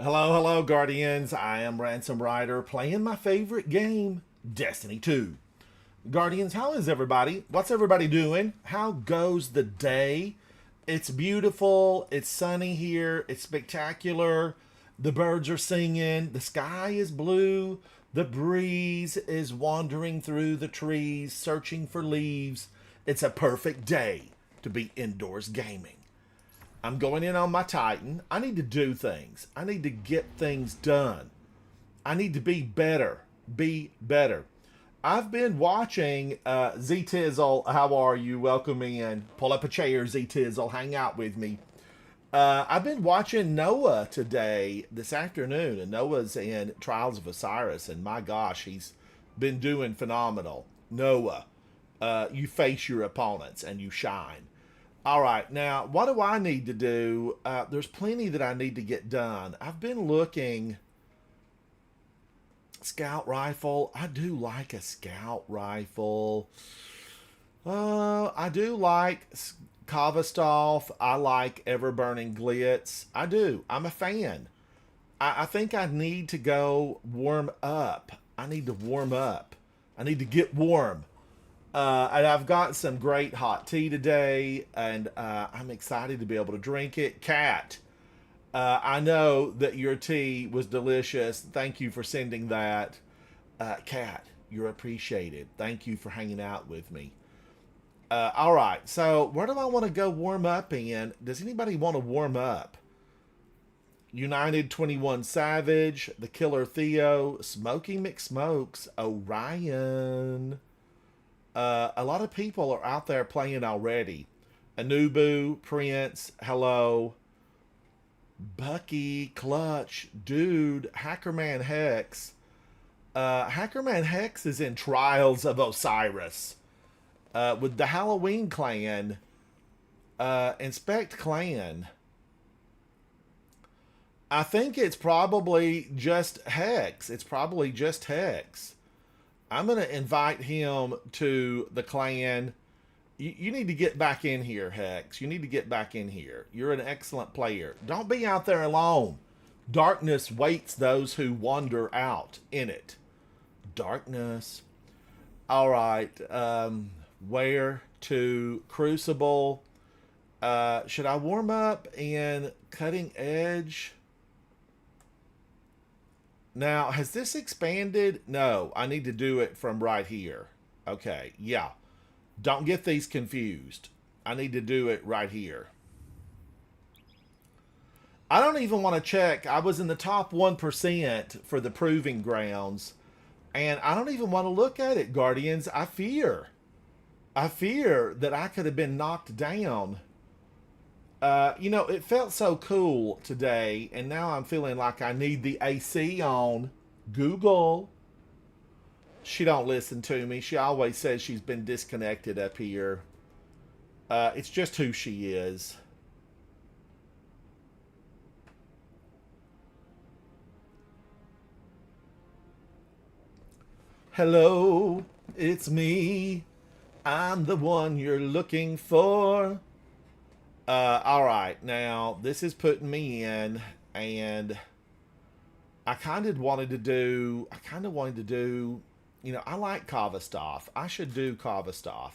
Hello, hello, Guardians. I am Ransom Rider playing my favorite game, Destiny 2. Guardians, how is everybody? What's everybody doing? How goes the day? It's beautiful. It's sunny here. It's spectacular. The birds are singing. The sky is blue. The breeze is wandering through the trees, searching for leaves. It's a perfect day to be indoors gaming. I'm going in on my Titan. I need to do things. I need to get things done. I need to be better. Be better. I've been watching Z Tizzle. How are you? Welcome in. Pull up a chair, Z Tizzle. Hang out with me. I've been watching Noah today, this afternoon, and Noah's in Trials of Osiris, and my gosh, he's been doing phenomenal. Noah, you face your opponents and you shine. All right, now what do I need to do? There's plenty that I need to get done. I've been looking. Scout rifle. I do like a scout rifle. I do like Kavastov. I like Everburning Glitz. I do. I'm a fan. I think I need to go warm up. I need to warm up. I need to get warm. And I've got some great hot tea today, and I'm excited to be able to drink it. Cat, I know that your tea was delicious. Thank you for sending that. Cat, you're appreciated. Thank you for hanging out with me. All right, so where do I want to go warm up in? Does anybody want to warm up? United 21 Savage, The Killer Theo, Smoky McSmokes, Orion. A lot of people are out there playing already. Anubu, Prince, hello. Bucky, Clutch, Dude, Hackerman Hex. Hackerman Hex is in Trials of Osiris. With the Halloween clan. Inspect clan. I think it's probably just Hex. It's probably just Hex. I'm going to invite him to the clan. You need to get back in here, Hex. You need to get back in here. You're an excellent player. Don't be out there alone. Darkness waits those who wander out in it. Darkness. All right. Where to Crucible? Should I warm up in Cutting Edge? Now, has this expanded? No, I need to do it from right here. Okay, yeah. Don't get these confused. I need to do it right here. I don't even want to check. I was in the top 1% for the Proving Grounds, and I don't even want to look at it, Guardians. I fear. I fear that I could have been knocked down. It felt so cool today, and now I'm feeling like I need the AC on. Google. She don't listen to me. She always says she's been disconnected up here. It's just who she is. Hello, it's me. I'm the one you're looking for. All right, now this is putting me in, and I kind of wanted to do. I like Kavastov. I should do Kavastov.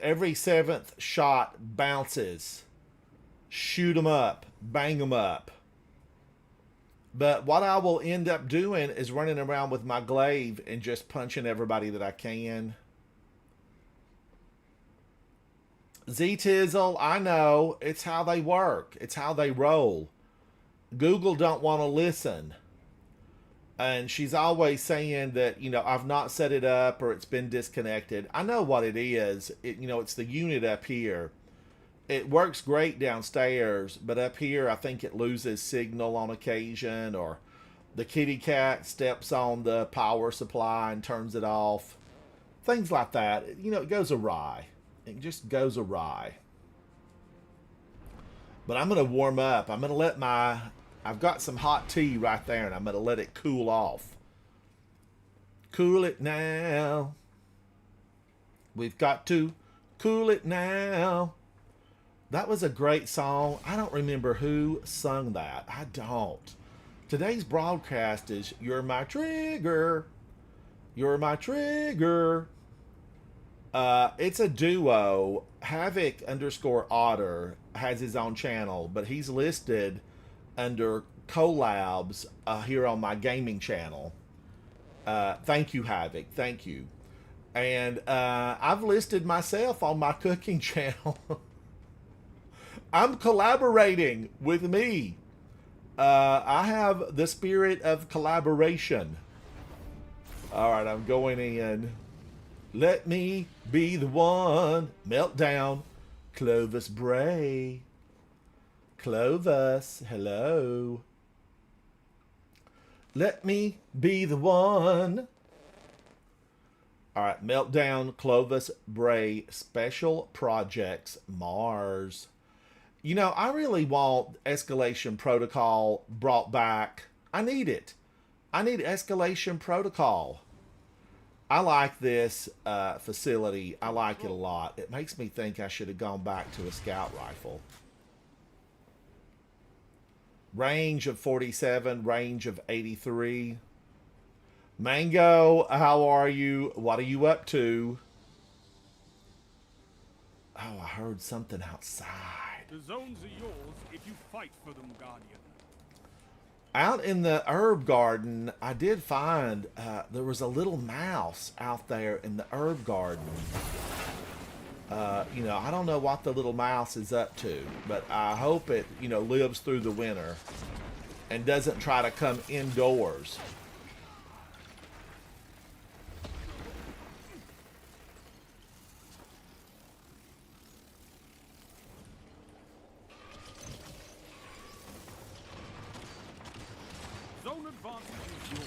Every seventh shot bounces. Shoot 'em up, bang 'em up. But what I will end up doing is running around with my glaive and just punching everybody that I can. Z Tizzle, I know. It's how they work. It's how they roll. Google don't want to listen. And she's always saying that, I've not set it up or it's been disconnected. I know what it is. It's the unit up here. It works great downstairs, but up here I think it loses signal on occasion, or the kitty cat steps on the power supply and turns it off. Things like that. It goes awry. It just goes awry. But I'm going to warm up. I'm going to let I've got some hot tea right there, and I'm going to let it cool off. Cool it now. We've got to cool it now. That was a great song. I don't remember who sung that. I don't. Today's broadcast is You're My Trigger. You're My Trigger. It's a duo. Havoc underscore Otter has his own channel, but he's listed under collabs here on my gaming channel. Thank you, Havoc. Thank you. And I've listed myself on my cooking channel. I'm collaborating with me. I have the spirit of collaboration. All right, I'm going in. Let me be the one. Meltdown. Clovis Bray. Clovis, hello. Let me be the one. All right, Meltdown, Clovis Bray, Special Projects, Mars. You know, I really want Escalation Protocol brought back. I need it. I need Escalation Protocol. I like this facility. I like it a lot. It makes me think I should have gone back to a scout rifle. Range of 47, range of 83. Mango, how are you? What are you up to? Oh, I heard something outside. The zones are yours if you fight for them, Guardian. Out in the herb garden, I did find there was a little mouse out there in the herb garden. You know, I don't know what the little mouse is up to, but I hope it, you know, lives through the winter and doesn't try to come indoors. Zone advantage is yours.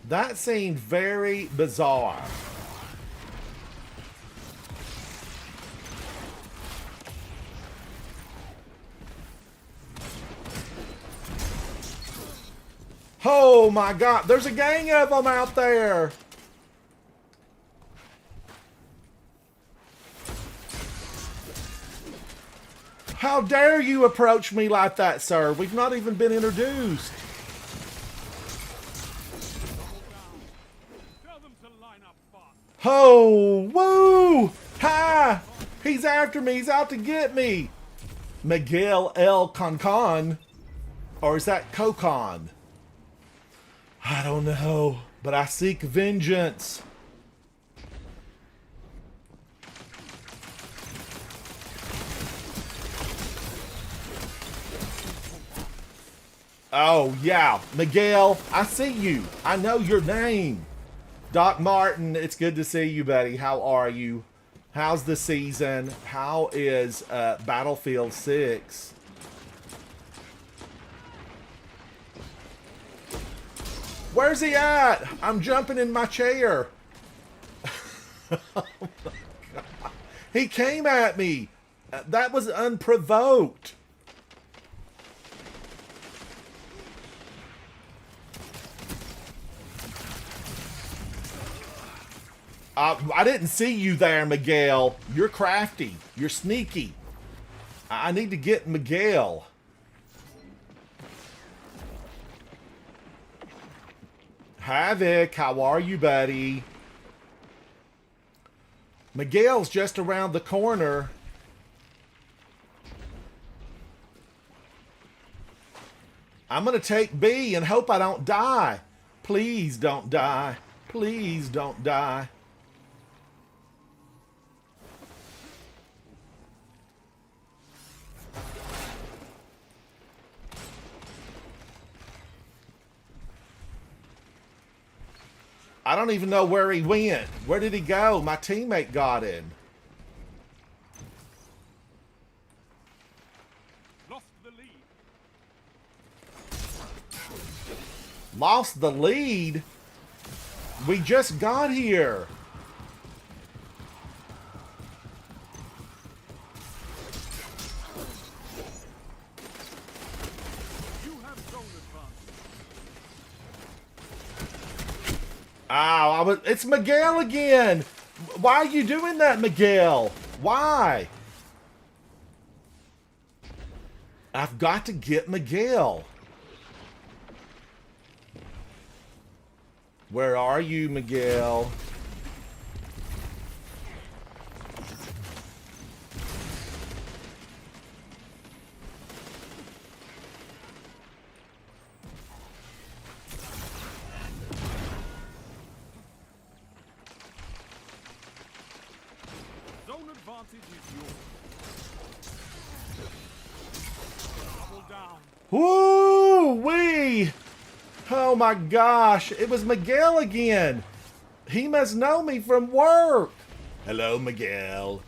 That seemed very bizarre. Oh my God, there's a gang of them out there. How dare you approach me like that, sir? We've not even been introduced. Tell them to line up fast. Oh, woo! Hi! He's after me. He's out to get me. Miguel El Concon. Or is that Cocon? I don't know. But I seek vengeance. Oh, yeah. Miguel, I see you. I know your name. Doc Martin, it's good to see you, buddy. How are you? How's the season? How is Battlefield 6? Where's he at? I'm jumping in my chair. Oh my God. He came at me. That was unprovoked. I didn't see you there, Miguel. You're crafty. You're sneaky. I need to get Miguel. Havoc, how are you, buddy? Miguel's just around the corner. I'm going to take B and hope I don't die. Please don't die. Please don't die. I don't even know where he went. Where did he go? My teammate got him. Lost the lead. Lost the lead? We just got here. You have zone advantage. Oh, it's Miguel again. Why are you doing that, Miguel? Why? I've got to get Miguel. Where are you, Miguel? Zone advantage is yours. Double down. Woo-wee! Oh my gosh, it was Miguel again. He must know me from work. Hello, Miguel.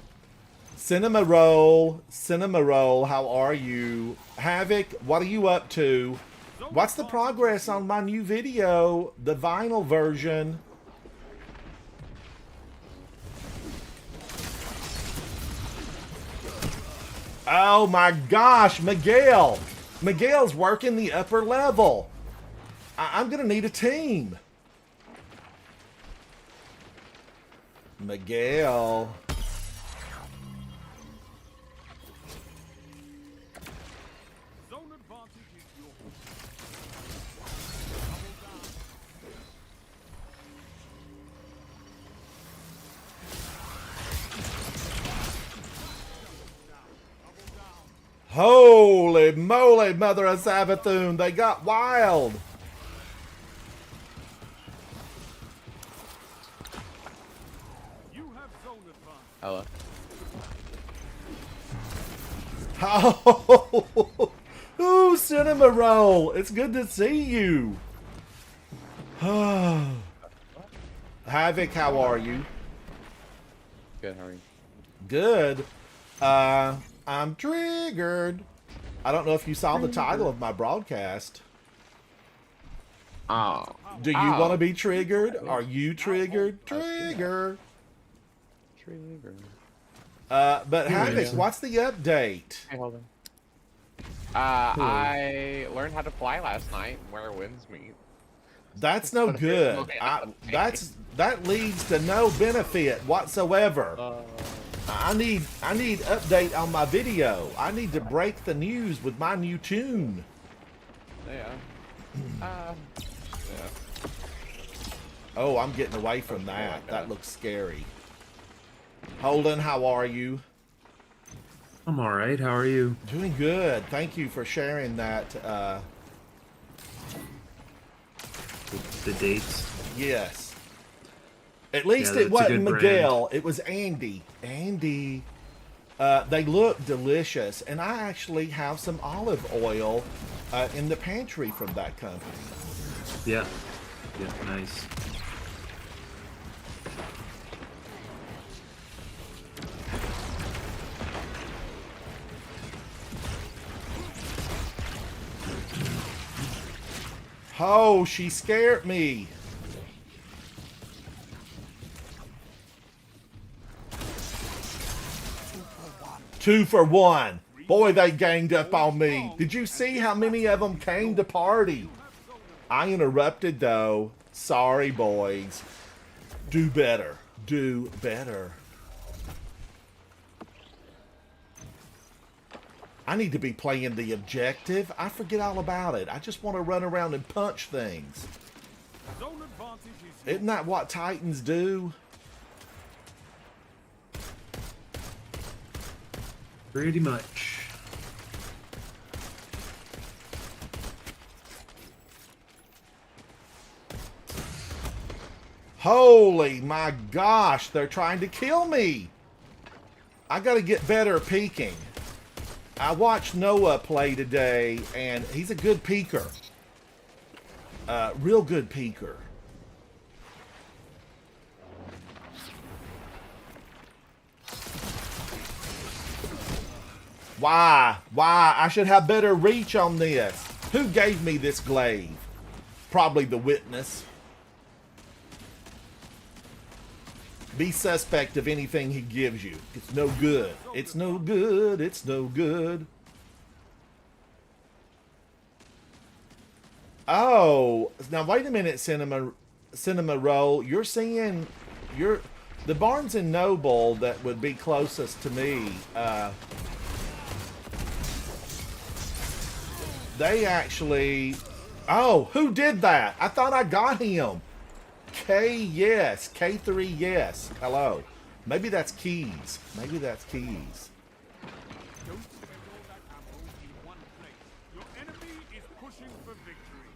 Cinema Roll, how are you? Havoc, what are you up to? What's the progress on my new video, the vinyl version? Oh my gosh, Miguel. Miguel's working the upper level. I'm gonna need a team. Miguel. Zone advantage is yours. Holy moly, Mother of Savathun, they got wild. You have zone advantage. Hello. Oh, ooh, Cinema Roll, it's good to see you. Havoc, how are you? Good, how are you? Good. I'm triggered. I don't know if you saw the title of my broadcast. Oh. Do you want to be triggered? Are you triggered? Trigger. Trigger. But Havoc, what's the update? Hey, hold on. I learned how to fly last night where winds meet. That's no good. That leads to no benefit whatsoever. I need update on my video. I need to break the news with my new tune. Yeah. Yeah. Oh, I'm getting away from that. That looks scary. Holden, how are you? I'm all right. How are you? Doing good. Thank you for sharing that. The dates. Yes. At least Yeah, it that's a wasn't good Miguel. It was Andy. Andy. They look delicious, and I actually have some olive oil in the pantry from that company. Yeah. Yeah. Nice. Oh, she scared me. Two for one. Boy, they ganged up on me. Did you see how many of them came to party? I interrupted, though. Sorry, boys. Do better. Do better. I need to be playing the objective. I forget all about it. I just want to run around and punch things. Zone advantage is yours. Isn't that what Titans do? Pretty much. Holy my gosh, they're trying to kill me. I gotta get better at peeking. I watched Noah play today, and he's a good peeker. Real good peeker. Why? Why? I should have better reach on this. Who gave me this glaive? Probably the witness. Be suspect of anything he gives you. It's no good. It's no good. It's no good. Oh, now wait a minute, Cinema Roll. You're saying The Barnes and Noble that would be closest to me, they actually... Oh, who did that? I thought I got him. Yes. K3, yes. Hello. Maybe that's Keys. Maybe that's Keys. Don't spend all that ammo in one place. Your enemy is pushing for victory.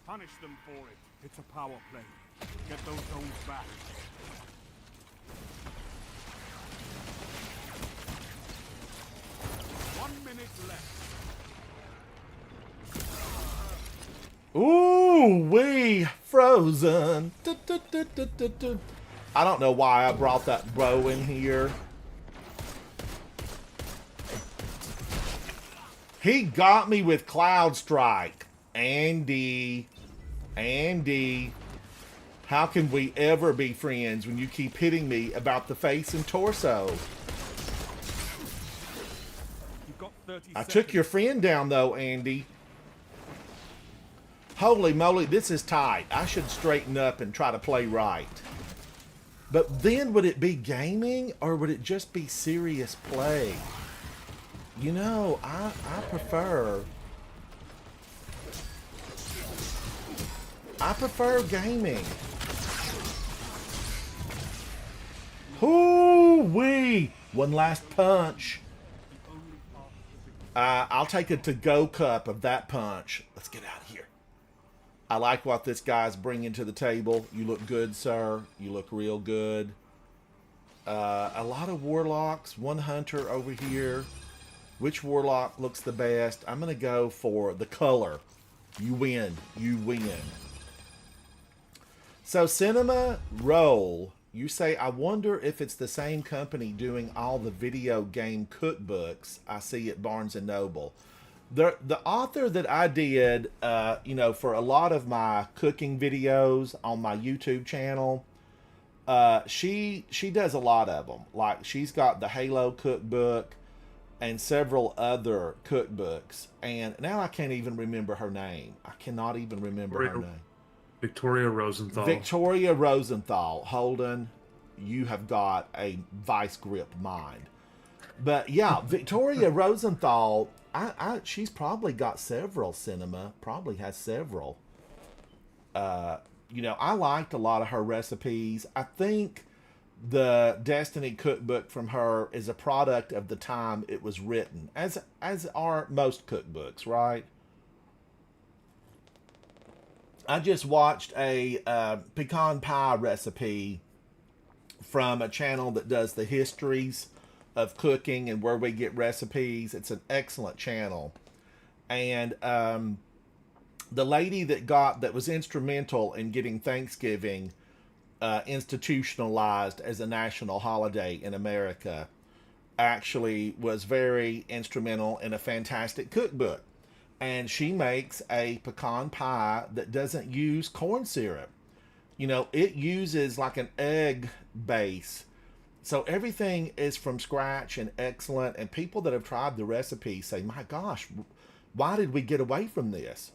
Punish them for it. It's a power play. Get those zones back. One minute left. Ooh, we frozen. Du. I don't know why I brought that bow in here. He got me with Cloud Strike. Andy. How can we ever be friends when you keep hitting me about the face and torso? You've got 30 I seconds. took your friend down though, Andy. Holy moly, this is tight. I should straighten up and try to play right. But then would it be gaming or would it just be serious play? You know, I prefer gaming. Hoo-wee! One last punch. I'll take a to-go cup of that punch. Let's get out of here. I like what this guy's bringing to the table. You look good, sir. You look real good. A lot of warlocks. One hunter over here. Which warlock looks the best? I'm going to go for the color. You win. You win. So, Cinema Roll. You say, I wonder if it's the same company doing all the video game cookbooks I see at Barnes & Noble. The author that I did, you know, for a lot of my cooking videos on my YouTube channel, she does a lot of them. Like, she's got the Halo cookbook and several other cookbooks. And now I can't even remember her name. I cannot even remember her name. Victoria Rosenthal. Victoria Rosenthal. Holden, you have got a vice grip mind. But yeah, Victoria Rosenthal, she's probably got several cinema, probably has several. You know, I liked a lot of her recipes. I think the Destiny cookbook from her is a product of the time it was written, as are most cookbooks, right? I just watched a pecan pie recipe from a channel that does the histories of cooking and where we get recipes. It's an excellent channel. And the lady that was instrumental in getting Thanksgiving institutionalized as a national holiday in America actually was very instrumental in a fantastic cookbook. And she makes a pecan pie that doesn't use corn syrup. You know, it uses like an egg base. So everything is from scratch and excellent. And people that have tried the recipe say, my gosh, why did we get away from this?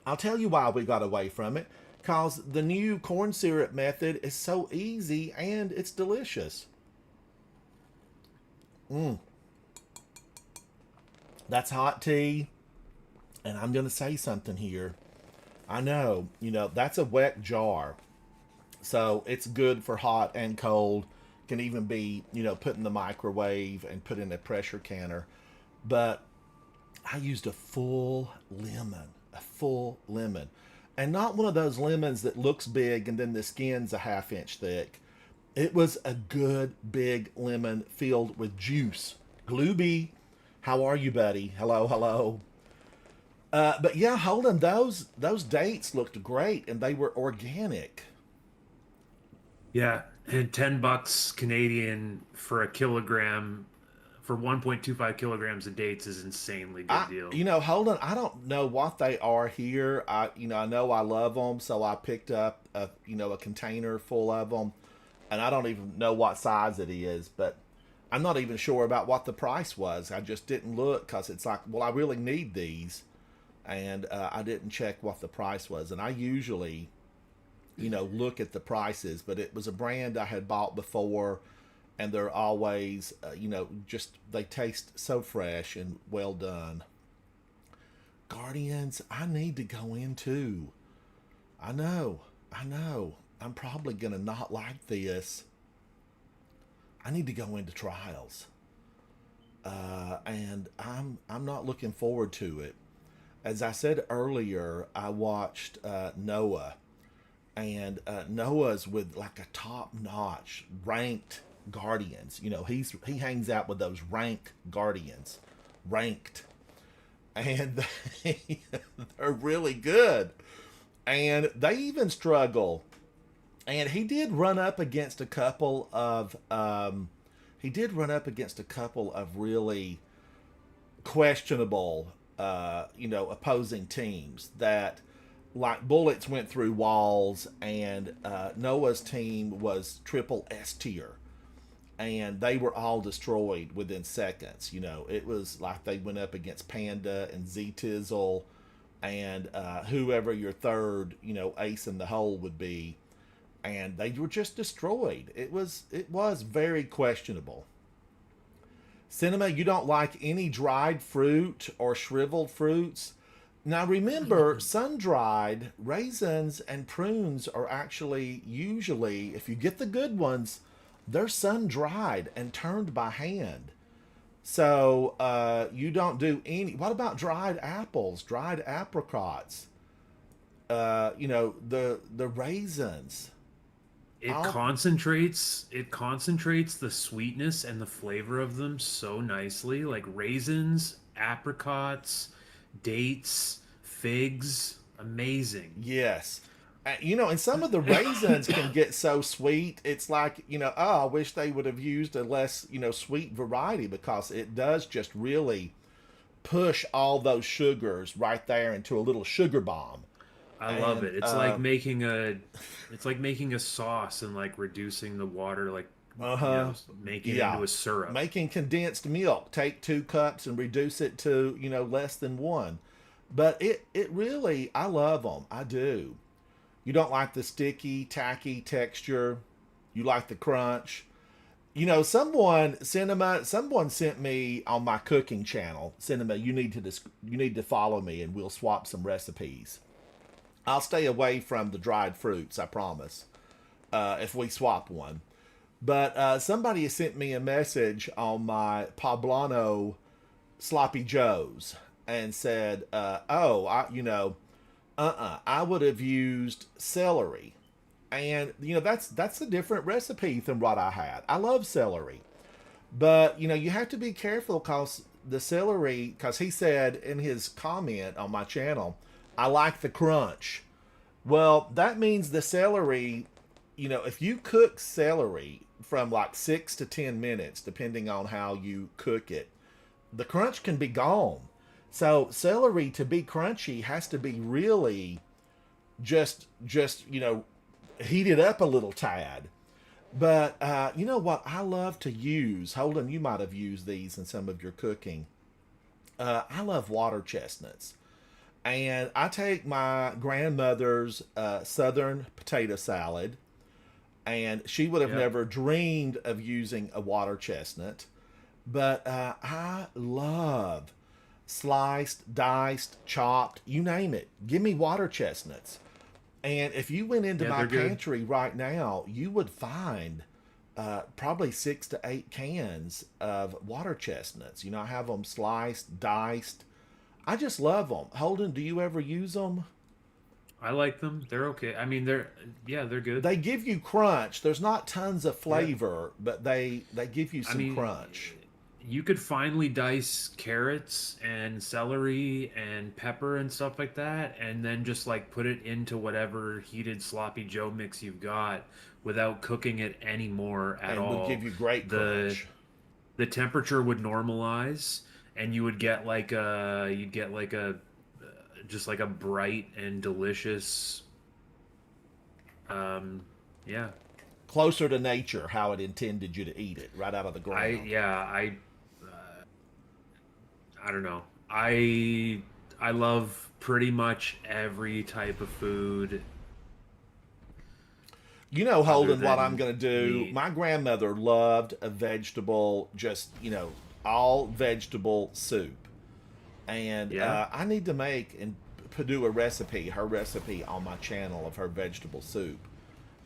I'll tell you why we got away from it. Because the new corn syrup method is so easy and it's delicious. That's hot tea. And I'm going to say something here. I know, you know, that's a wet jar. So it's good for hot and cold. Can even be, you know, put in the microwave and put in a pressure canner. But I used a full lemon. A full lemon. And not one of those lemons that looks big and then the skin's a ½ inch thick. It was a good big lemon filled with juice. Glooby, how are you, buddy? Hello, hello. But yeah, Holden, those dates looked great and they were organic. Yeah, and $10 Canadian for a kilogram, for 1.25 kilograms of dates is insanely good deal. You know, Holden, I don't know what they are here. I know I love them, so I picked up a container full of them, and I don't even know what size it is, but I'm not even sure about what the price was. I just didn't look because it's like, well, I really need these. And I didn't check what the price was. And I usually look at the prices, but it was a brand I had bought before, and they're always, just they taste so fresh and well done. Guardians, I need to go in too. I know. I'm probably gonna not like this. I need to go into trials, and I'm not looking forward to it. As I said earlier, I watched Noah, and Noah's with like a top-notch ranked Guardians. He hangs out with those ranked Guardians, ranked, and they're really good. And they even struggle. And he did run up against a couple of really questionable opposing teams that, like, bullets went through walls, and Noah's team was triple S tier, and they were all destroyed within seconds. It was like they went up against Panda and Z-Tizzle and whoever your third, ace in the hole would be, and they were just destroyed. It was very questionable. Cinema, you don't like any dried fruit or shriveled fruits? Now remember, sun-dried raisins and prunes are actually usually, if you get the good ones, they're sun-dried and turned by hand. So you don't do any. What about dried apples, dried apricots? The raisins. It concentrates the sweetness and the flavor of them so nicely, like raisins, apricots, dates, figs. Amazing. Yes. And some of the raisins can get so sweet. It's like, I wish they would have used a less, sweet variety, because it does just really push all those sugars right there into a little sugar bomb. I love it. It's like making a sauce and like reducing the water, like making it into a syrup. Making condensed milk. Take 2 cups and reduce it to less than 1. But it really, I love them. I do. You don't like the sticky, tacky texture. You like the crunch. Someone sent me on my cooking channel. Cinema, you need to follow me, and we'll swap some recipes. I'll stay away from the dried fruits, I promise, if we swap one. But somebody has sent me a message on my Poblano Sloppy Joes and said, I would have used celery. And, that's a different recipe than what I had. I love celery. But, you have to be careful, because he said in his comment on my channel, I like the crunch. Well, that means the celery, if you cook celery from like 6 to 10 minutes, depending on how you cook it, the crunch can be gone. So celery, to be crunchy, has to be really just heated up a little tad. But you know what I love to use? Holden, you might have used these in some of your cooking. I love water chestnuts. And I take my grandmother's southern potato salad, and she would have never dreamed of using a water chestnut. But I love sliced, diced, chopped, you name it. Give me water chestnuts. And if you went into my pantry right now, you would find probably 6 to 8 cans of water chestnuts. I have them sliced, diced. I just love them. Holden, do you ever use them? I like them. They're okay. I mean, they're good. They give you crunch. There's not tons of flavor, but they give you some crunch. You could finely dice carrots and celery and pepper and stuff like that, and then just like put it into whatever heated sloppy Joe mix you've got without cooking it anymore at all. And would give you great crunch. The temperature would normalize, and you would get just like a bright and delicious, closer to nature, how it intended you to eat it, right out of the ground. I don't know. I love pretty much every type of food. You know, Holden, what than I'm going to do. meat. My grandmother loved a vegetable, just, all vegetable soup. And Yeah. I need to make and do a recipe, her recipe on my channel of her vegetable soup.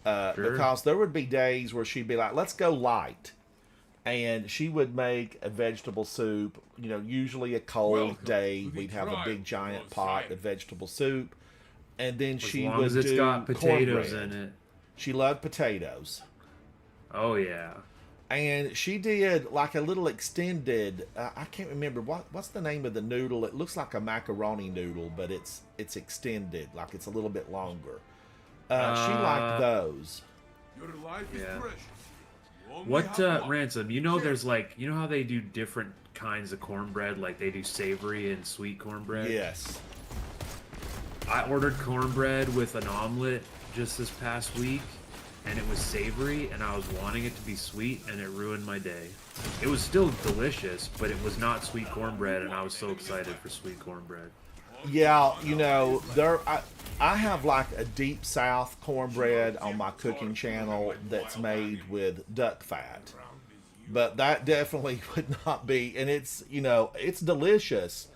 Sure. Because there would be days where she'd be like, let's go light. And she would make a vegetable soup, usually a cold Welcome day. to the We'd have a tribe, big giant Lord pot Simon. of vegetable soup. And then As she long would as it's do got potatoes cornbread. in it. She loved potatoes. Oh yeah. And she did like a little extended. I can't remember what's the name of the noodle. It looks like a macaroni noodle, but it's extended, like it's a little bit longer. She liked those. Your life is Yeah. precious. You only What have one. Ransom? There's how they do different kinds of cornbread, like they do savory and sweet cornbread. Yes. I ordered cornbread with an omelet just this past week, and it was savory, and I was wanting it to be sweet, and it ruined my day. It was still delicious, but it was not sweet cornbread, and I was so excited for sweet cornbread. Yeah, I have like a deep south cornbread on my cooking channel that's made with duck fat. But that definitely would not be, and it's delicious.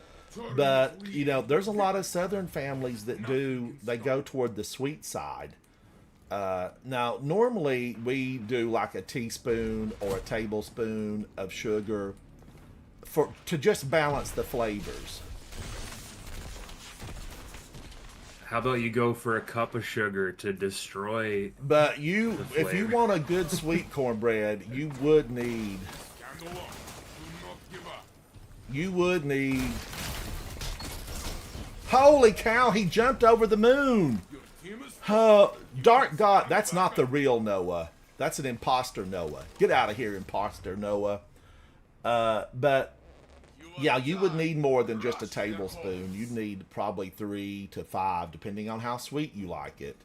But, there's a lot of southern families that they go toward the sweet side. Now, normally we do like a teaspoon or a tablespoon of sugar to just balance the flavors. How about you go for a cup of sugar to destroy? But if flavor. you want a good sweet cornbread, you would need Stand alone. Do not give up. You would need. Holy cow! He jumped over the moon. Your team is Dark God. That's not the real Noah. That's an imposter Noah. Get out of here, imposter Noah. But yeah, you would need more than just a tablespoon. You'd need probably 3 to 5, depending on how sweet you like it.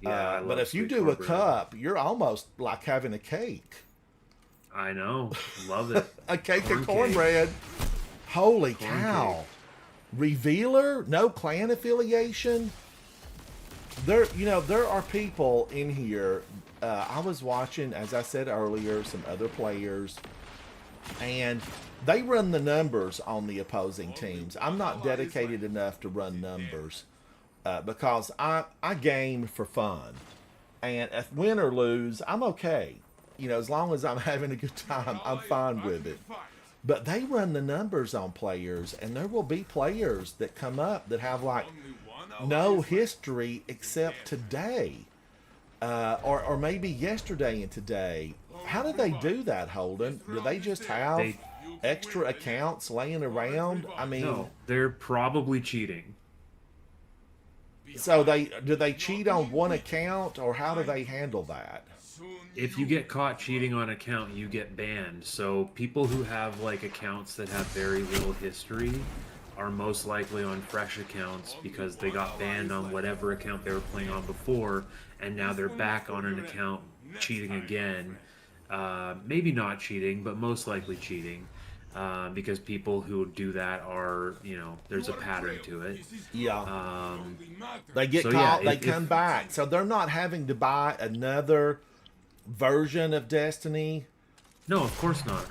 Yeah, I But love if you sweet do a cornbread. cup, you're almost like having a cake. I know, love it. A cake Corn of cake. cornbread. Holy Corn cow. cake. Revealer? No clan affiliation? There are people in here. I was watching, as I said earlier, some other players, and they run the numbers on the opposing teams. I'm not dedicated enough to run numbers because I game for fun. And if win or lose, I'm okay. As long as I'm having a good time, I'm fine with it. But they run the numbers on players, and there will be players that come up that have like no history except today, or maybe yesterday and today. How do they do that, Holden? Do they just have They- extra accounts laying around? I mean, No, they're probably cheating. so do they cheat on one account, or how do they handle that? If you get caught cheating on account, you get banned. So people who have like accounts that have very little history are most likely on fresh accounts because they got banned on whatever account they were playing on before, and now they're back on an account cheating again. Maybe not cheating, but most likely cheating. Because people who do that are, there's a pattern to it. Yeah. They get So, caught, yeah, they come back. So they're not having to buy another version of Destiny. No, of course not.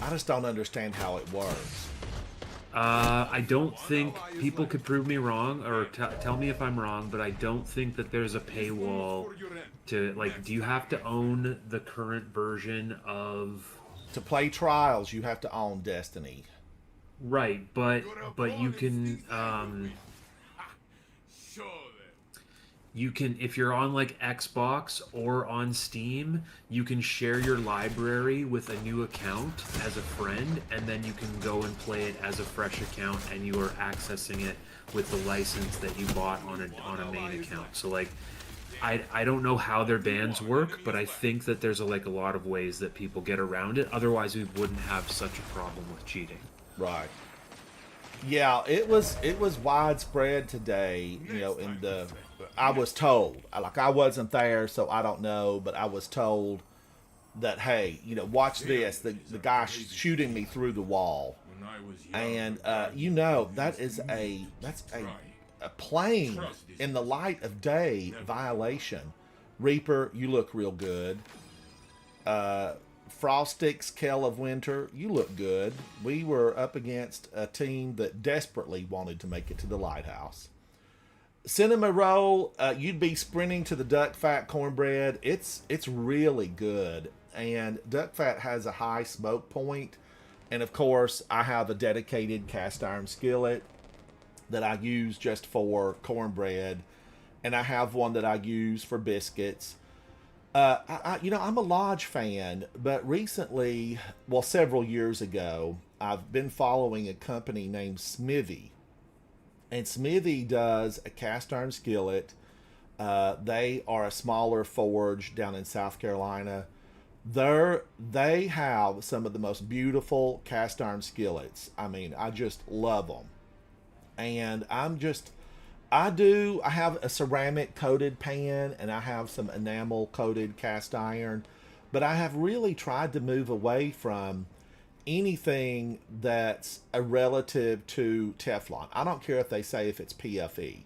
I just don't understand how it works. I don't think people could prove me wrong or tell me if I'm wrong, but I don't think that there's a paywall to, like, do you have to own the current version of... To play Trials, you have to own Destiny. Right, but you can, if you're on like Xbox or on Steam, you can share your library with a new account as a friend, and then you can go and play it as a fresh account, and you are accessing it with the license that you bought on a main account. So like, I don't know how their bans work, but I think that there's a lot of ways that people get around it. Otherwise, we wouldn't have such a problem with cheating. Right. Yeah, it was widespread today, in the... I was told, I wasn't there, so I don't know, but I was told that, hey, watch this, the guy shooting me through the wall. And, that's a a plain in the light of day violation. Reaper, you look real good. Frostix, Kell of Winter, you look good. We were up against a team that desperately wanted to make it to the lighthouse. Cinema roll, you'd be sprinting to the duck fat cornbread. It's really good, and duck fat has a high smoke point, and of course I have a dedicated cast iron skillet that I use just for cornbread, and I have one that I use for biscuits. I'm a Lodge fan, but recently, well, several years ago, I've been following a company named Smithy. And Smithy does a cast iron skillet. They are a smaller forge down in South Carolina. They have some of the most beautiful cast iron skillets. I mean, I just love them. And I have a ceramic coated pan, and I have some enamel coated cast iron, but I have really tried to move away from anything that's a relative to Teflon. I don't care if they say if it's PFE.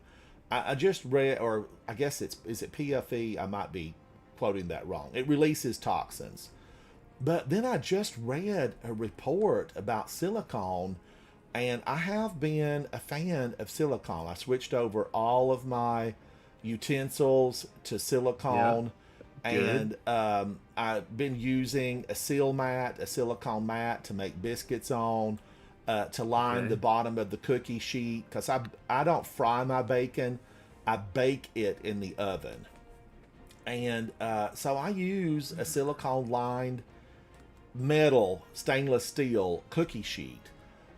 I just read, or I guess is it PFE? I might be quoting that wrong. It releases toxins. But then I just read a report about silicone, and I have been a fan of silicone. I switched over all of my utensils to silicone. Good. And I've been using a silicone mat to make biscuits on, to line the bottom of the cookie sheet, because I don't fry my bacon, I bake it in the oven. And so I use a silicone lined metal stainless steel cookie sheet.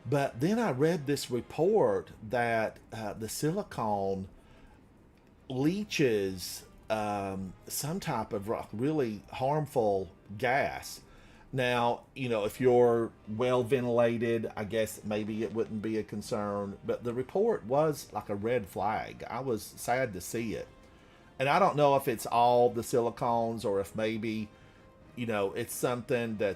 But then I read this report that the silicone leaches some type of really harmful gas. Now, if you're well ventilated, I guess maybe it wouldn't be a concern, but the report was like a red flag. I was sad to see it. And I don't know if it's all the silicones, or if maybe, it's something that,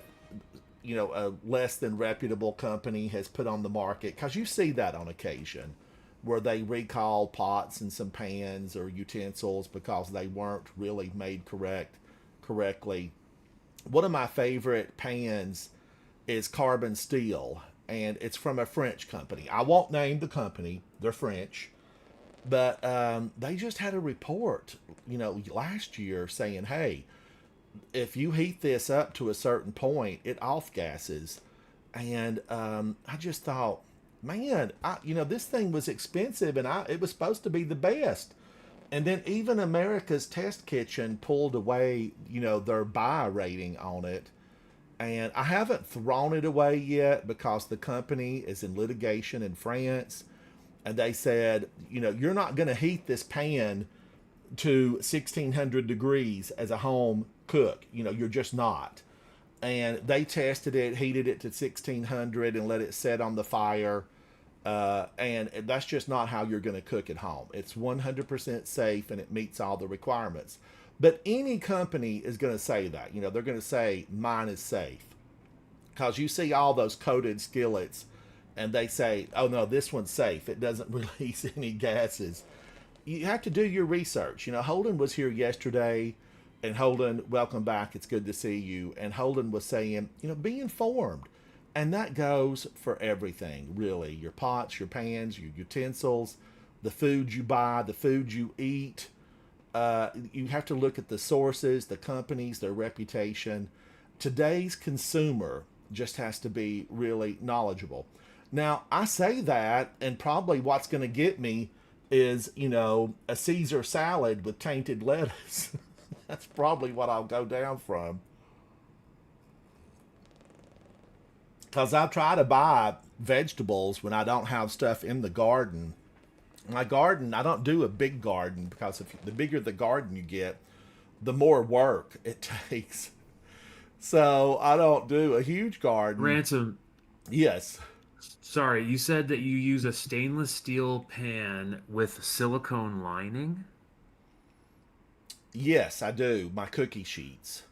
a less than reputable company has put on the market, because you see that on occasion, where they recall pots and some pans or utensils because they weren't really made correctly. One of my favorite pans is Carbon Steel, and it's from a French company. I won't name the company, they're French, but they just had a report, last year saying, hey, if you heat this up to a certain point, it off gases. And I just thought, man, this thing was expensive, and it was supposed to be the best. And then even America's Test Kitchen pulled away, their buy rating on it. And I haven't thrown it away yet because the company is in litigation in France. And they said, you're not going to heat this pan to 1600 degrees as a home cook. You're just not. And they tested it, heated it to 1600 and let it set on the fire. And that's just not how you're going to cook at home. It's 100% safe, and it meets all the requirements. But any company is going to say that. They're going to say mine is safe. Because you see all those coated skillets, and they say, oh no, this one's safe. It doesn't release any gases. You have to do your research. Holden was here yesterday, and Holden, welcome back. It's good to see you. And Holden was saying, be informed. And that goes for everything, really. Your pots, your pans, your utensils, the food you buy, the food you eat. You have to look at the sources, the companies, their reputation. Today's consumer just has to be really knowledgeable. Now, I say that, and probably what's going to get me is, a Caesar salad with tainted lettuce. That's probably what I'll go down from. Because I try to buy vegetables when I don't have stuff in the garden. My garden, I don't do a big garden, because the bigger the garden you get, the more work it takes. So I don't do a huge garden. Ransom, Yes. sorry, you said that you use a stainless steel pan with silicone lining? Yes, I do. My cookie sheets.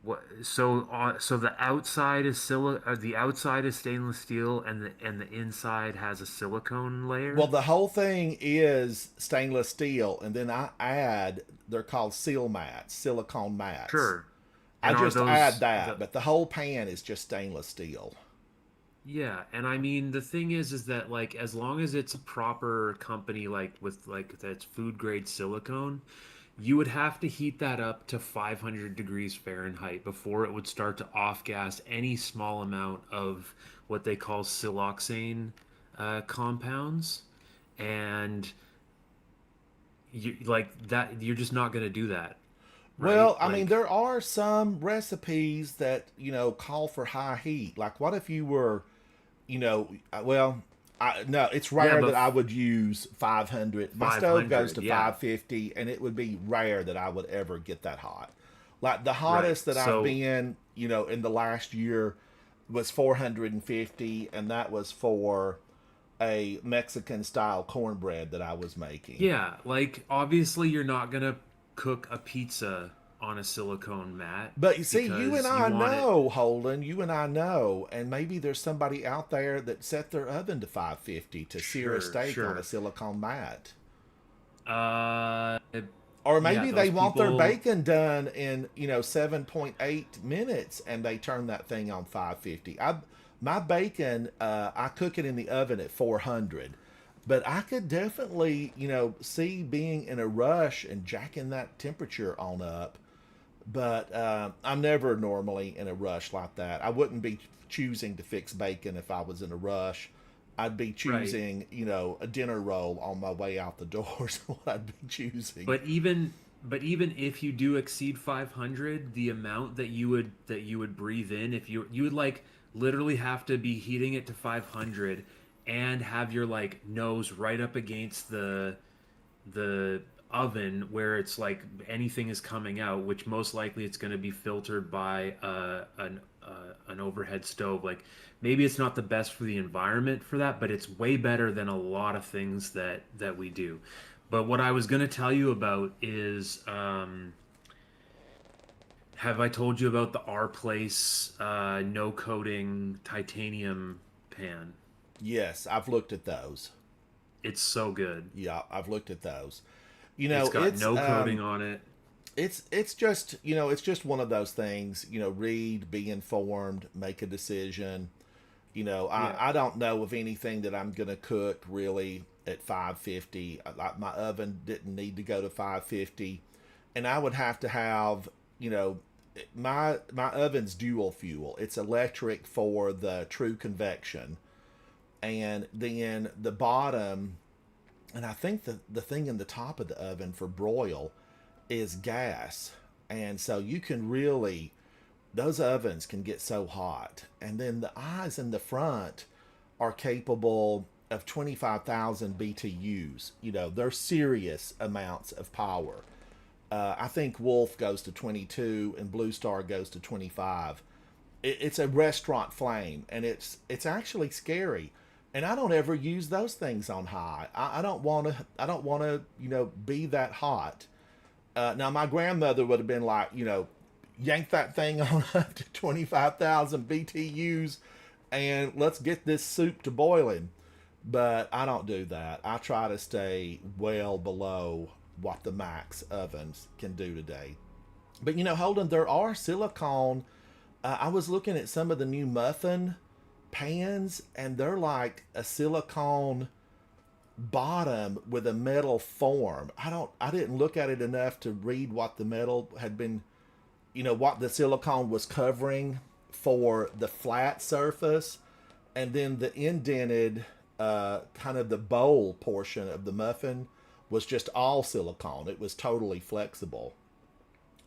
What? So the outside is the outside is stainless steel, and the inside has a silicone Well, layer. the whole thing is stainless steel, and then I add, they're called seal mats, silicone mats. Sure. I And are just add those that, the but the whole pan is just stainless steel. Yeah, and I mean the thing is that like as long as it's a proper company like with like that's food grade silicone, you would have to heat that up to 500 degrees Fahrenheit before it would start to off gas any small amount of what they call siloxane compounds, and you like that you're just not going to do that, right? Well, I mean, there are some recipes that, call for high heat. Like, what if you were, well, no, it's Yeah, rare but that I would use 500. My stove goes 500, to yeah, 550, and it would be rare that I would ever get that hot. Like, the right. hottest that I've So been, in the last year was 450, and that was for a Mexican style cornbread that I was making. yeah, like obviously you're not gonna cook a pizza on a silicone mat But you see, you and because you I want it. know, Holden, you and I know, and maybe there's somebody out there that set their oven to 550 to sear a Sure, steak on a sure. silicone mat. Uh, Or yeah, maybe they those want their people. bacon done in, 7.8 minutes and they turn that thing on 550. My bacon, I cook it in the oven at 400. But I could definitely, see being in a rush and jacking that temperature on up, but I'm never normally in a rush like that. I wouldn't be choosing to fix bacon if I was in a rush. I'd be Right. choosing, a dinner roll on my way out the door is what I'd be choosing. But even if you do exceed 500, the amount that you would breathe in, if you would like literally have to be heating it to 500 and have your like nose right up against the oven where it's like anything is coming out, which most likely it's going to be filtered by an overhead stove. Like maybe it's not the best for the environment for that, but it's way better than a lot of things that we do. But what I was going to tell you about is, have I told you about the R Place no coating titanium pan? Yes, I've looked at those. It's so good. Yeah, I've looked at those. It's got It's no coating on it. it's just it's just one of those things. Read, be informed, make a decision. Yeah. I don't know of anything that I'm gonna cook really at 550. Like my oven didn't need to go to 550, and I would have to have my oven's dual fuel. It's electric for the true convection, and then the bottom, and I think the thing in the top of the oven for broil is gas. And so you can really, those ovens can get so hot. And then the eyes in the front are capable of 25,000 BTUs. They're serious amounts of power. I think Wolf goes to 22 and Blue Star goes to 25. It's a restaurant flame, and it's actually scary. And I don't ever use those things on high. I don't want to. I don't want to. Be that hot. Now my grandmother would have been like, yank that thing on up to 25,000 BTUs, and let's get this soup to boiling. But I don't do that. I try to stay well below what the max ovens can do today. But Holden, there are silicone. I was looking at some of the new muffin pans, and they're like a silicone bottom with a metal form. I didn't look at it enough to read what the metal had been, what the silicone was covering for the flat surface, and then the indented kind of the bowl portion of the muffin was just all silicone. It was totally flexible.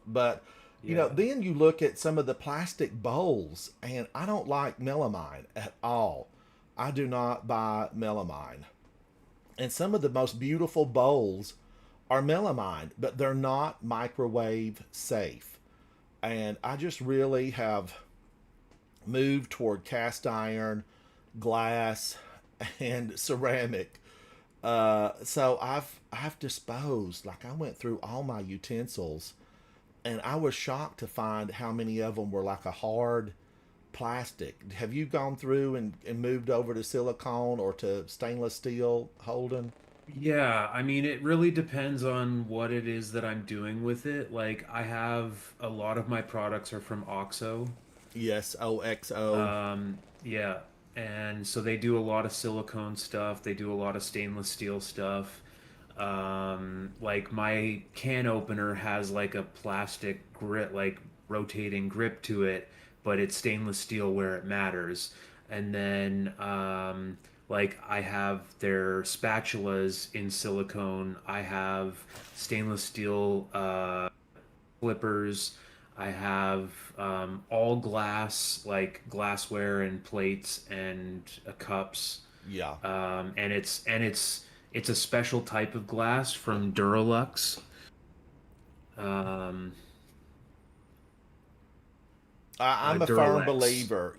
But Yeah. then you look at some of the plastic bowls, and I don't like melamine at all. I do not buy melamine. And some of the most beautiful bowls are melamine, but they're not microwave safe. And I just really have moved toward cast iron, glass, and ceramic. So I've disposed, like I went through all my utensils, and I was shocked to find how many of them were like a hard plastic. Have you gone through and moved over to silicone or to stainless steel, Holden? Yeah, I mean, it really depends on what it is that I'm doing with it. Like, I have a lot of my products are from OXO. Yes, OXO. Yeah, and so they do a lot of silicone stuff. They do a lot of stainless steel stuff. Like my can opener has like a plastic grip, like rotating grip to it, but it's stainless steel where it matters. And then, like I have their spatulas in silicone. I have stainless steel flippers. I have all glass, like glassware and plates and cups. Yeah. And it's a special type of glass from Duralux. Um, I'm a firm Duralex. believer.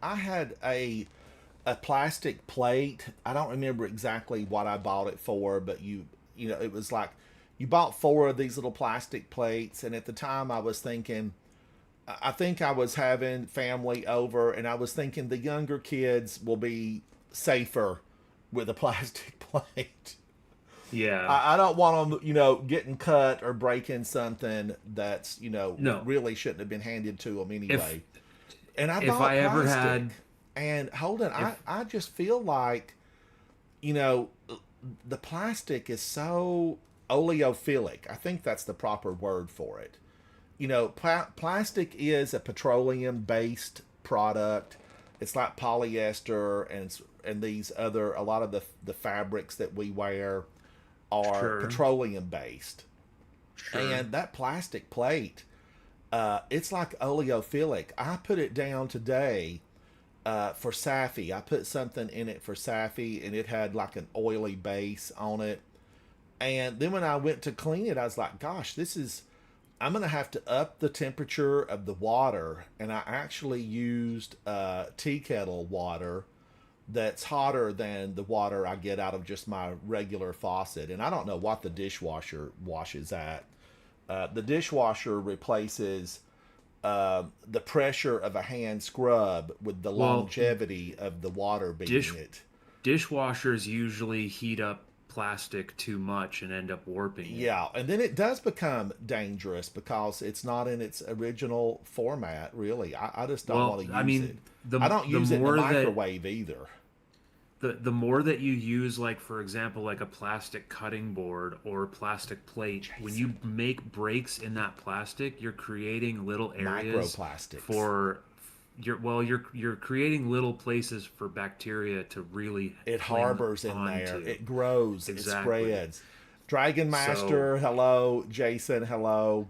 I had a plastic plate. I don't remember exactly what I bought it for, but it was like you bought four of these little plastic plates, and at the time I was thinking, I think I was having family over, and I was thinking the younger kids will be safer with a plastic plate. Yeah. I don't want them, getting cut or breaking something that's, No. really shouldn't have been handed to them If anyway. And I if bought I ever plastic. had And hold on, I, if I just feel like, you know, the plastic is so oleophilic. I think that's the proper word for it. Plastic is a petroleum based product. It's like polyester and these other, a lot of the fabrics that we wear are sure, petroleum based. sure. And that plastic plate, it's like oleophilic. I put it down today for Safi. I put something in it for Safi, and it had like an oily base on it. And then when I went to clean it, I was like, gosh, I'm going to have to up the temperature of the water. And I actually used tea kettle water that's hotter than the water I get out of just my regular faucet. And I don't know what the dishwasher washes at. The dishwasher replaces the pressure of a hand scrub with the Well, longevity of the water being dish it. dishwashers usually heat up plastic too much and end up warping it. Yeah, and then it does become dangerous because it's not in its original format, really. I just don't Well, want to I use it. mean, the I don't the use it in the more that microwave either. the more that you use, like for example, like a plastic cutting board or plastic plate, when Jason. you make breaks in that plastic, you're creating little areas Microplastics. for you're creating little places for bacteria to really It cling harbors in there. onto. It grows. It Exactly. spreads. Dragon So Master, hello. Jason, hello.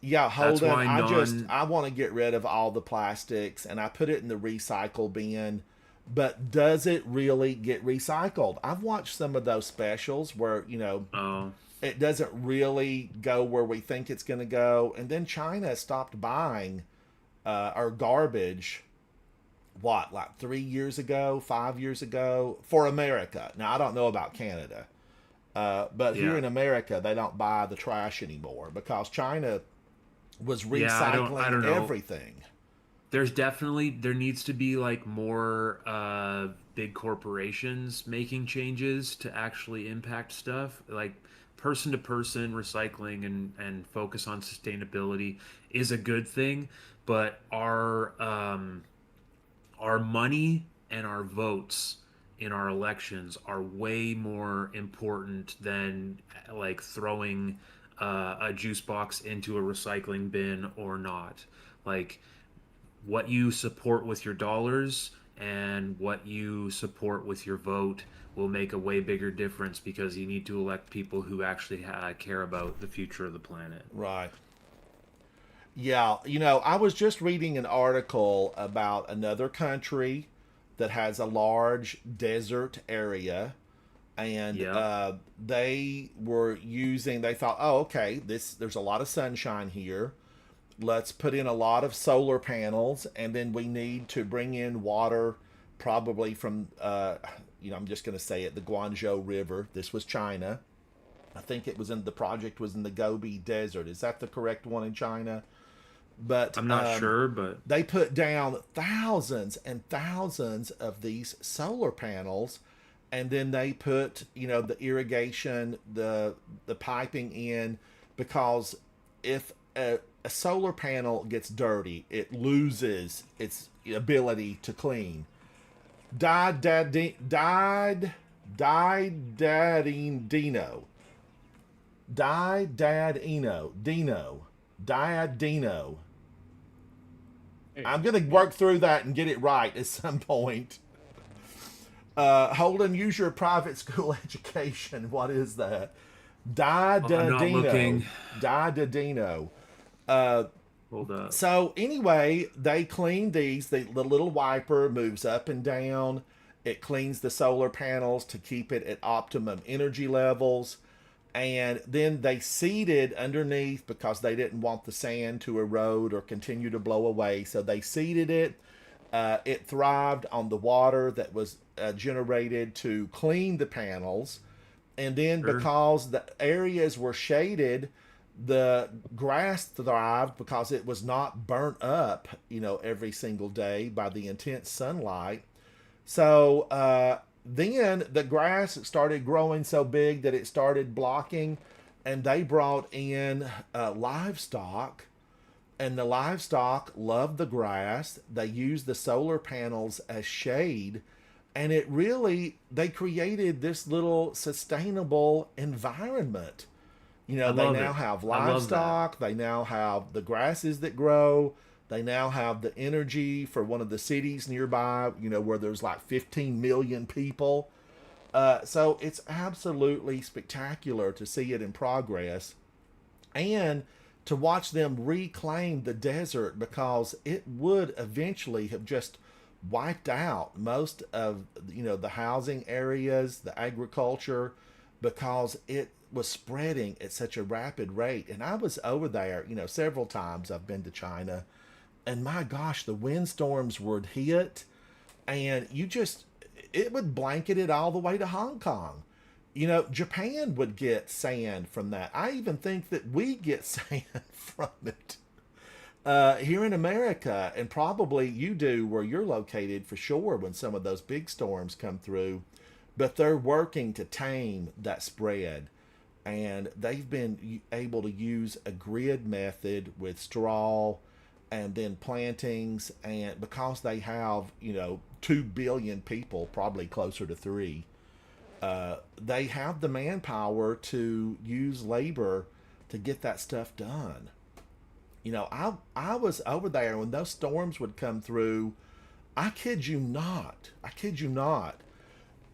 Yeah, that's Holden, why none. I want to get rid of all the plastics and I put it in the recycle bin. But does it really get recycled? I've watched some of those specials where, Oh, it doesn't really go where we think it's going to go. And then China stopped buying our garbage, what, like 3 years ago, 5 years ago, for America. Now, I don't know about Canada. But here yeah, in America, they don't buy the trash anymore because China was yeah. I recycling don't know. everything. There needs to be like more big corporations making changes to actually impact stuff. Like person to person recycling and focus on sustainability is a good thing, but our money and our votes in our elections are way more important than like throwing a juice box into a recycling bin or not. Like what you support with your dollars and what you support with your vote will make a way bigger difference because you need to elect people who actually care about the future of the planet. Right. Yeah, I was just reading an article about another country that has a large desert area, and Yeah. they thought, oh, okay, there's a lot of sunshine here. Let's put in a lot of solar panels, and then we need to bring in water, probably from, I'm just going to say it, the Guangzhou River. This was China. I think it was in the project was in the Gobi Desert. Is that the correct one in China? But I'm not sure, but they put down thousands and thousands of these solar panels, and then they put, you know, the irrigation, the piping in, because if a solar panel gets dirty, it loses its ability to clean. Didadino. Diadino. I'm going to work through that and get it right at some point. Holden, use your private school education. What is that? I'm not looking. Didadino. Hold up. So anyway, they clean these. The little wiper moves up and down. It cleans the solar panels to keep it at optimum energy levels. And then they seeded underneath because they didn't want the sand to erode or continue to blow away. So they seeded it. It thrived on the water that was generated to clean the panels. And then because the areas were shaded, the grass thrived because it was not burnt up, you know, every single day by the intense sunlight. So then the grass started growing so big that it started blocking, and they brought in livestock, and the livestock loved the grass. They used the solar panels as shade, and it really, they created this little sustainable environment. You know, they now have livestock, they now have the grasses that grow, they now have the energy for one of the cities nearby, you know, where there's like 15 million people. So it's absolutely spectacular to see it in progress and to watch them reclaim the desert, because it would eventually have just wiped out most of, you know, the housing areas, the agriculture, because it was spreading at such a rapid rate. And I was over there, you know, several times. I've been to China, and my gosh, the windstorms would hit, and it would blanket it all the way to Hong Kong. You know, Japan would get sand from that. I even think that we get sand from it here in America, and probably you do where you're located for sure when some of those big storms come through. But they're working to tame that spread. And they've been able to use a grid method with straw and then plantings. And because they have, you know, 2 billion people, probably closer to 3, they have the manpower to use labor to get that stuff done. You know, I was over there when those storms would come through. I kid you not.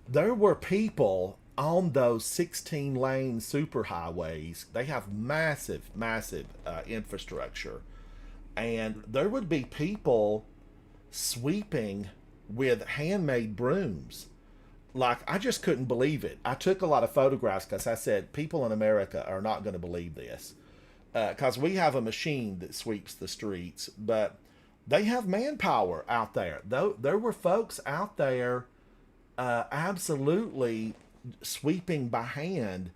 There were people on those 16-lane superhighways. They have massive infrastructure. And there would be people sweeping with handmade brooms. Like, I just couldn't believe it. I took a lot of photographs because I said, people in America are not going to believe this. Because we have a machine that sweeps the streets. But they have manpower out there. There were folks out there absolutely sweeping by hand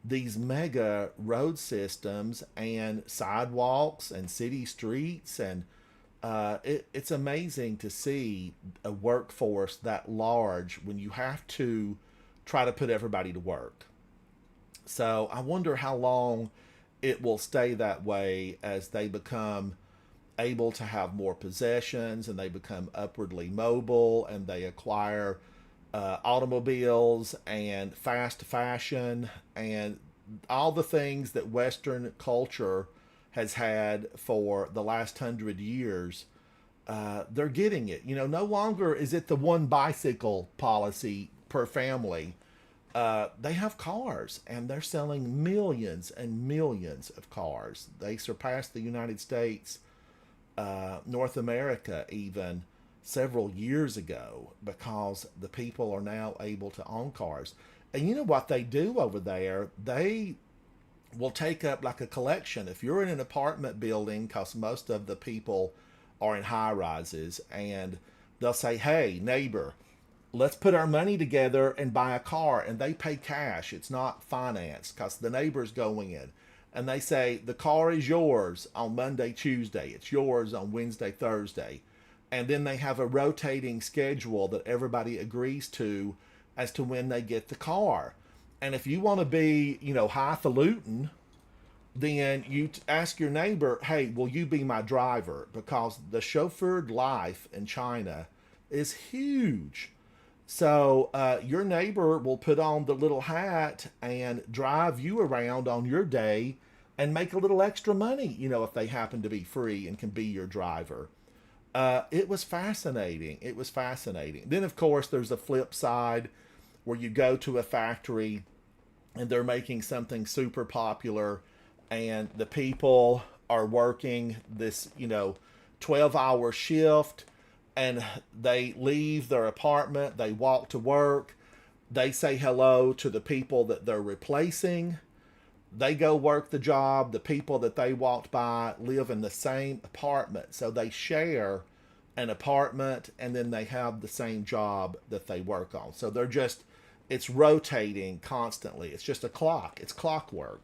these mega road systems and sidewalks and city streets, and it's amazing to see a workforce that large when you have to try to put everybody to work. So I wonder how long it will stay that way as they become able to have more possessions and they become upwardly mobile and they acquire automobiles and fast fashion and all the things that Western culture has had for the last 100 years. They're getting it. You know, no longer is it the one bicycle policy per family. They have cars, and they're selling millions and millions of cars. They surpassed the United States, North America even, several years ago, because the people are now able to own cars. And you know what they do over there? They will take up like a collection. If you're in an apartment building, because most of the people are in high rises, and they'll say, hey, neighbor, let's put our money together and buy a car. And they pay cash. It's not financed because the neighbor's going in. And they say, the car is yours on Monday, Tuesday. It's yours on Wednesday, Thursday. And then they have a rotating schedule that everybody agrees to as to when they get the car. And if you want to be, highfalutin, then you ask your neighbor, hey, will you be my driver? Because the chauffeured life in China is huge. So your neighbor will put on the little hat and drive you around on your day and make a little extra money, if they happen to be free and can be your driver. It was fascinating. It was fascinating. Then, of course, there's a flip side where you go to a factory and they're making something super popular and the people are working this, 12-hour shift, and they leave their apartment, they walk to work, they say hello to the people that they're replacing, they go work the job, the people that they walked by live in the same apartment, so they share an apartment and then they have the same job that they work on. So it's rotating constantly. It's just a clock. It's clockwork.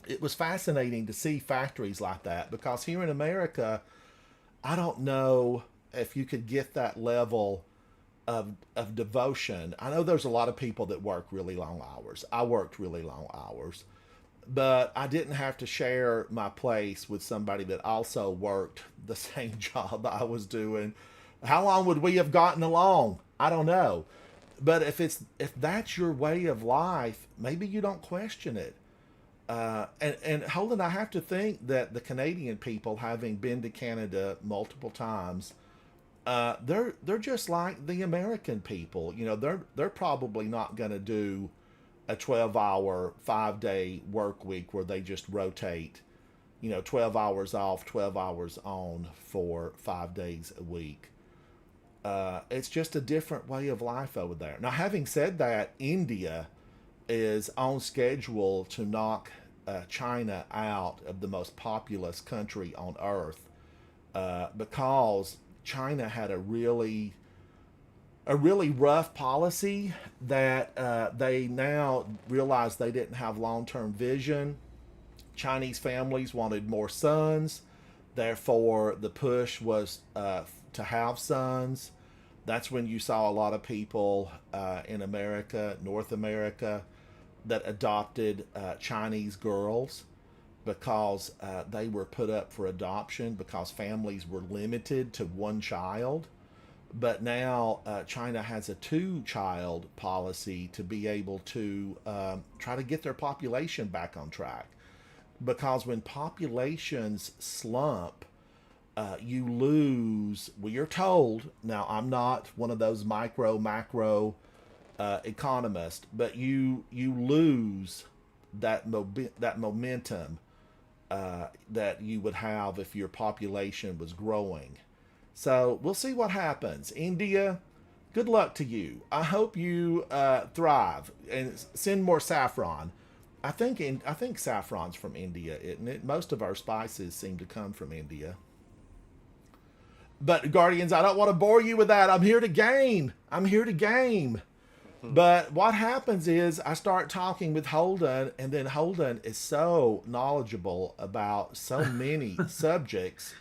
It was fascinating to see factories like that because here in America, I don't know if you could get that level of devotion. I know there's a lot of people that work really long hours. I worked really long hours, but I didn't have to share my place with somebody that also worked the same job I was doing. How long would we have gotten along? I don't know. But if that's your way of life, maybe you don't question it. And Holden, I have to think that the Canadian people, having been to Canada multiple times, they're just like the American people. They're probably not going to do a 12-hour, 5-day work week where they just rotate, 12 hours off, 12 hours on for 5 days a week. It's just a different way of life over there. Now, having said that, India is on schedule to knock China out of the most populous country on earth because China had a really rough policy that they now realize they didn't have long-term vision. Chinese families wanted more sons, therefore the push was to have sons. That's when you saw a lot of people in America, North America, that adopted Chinese girls because they were put up for adoption because families were limited to one child. But now China has a 2-child policy to be able to try to get their population back on track. Because when populations slump, you lose, we are told, now I'm not one of those macro economists, but you lose that momentum that you would have if your population was growing. So we'll see what happens. India, good luck to you. I hope you thrive and send more saffron. I think saffron's from India, isn't it? Most of our spices seem to come from India. But Guardians, I don't want to bore you with that. I'm here to game. But what happens is I start talking with Holden, and then Holden is so knowledgeable about so many subjects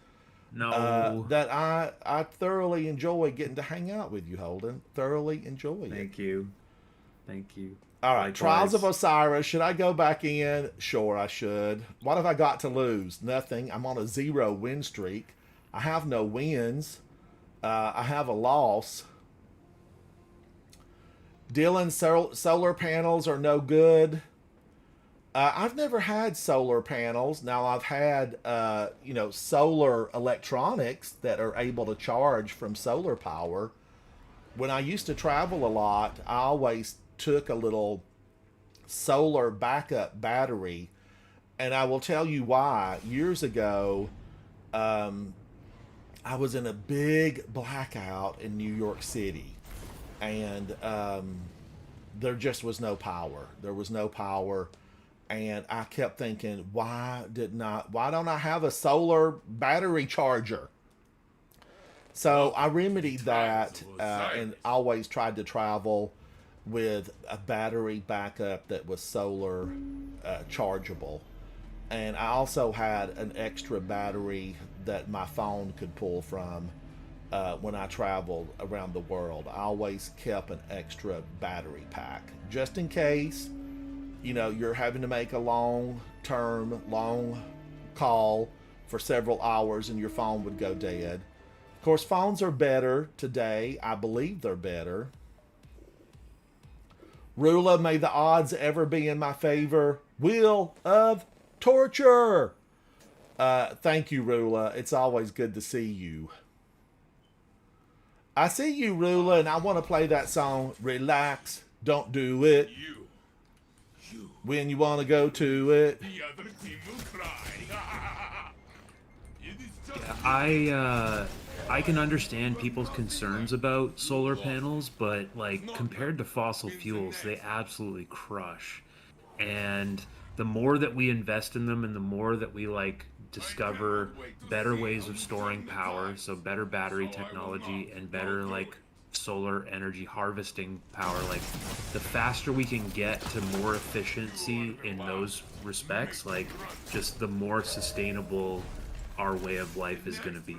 that I thoroughly enjoy getting to hang out with you, Holden. Thoroughly enjoy it. Thank you. All right, Likewise. Trials of Osiris. Should I go back in? Sure, I should. What have I got to lose? Nothing. I'm on a 0 win streak. I have no wins. I have a loss. Dylan's solar panels are no good. I've never had solar panels. Now I've had, solar electronics that are able to charge from solar power. When I used to travel a lot, I always took a little solar backup battery, and I will tell you why. Years ago, I was in a big blackout in New York City, and there just was no power. There was no power, and I kept thinking, why don't I have a solar battery charger? So I remedied that and always tried to travel with a battery backup that was solar chargeable. And I also had an extra battery that my phone could pull from when I traveled around the world. I always kept an extra battery pack just in case, you know, you're having to make a long call for several hours and your phone would go dead. Of course, phones are better today. I believe they're better. Rula, may the odds ever be in my favor. Wheel of Torture. Thank you, Rula. It's always good to see you. I see you, Rula, and I want to play that song, Relax, Don't Do It. When you want to go to it. The other team will cry. It is just I can understand people's concerns about solar panels, but like compared to fossil fuels, they absolutely crush. And the more that we invest in them and the more that we like discover better ways of storing power, so better battery technology and better like solar energy harvesting power, like the faster we can get to more efficiency in those respects, like just the more sustainable our way of life is going to be.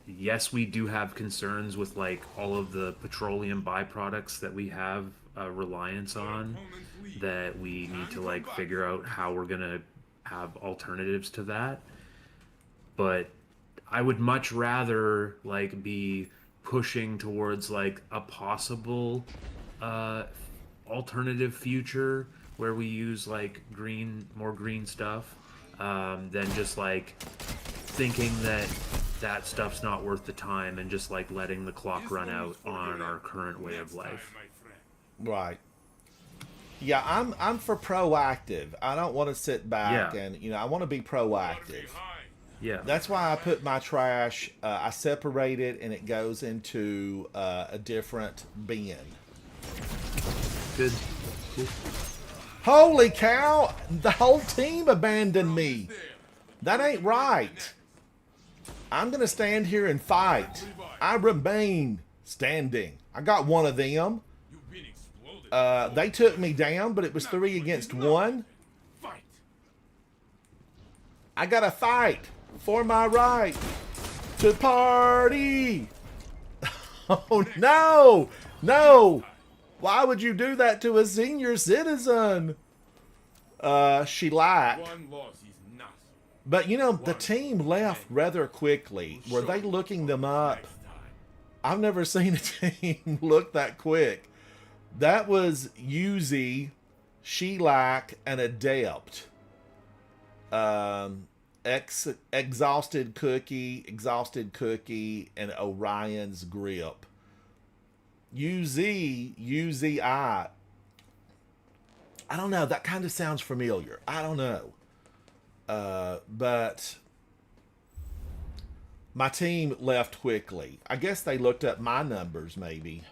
Yes, we do have concerns with like all of the petroleum byproducts that we have reliance on, that we need to like figure out how we're going to have alternatives to that. But I would much rather like be pushing towards like a possible alternative future where we use like more green stuff, than just like thinking that that stuff's not worth the time and just like letting the clock run out on our current way of life. Right. Yeah, I'm for proactive. I don't want to sit back and, you know, I want to be proactive. Yeah. That's why I put my trash, I separate it and it goes into a different bin. Good. Cool. Holy cow! The whole team abandoned me. That ain't right. I'm going to stand here and fight. I remain standing. I got one of them. They took me down, but it was 3 against 1. I got to fight for my right to party. Oh, no. No. Why would you do that to a senior citizen? Shellac. But, you know, the team left rather quickly. Were they looking them up? I've never seen a team look that quick. That was Yuzi, Shellac, and Adept. Exhausted Cookie, and Orion's Grip. UZI. I don't know. That kind of sounds familiar. I don't know. But my team left quickly. I guess they looked up my numbers, maybe.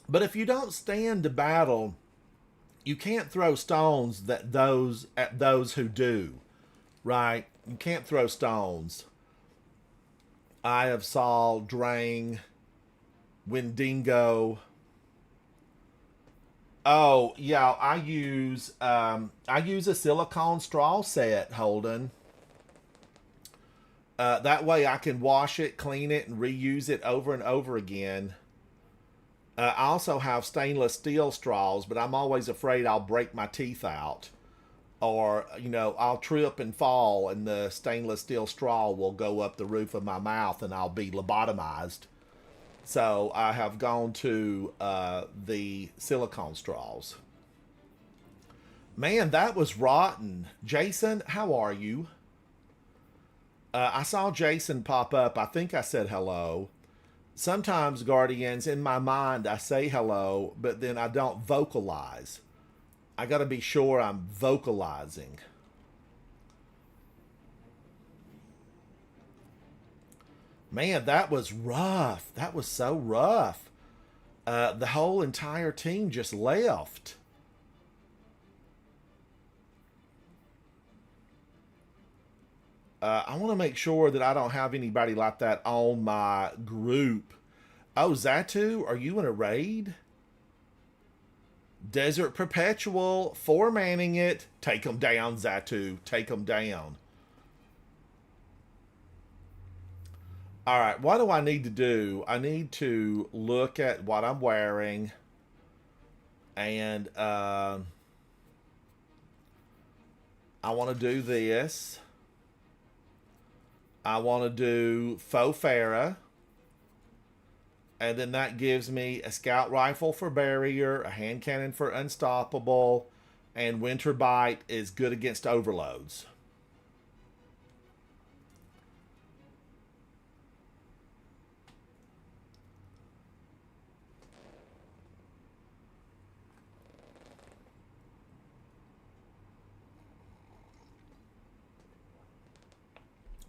But if you don't stand to battle, you can't throw stones at those who do, right? You can't throw stones. Eye of Saul, Drang, Wendigo. Oh yeah, I use a silicone straw set, Holden. That way I can wash it, clean it, and reuse it over and over again. I also have stainless steel straws, but I'm always afraid I'll break my teeth out. Or, you know, I'll trip and fall and the stainless steel straw will go up the roof of my mouth and I'll be lobotomized. So I have gone to the silicone straws. Man, that was rotten. Jason, how are you? I saw Jason pop up. I think I said hello. Sometimes, Guardians, in my mind, I say hello, but then I don't vocalize. I got to be sure I'm vocalizing. Man, that was rough. That was so rough. The whole entire team just left. I want to make sure that I don't have anybody like that on my group. Oh, Zatu, are you in a raid? Desert Perpetual, 4-manning it. Take them down, Zatu. Take them down. All right, what do I need to do? I need to look at what I'm wearing. And I want to do this. I want to do Faux Farah. And then that gives me a scout rifle for barrier, a hand cannon for unstoppable, and Winter Bite is good against overloads.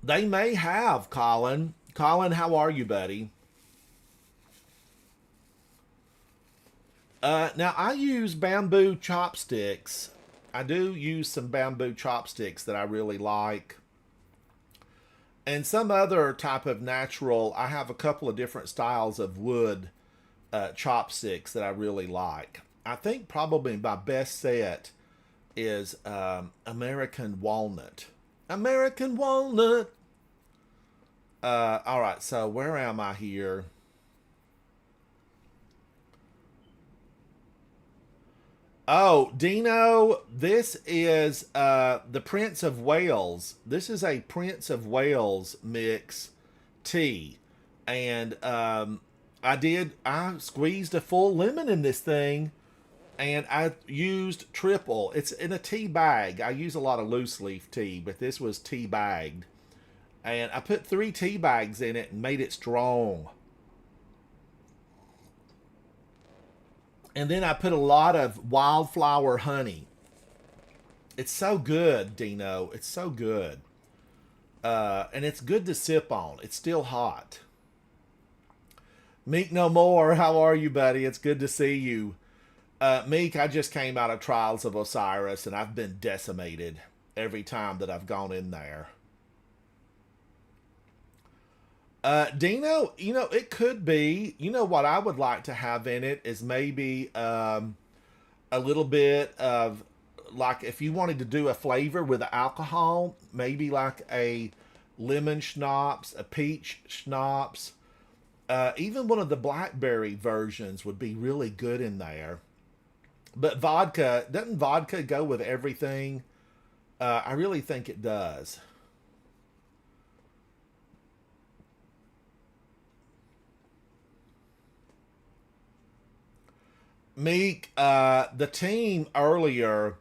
They may have, Colin. Colin, how are you, buddy? Now, I use bamboo chopsticks. I do use some bamboo chopsticks that I really like. And some other type of natural, I have a couple of different styles of wood chopsticks that I really like. I think probably my best set is American Walnut. American Walnut! Alright, so where am I here? Oh, Dino, this is the Prince of Wales. This is a Prince of Wales mix tea. And I squeezed a full lemon in this thing. And I used triple. It's in a tea bag. I use a lot of loose leaf tea, but this was tea bagged. And I put 3 tea bags in it and made it strong. And then I put a lot of wildflower honey. It's so good, Dino. It's so good. And it's good to sip on. It's still hot. Meek No More, how are you, buddy? It's good to see you. Meek, I just came out of Trials of Osiris, and I've been decimated every time that I've gone in there. Dino, you know, it could be, you know, what I would like to have in it is maybe a little bit of, like, if you wanted to do a flavor with alcohol, maybe like a lemon schnapps, a peach schnapps, even one of the blackberry versions would be really good in there. But vodka, doesn't vodka go with everything? I really think it does. Meek, the team earlier,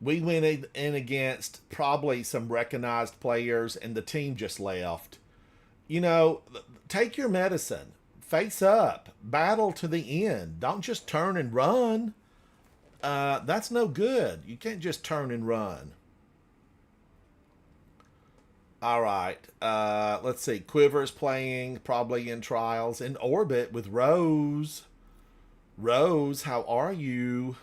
we went in against probably some recognized players, and the team just left. You know, take your medicine. Face up. Battle to the end. Don't just turn and run. That's no good. You can't just turn and run. All right. Let's see. Quiver's playing, probably in Trials. In Orbit with Rose. Rose, how are you?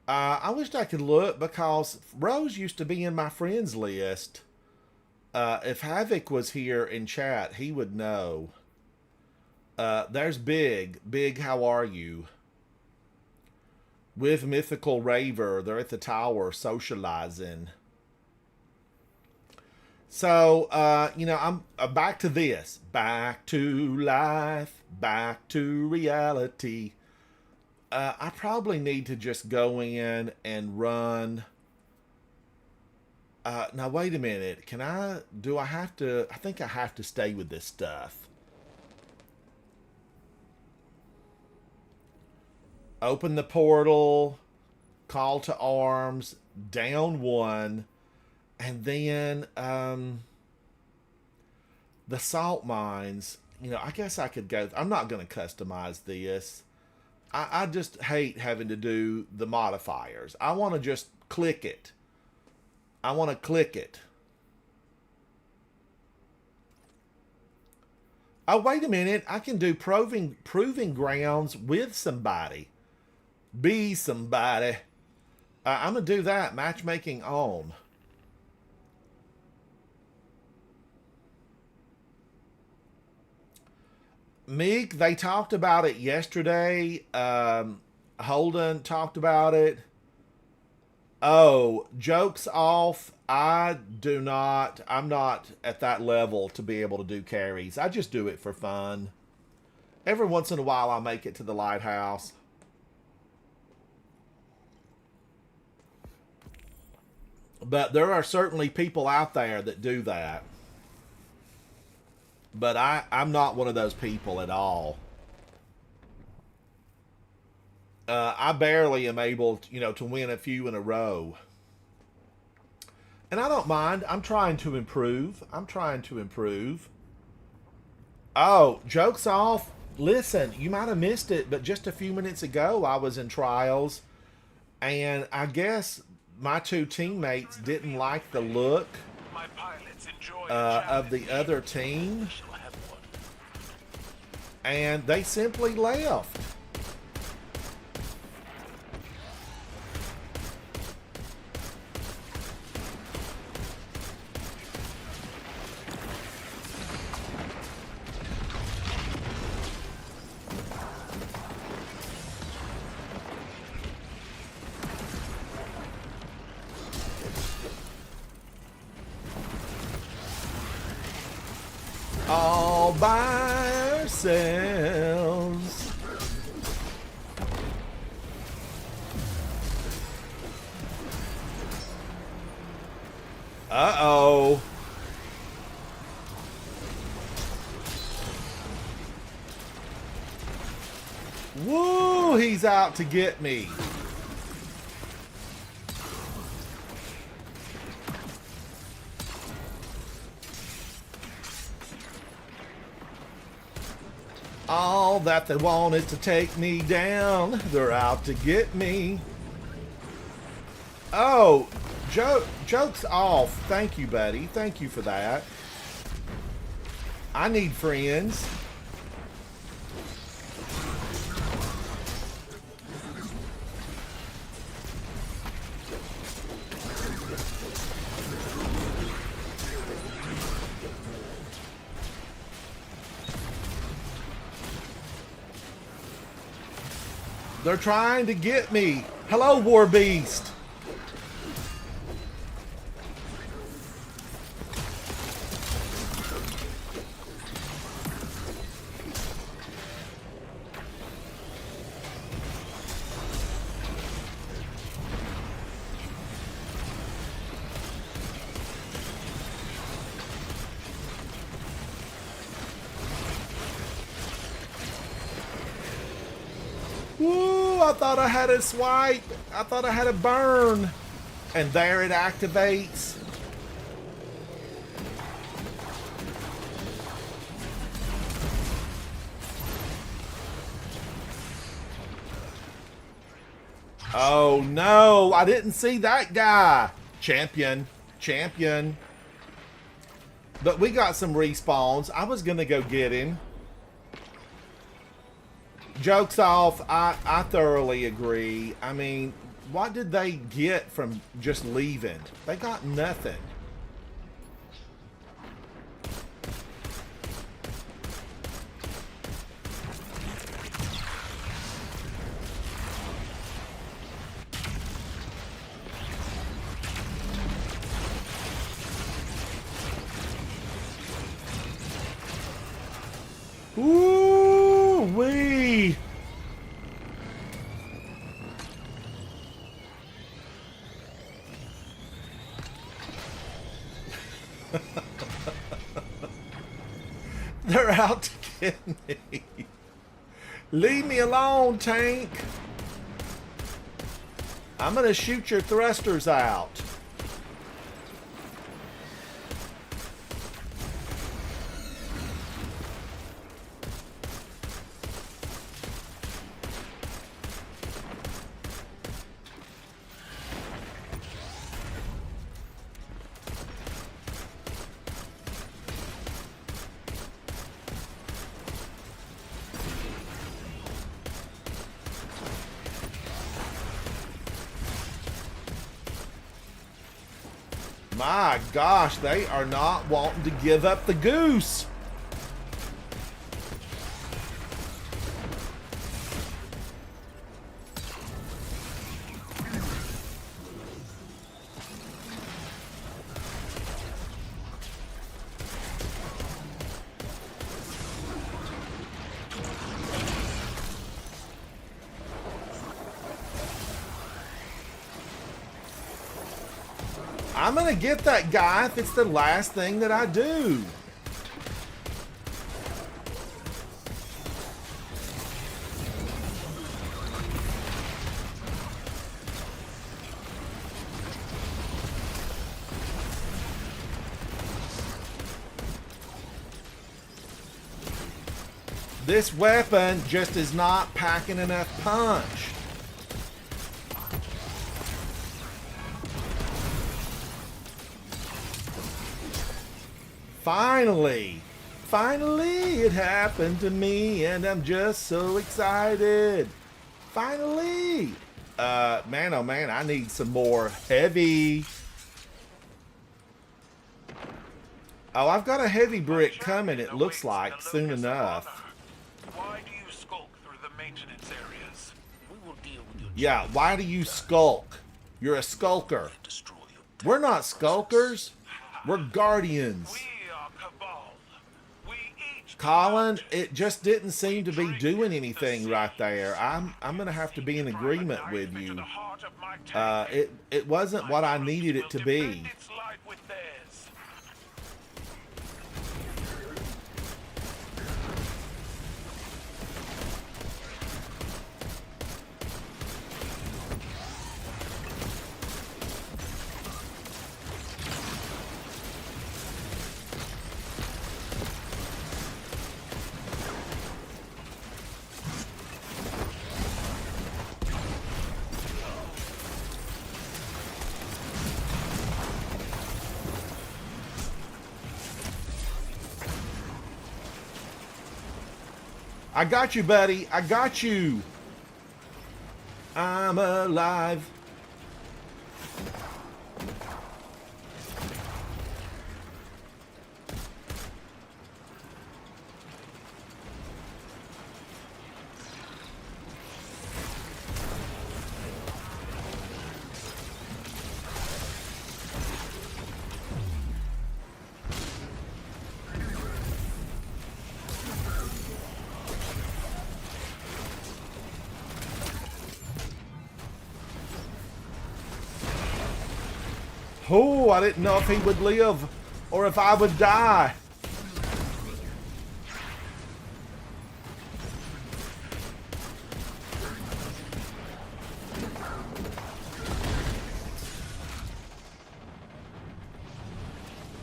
I wished I could look because Rose used to be in my friends list. If Havoc was here in chat, he would know. There's Big. Big, how are you? With Mythical Raver. They're at the tower socializing. So, you know, I'm back to this. Back to life. Back to reality. I probably need to just go in and run. Now, wait a minute. Do I have to? I think I have to stay with this stuff. Open the portal. Call to arms. Down 1. And then the salt mines, you know, I guess I could go. I'm not going to customize this. I just hate having to do the modifiers. I want to just click it. I want to click it. Oh, wait a minute. I can do proving grounds with somebody. Be somebody. I'm going to do that. Matchmaking on. Meek, they talked about it yesterday. Holden talked about it. Oh, jokes off. I'm not at that level to be able to do carries. I just do it for fun. Every once in a while, I'll make it to the lighthouse. But there are certainly people out there that do that. But I'm not one of those people at all. I barely am able to, to win a few in a row. And I don't mind. I'm trying to improve. Oh, jokes off. Listen, you might have missed it, but just a few minutes ago, I was in trials. And I guess my two teammates didn't like the look of the other team. And they simply left. All by ourselves. Uh-oh. Woo, he's out to get me. All that they want is to take me down. They're out to get me. Oh, joke's off. Thank you, buddy. Thank you for that. I need friends. They're trying to get me. Hello, War Beast. Woo, I thought I had a swipe. I thought I had a burn. And there it activates. Oh no, I didn't see that guy. Champion. But we got some respawns. I was gonna go get him. Jokes off, I thoroughly agree. I mean, what did they get from just leaving? They got nothing. Ooh-wee! They're out to get me. Leave me alone, tank. I'm gonna shoot your thrusters out. My gosh, they are not wanting to give up the goose. I'm gonna get that guy if it's the last thing that I do. This weapon just is not packing enough punch. Finally it happened to me, and I'm just so excited. Finally. Man, oh man, I need some more heavy. Oh, I've got a heavy brick coming, it looks like, soon enough. Why do you skulk through the maintenance areas? We will deal with your Yeah, why do you skulk? You're a skulker. destroy you. We're not skulkers. We're guardians. We are Cabal. We each Colin, it just didn't seem to be doing anything right there. I'm gonna have to be in agreement with into you. the heart of my tank. It wasn't what I needed it to be. Defend its life with theirs. I got you, buddy. I got you. I'm alive. Oh, I didn't know if he would live or if I would die.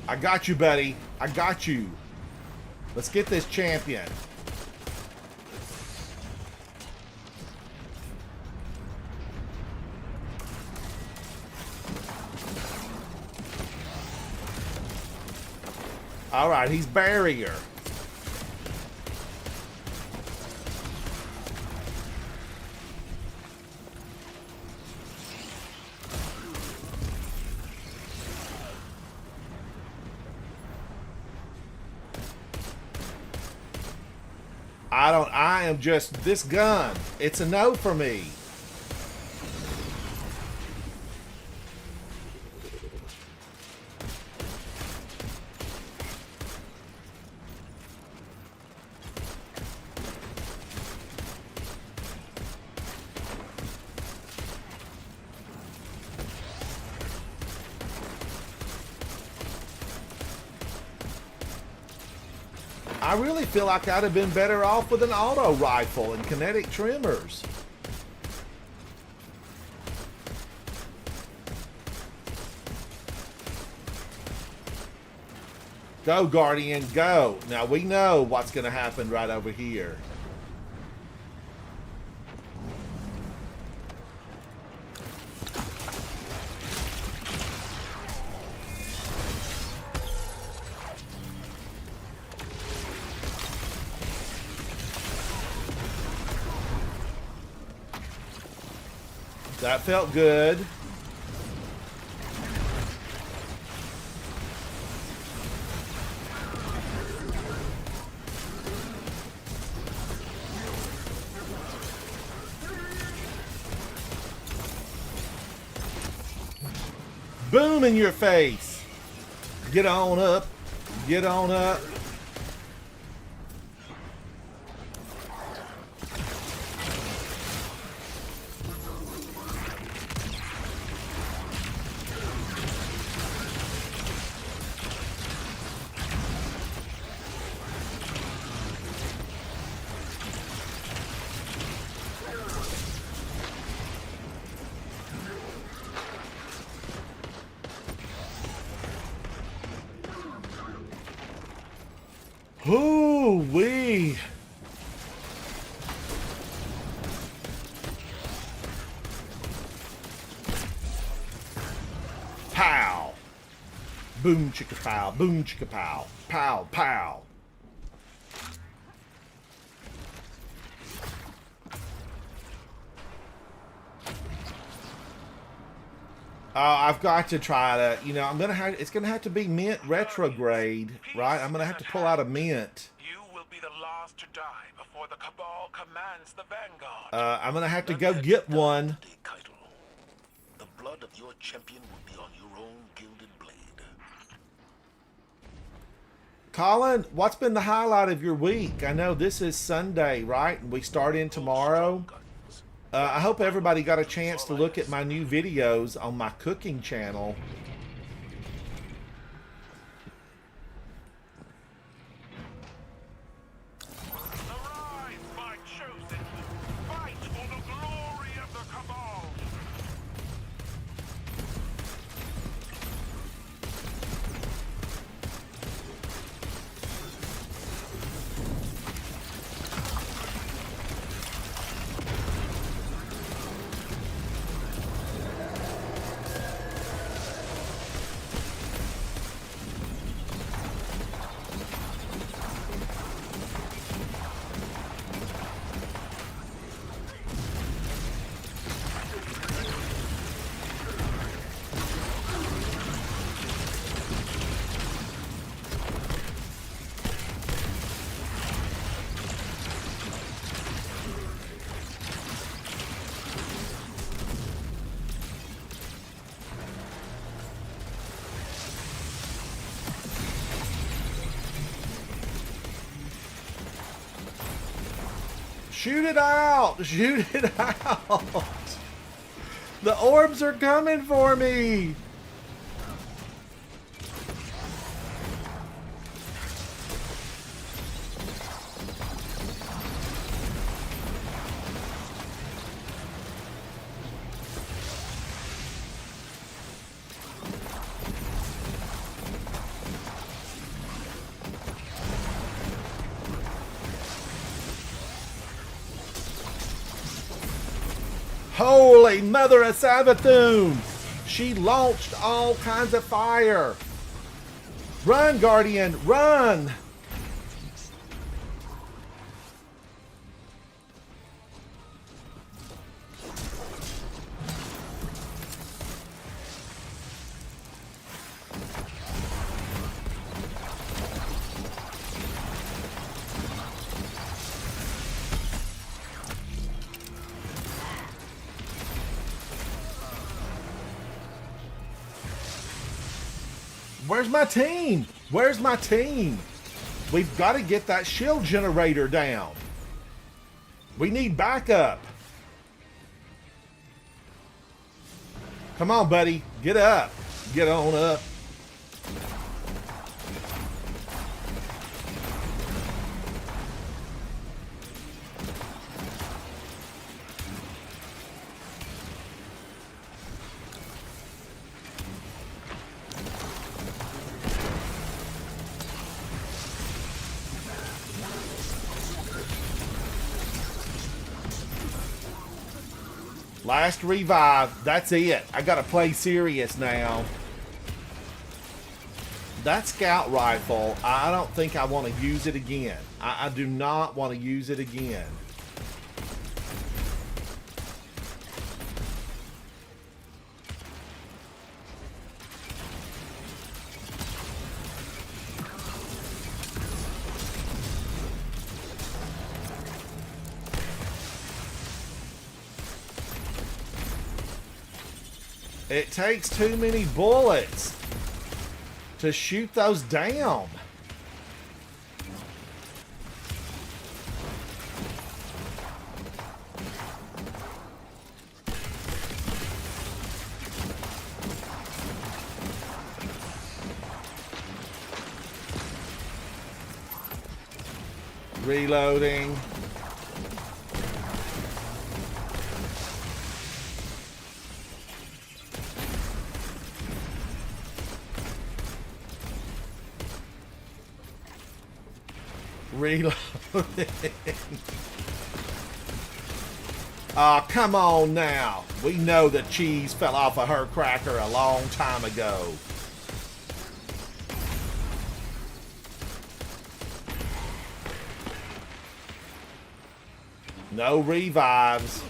I got you, buddy. I got you. Let's get this champion. All right, he's barrier. I am just this gun. It's a no for me. I really feel like I'd have been better off with an auto rifle and kinetic trimmers. Go, Guardian, go. Now we know what's going to happen right over here. That felt good. Boom in your face. Get on up. Get on up. Ooh-wee. Pow. Boom chicka pow. Boom chicka pow. Pow pow. I've got to try to, you know, it's gonna have to be Mint Retrograde, right? I'm gonna have to pull out a Mint. You will be the last to die before the Cabal commands the Vanguard. I'm gonna have to go get one. Keitel. The blood of your champion will be on your own gilded blade. Colin, what's been the highlight of your week? I know this is Sunday, right? And we start in tomorrow. I hope everybody got a chance to look at my new videos on my cooking channel. Arise, my chosen! Fight for the glory of the Cabal! Shoot it out! Shoot it out! The orbs are coming for me! Holy Mother of Savathun! She launched all kinds of fire! Run, Guardian, run! Where's my team? Where's my team? We've got to get that shield generator down. We need backup. Come on, buddy. Get up. Get on up. Last revive. That's it. I gotta play serious now. That scout rifle, I don't think I want to use it again. I do not want to use it again. It takes too many bullets to shoot those down. Reloading. Reloading. Ah, come on now. We know the cheese fell off of her cracker a long time ago. No revives.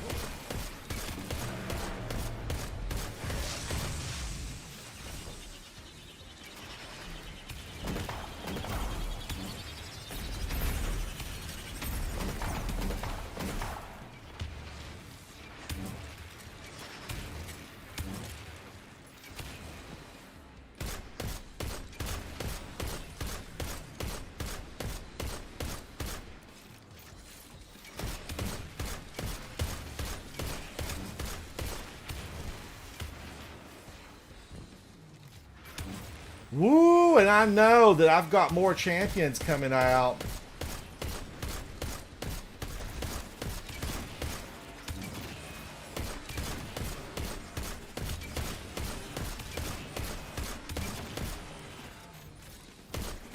Woo, and I know that I've got more champions coming out.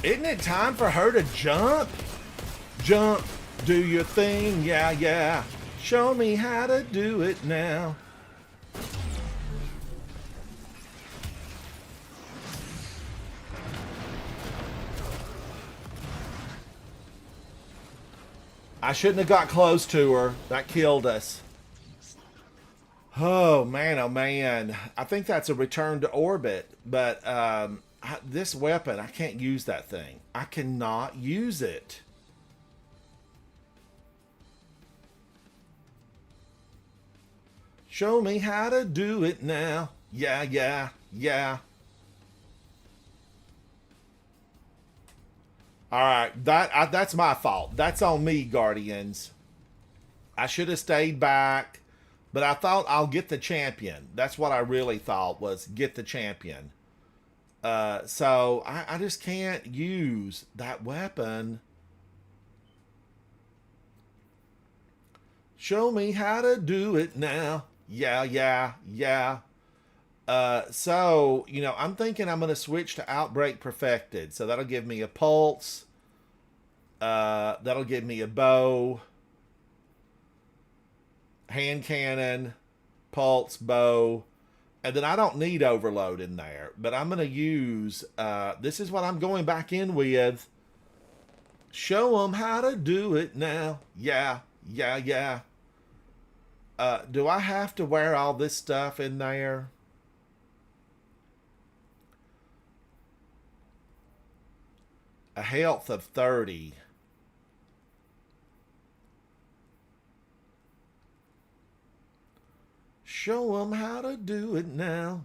Isn't it time for her to jump? Jump, do your thing, yeah, yeah. Show me how to do it now. I shouldn't have got close to her. That killed us. Oh man. I think that's a return to orbit. But this weapon, I can't use that thing. I cannot use it. Show me how to do it now. Yeah, yeah, yeah. All right, that's my fault. That's on me, Guardians. I should have stayed back, but I thought I'll get the champion. That's what I really thought, was get the champion. So I just can't use that weapon. Show me how to do it now. Yeah, yeah, yeah. So, you know, I'm thinking I'm going to switch to Outbreak Perfected. So that'll give me a pulse. That'll give me a bow. Hand cannon. Pulse, bow. And then I don't need overload in there. But I'm going to use... this is what I'm going back in with. Show them how to do it now. Yeah, yeah, yeah. Do I have to wear all this stuff in there? A health of 30. Show them how to do it now.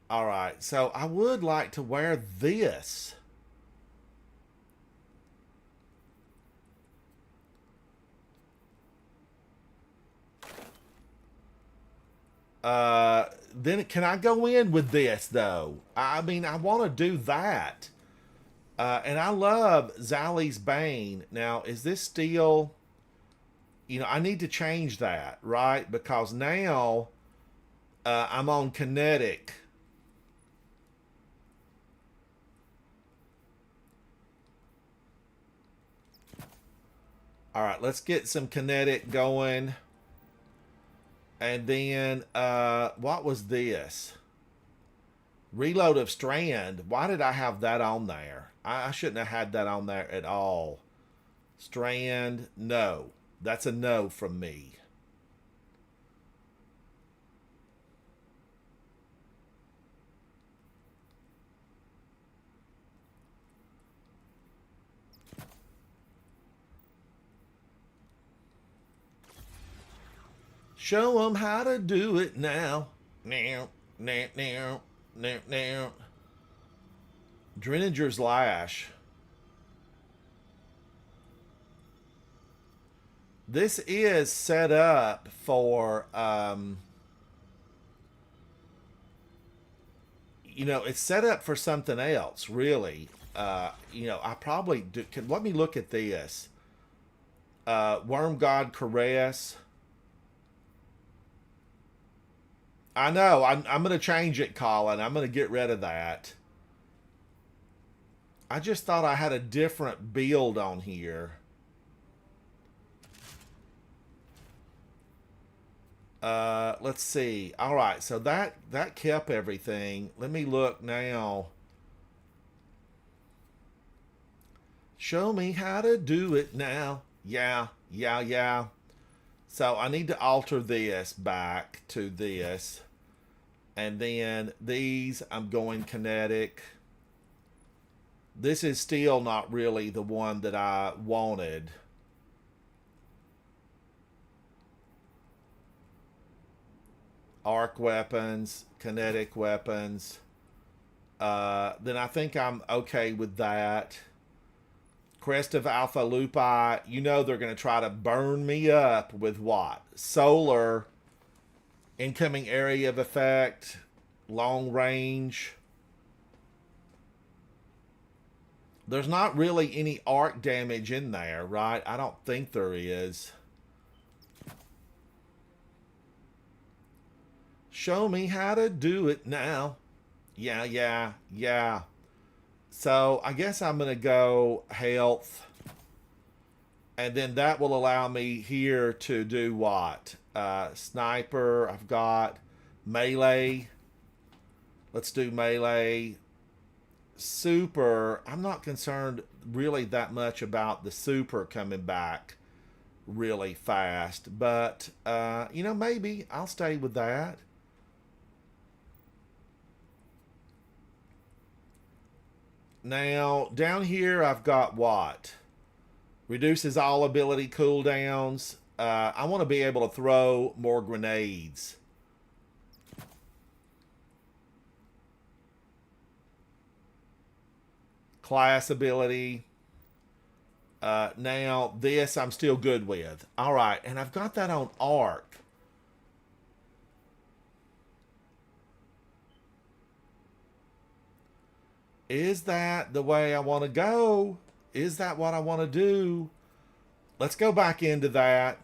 All right, so I would like to wear this. Then can I go in with this though? I mean, I want to do that. And I love Zali's Bane. Now, is this still... You know, I need to change that, right? Because now I'm on kinetic. All right, let's get some kinetic going. And then, what was this? Reload of Strand. Why did I have that on there? I shouldn't have had that on there at all. Strand, no. That's a no from me. Show them how to do it now. Now, now, now, now, now. Drenager's Lash. This is set up for, you know, it's set up for something else, really. You know, I probably do. Let me look at this. Worm God Caress. I know. I'm going to change it, Colin. I'm going to get rid of that. I just thought I had a different build on here. Let's see. All right, so that kept everything. Let me look now. Show me how to do it now. Yeah. So I need to alter this back to this. And then these, I'm going kinetic. This is still not really the one that I wanted. Arc weapons, kinetic weapons. Then I think I'm okay with that. Crest of Alpha Lupi. You know they're going to try to burn me up with what? Solar. Incoming area of effect. Long range. There's not really any arc damage in there, right? I don't think there is. Show me how to do it now. Yeah. So I guess I'm going to go health. And then that will allow me here to do what? Sniper. I've got melee. Let's do melee. Super. I'm not concerned really that much about the super coming back really fast. But, you know, maybe I'll stay with that. Now, down here, I've got what? Reduces all ability cooldowns. I want to be able to throw more grenades. Class ability. Now, this I'm still good with. All right, and I've got that on arc. Is that the way I want to go? Is that what I want to do? Let's go back into that.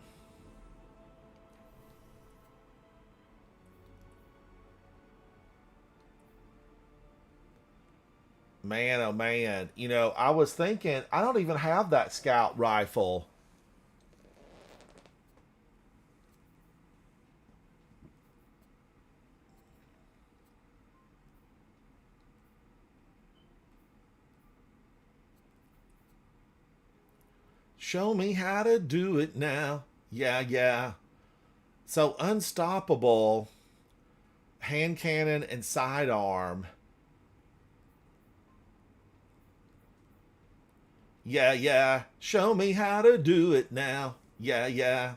Man, oh man. You know, I was thinking, I don't even have that scout rifle. Show me how to do it now. Yeah. So unstoppable, hand cannon and sidearm. Yeah. Show me how to do it now. Yeah.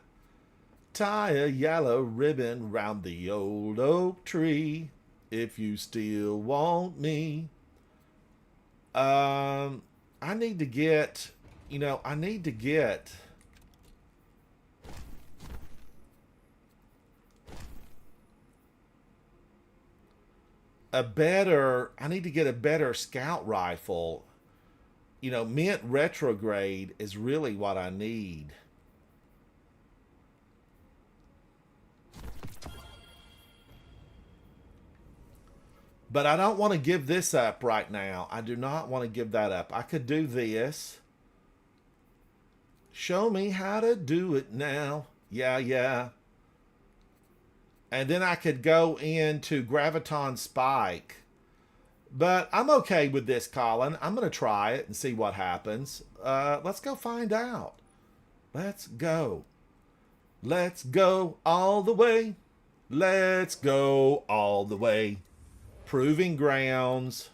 Tie a yellow ribbon round the old oak tree if you still want me. I need to get... You know, I need to get a better scout rifle. You know, Mint Retrograde is really what I need. But I don't want to give this up right now. I do not want to give that up. I could do this. Show me how to do it now. Yeah. And then I could go into Graviton Spike. But I'm okay with this, Colin. I'm going to try it and see what happens. Let's go find out. Let's go. Let's go all the way. Let's go all the way. Proving Grounds.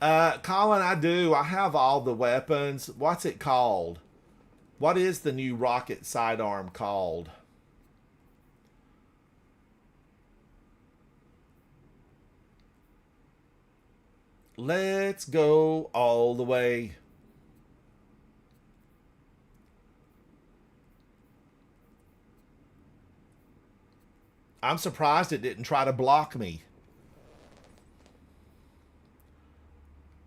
Colin, I do. I have all the weapons. What's it called? What is the new rocket sidearm called? Let's go all the way. I'm surprised it didn't try to block me.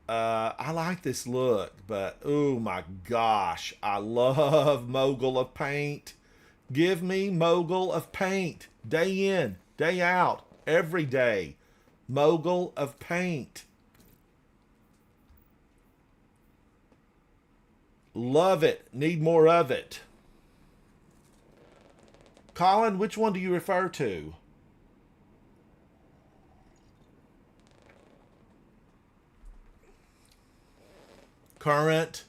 I like this look, but oh my gosh, I love Mogul of Paint. Give me Mogul of Paint. Day in, day out, every day. Mogul of Paint. Love it. Need more of it. Colin, which one do you refer to? Current.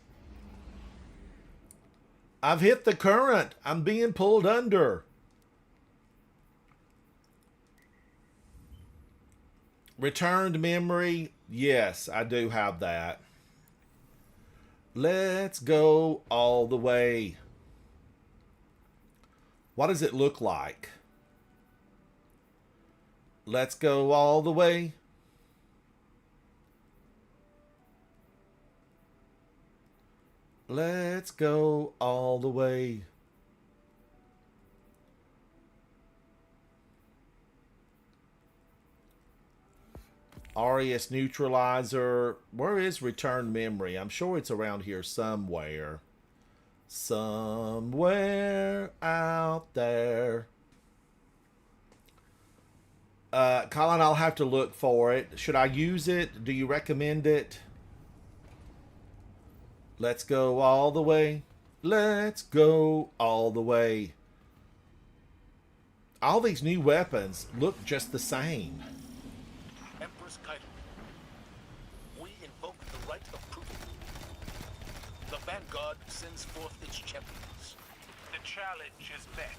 I've hit the current. I'm being pulled under. Returned memory. Yes, I do have that. Let's go all the way. What does it look like? Let's go all the way. Let's go all the way. Arius Neutralizer. Where is Return Memory? I'm sure it's around here somewhere. Somewhere out there. Colin, I'll have to look for it. Should I use it? Do you recommend it? Let's go all the way. Let's go all the way. All these new weapons look just the same. Empress Kaido, we invoke the right of proof. The Vanguard sends forth its champions. The challenge is met.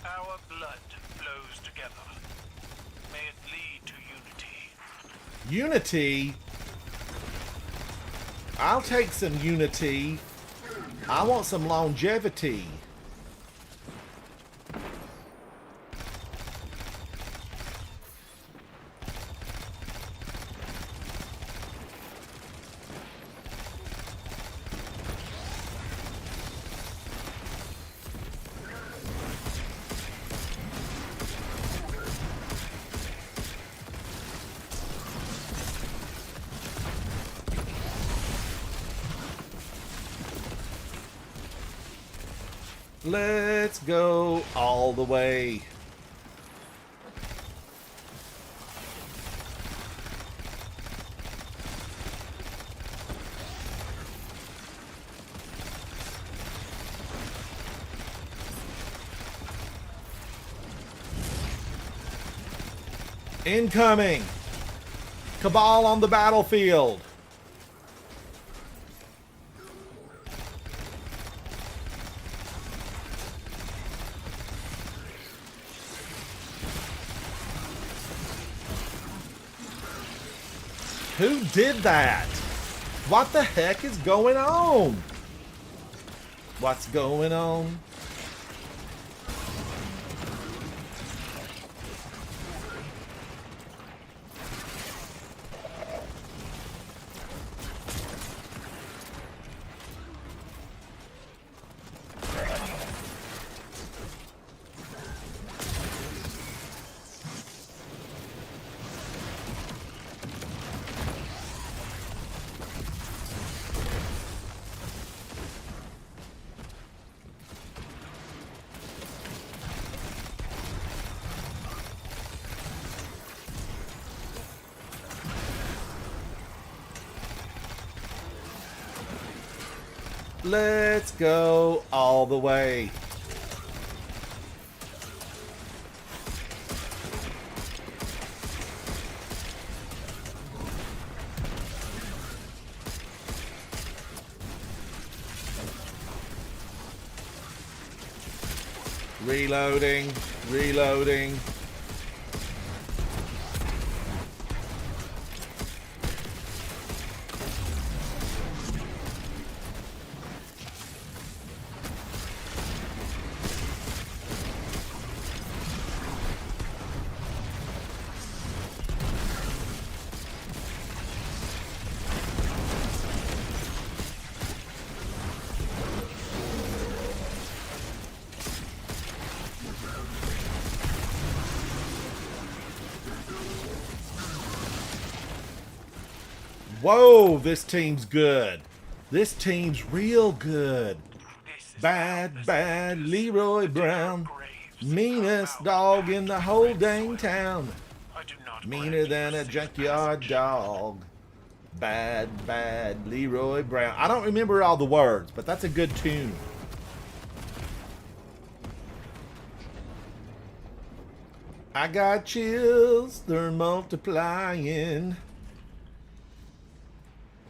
Our blood flows together. May it lead to unity. Unity? I'll take some unity. I want some longevity. Let's go all the way. Incoming! Cabal on the battlefield! Who did that? What the heck is going on? What's going on? Let's go all the way. Reloading, reloading. Whoa, this team's good. This team's real good. This is Bad Leroy Brown. Meanest dog in the whole dang town. I do not Meaner than a junkyard dog. Bad Leroy Brown. I don't remember all the words, but that's a good tune. I got chills, they're multiplying.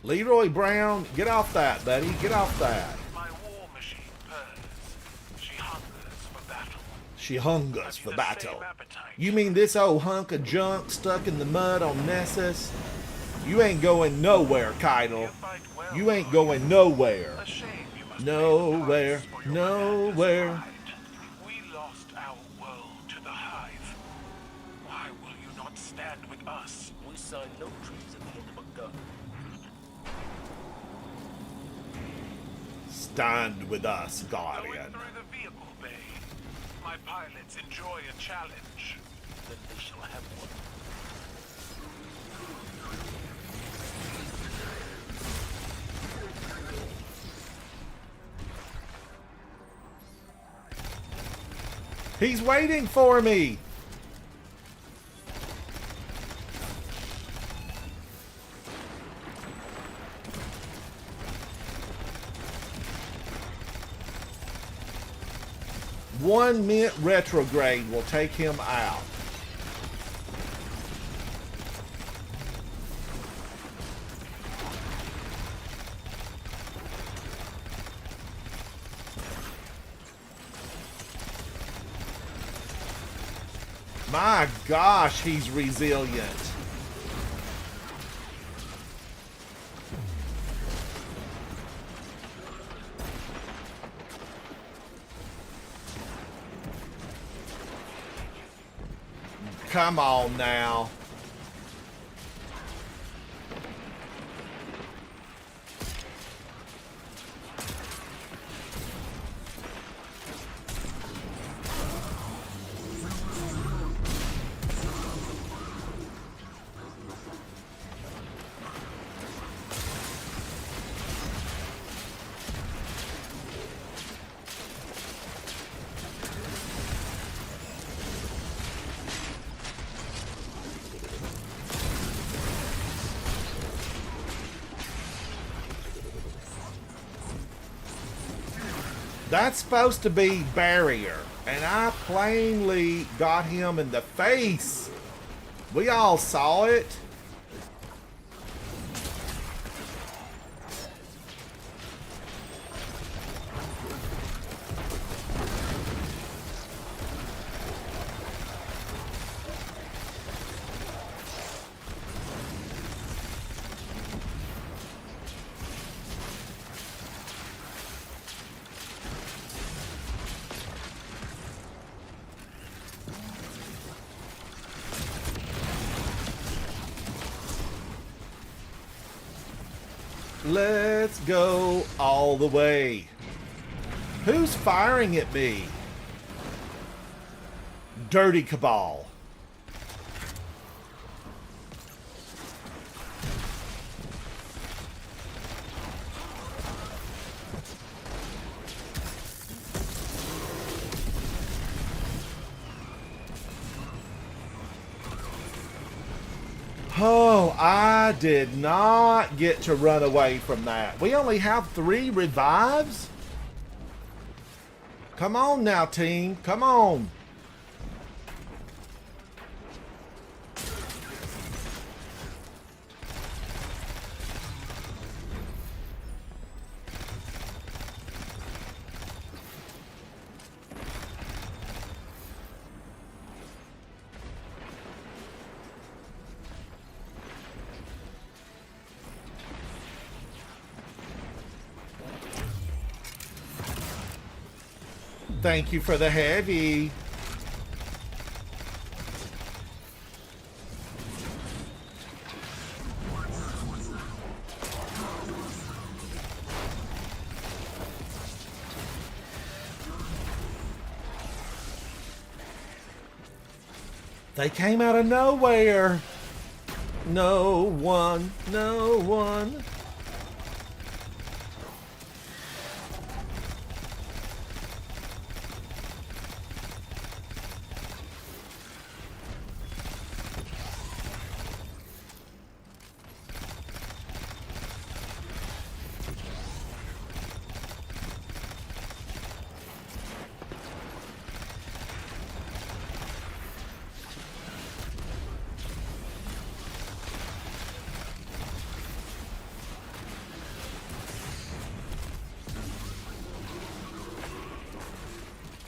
Leroy Brown, get off that, buddy. Get off that. My war machine purrs. She hungers for battle. She hungers Have you for the battle. same appetite? You mean this old hunk of junk stuck in the mud on Nessus? You ain't going nowhere, Keitel. You fight well, You ain't Lord. going nowhere. A shame you must pay the Nowhere, price for your nowhere. commander's pride. We lost our world to the Hive. Why will you not stand with us? We sign no treaties at the end of a gun. Stand with us, Going Guardian. through the vehicle bay. My pilots enjoy a challenge. Then they shall have one. He's waiting for me. One mint retrograde will take him out. My gosh, he's resilient. Come on now. That's supposed to be barrier, and I plainly got him in the face. We all saw it. Let's go all the way. Who's firing at me? Dirty Cabal. Oh, I did not get to run away from that. We only have 3 revives? Come on now, team. Come on. Thank you for the heavy. They came out of nowhere. No one, no one.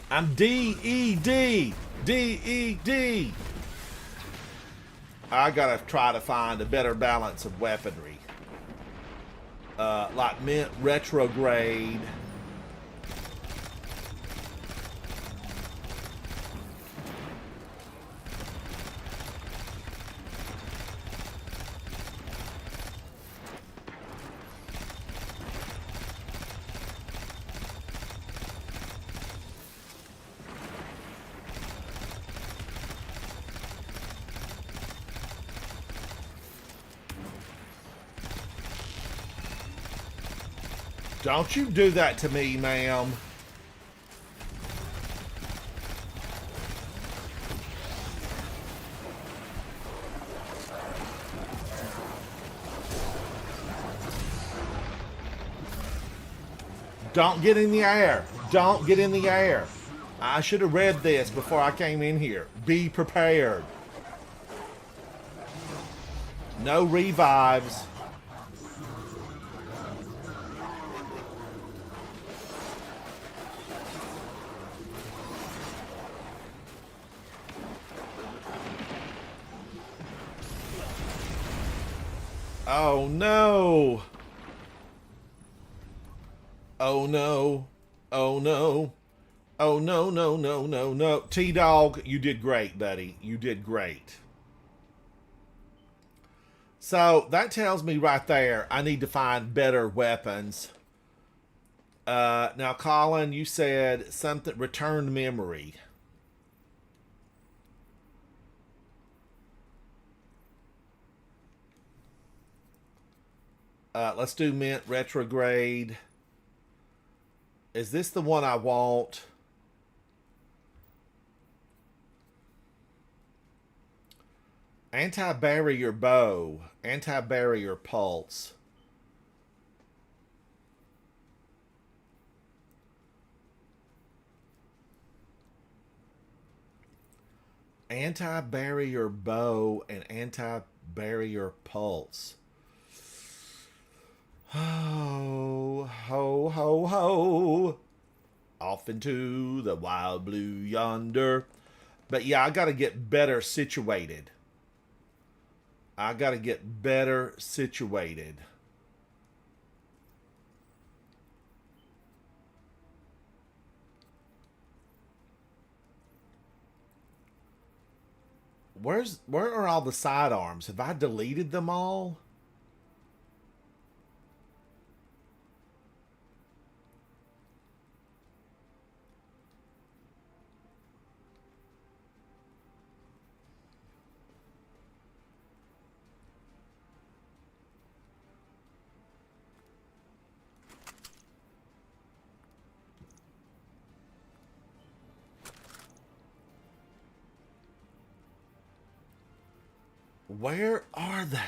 I'm D-E-D. D-E-D. I gotta try to find a better balance of weaponry. Like Mint Retrograde. Don't you do that to me, ma'am. Don't get in the air. Don't get in the air. I should have read this before I came in here. Be prepared. No revives. Oh no. Oh no. Oh no. Oh no, no, no, no, no. T-Dog, you did great, buddy. You did great. So that tells me right there I need to find better weapons. Now, Colin, you said something, returned memory. Let's do Mint Retrograde. Is this the one I want? Anti-barrier bow. Anti-barrier pulse. Anti-barrier bow and anti-barrier pulse. Ho, ho, ho, ho. Off into the wild blue yonder. But yeah, I got to get better situated. I got to get better situated. Where are all the sidearms? Have I deleted them all? Where are they?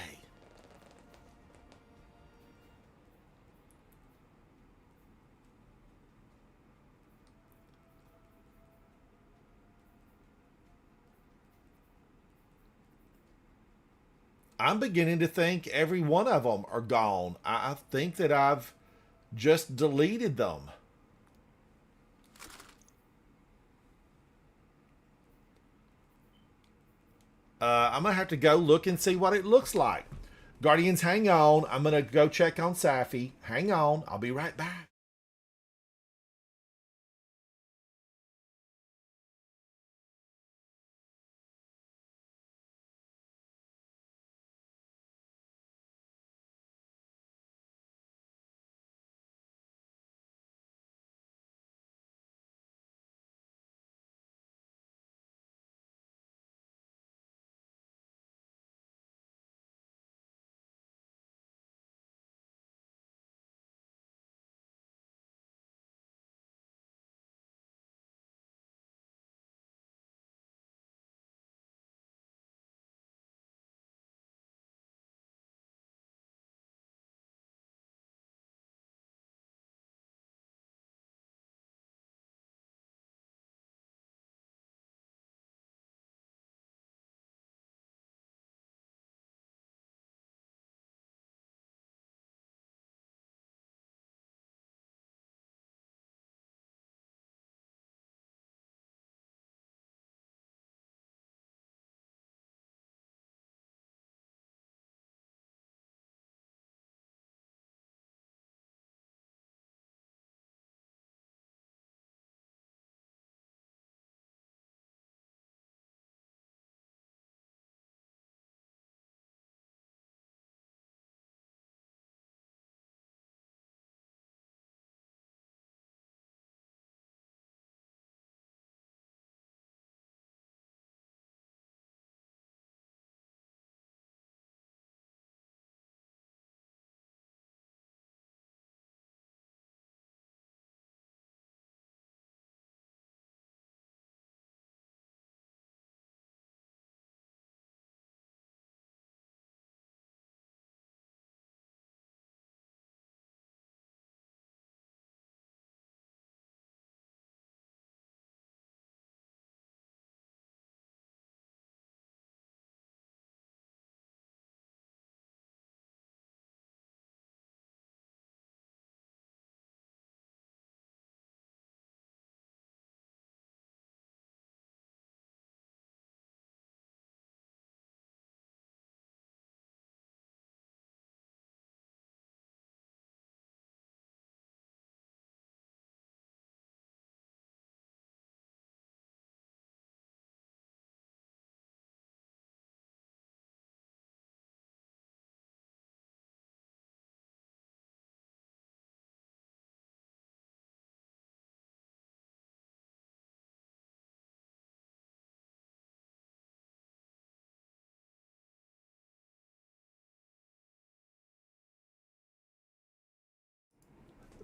I'm beginning to think every one of them are gone. I think that I've just deleted them. I'm going to have to go look and see what it looks like. Guardians, hang on. I'm going to go check on Safi. Hang on. I'll be right back.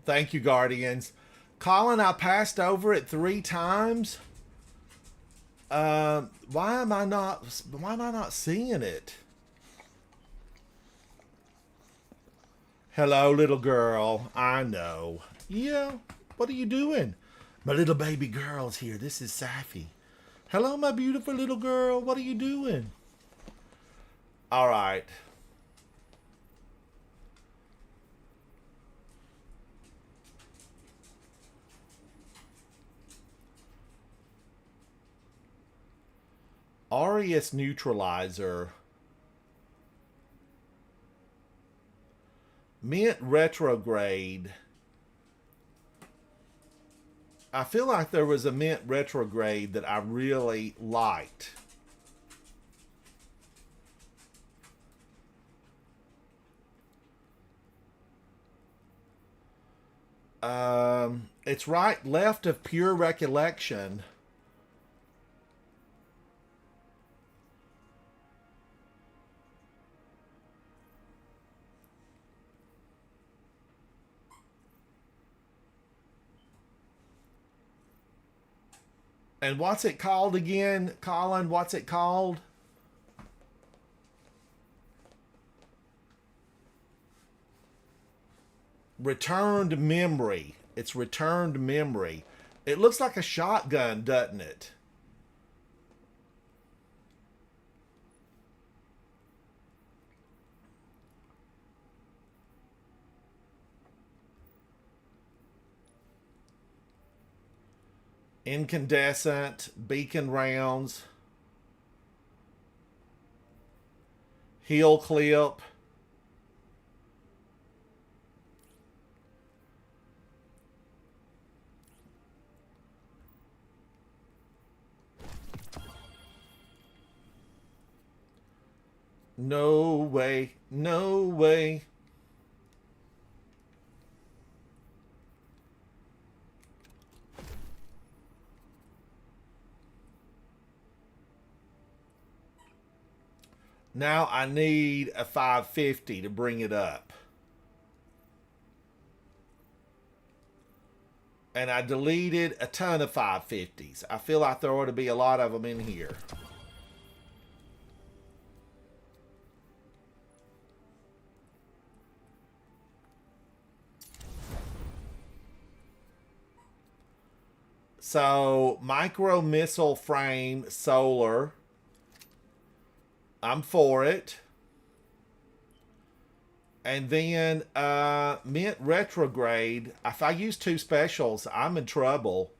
Thank you, Guardians. Colin, I passed over it 3 times. Why am I not seeing it? Hello, little girl. I know. Yeah, what are you doing? My little baby girl's here. This is Safi. Hello, my beautiful little girl. What are you doing? All right. Aureus Neutralizer. Mint Retrograde. I feel like there was a Mint Retrograde that I really liked. It's right left of Pure Recollection. And what's it called again, Colin? What's it called? Returned Memory. It's Returned Memory. It looks like a shotgun, doesn't it? Incandescent, beacon rounds, heel clip. No way, no way. Now I need a 550 to bring it up. And I deleted a ton of 550s. I feel like there ought to be a lot of them in here. So, micro missile frame solar. I'm for it. And then Mint Retrograde. If I use 2 specials, I'm in trouble.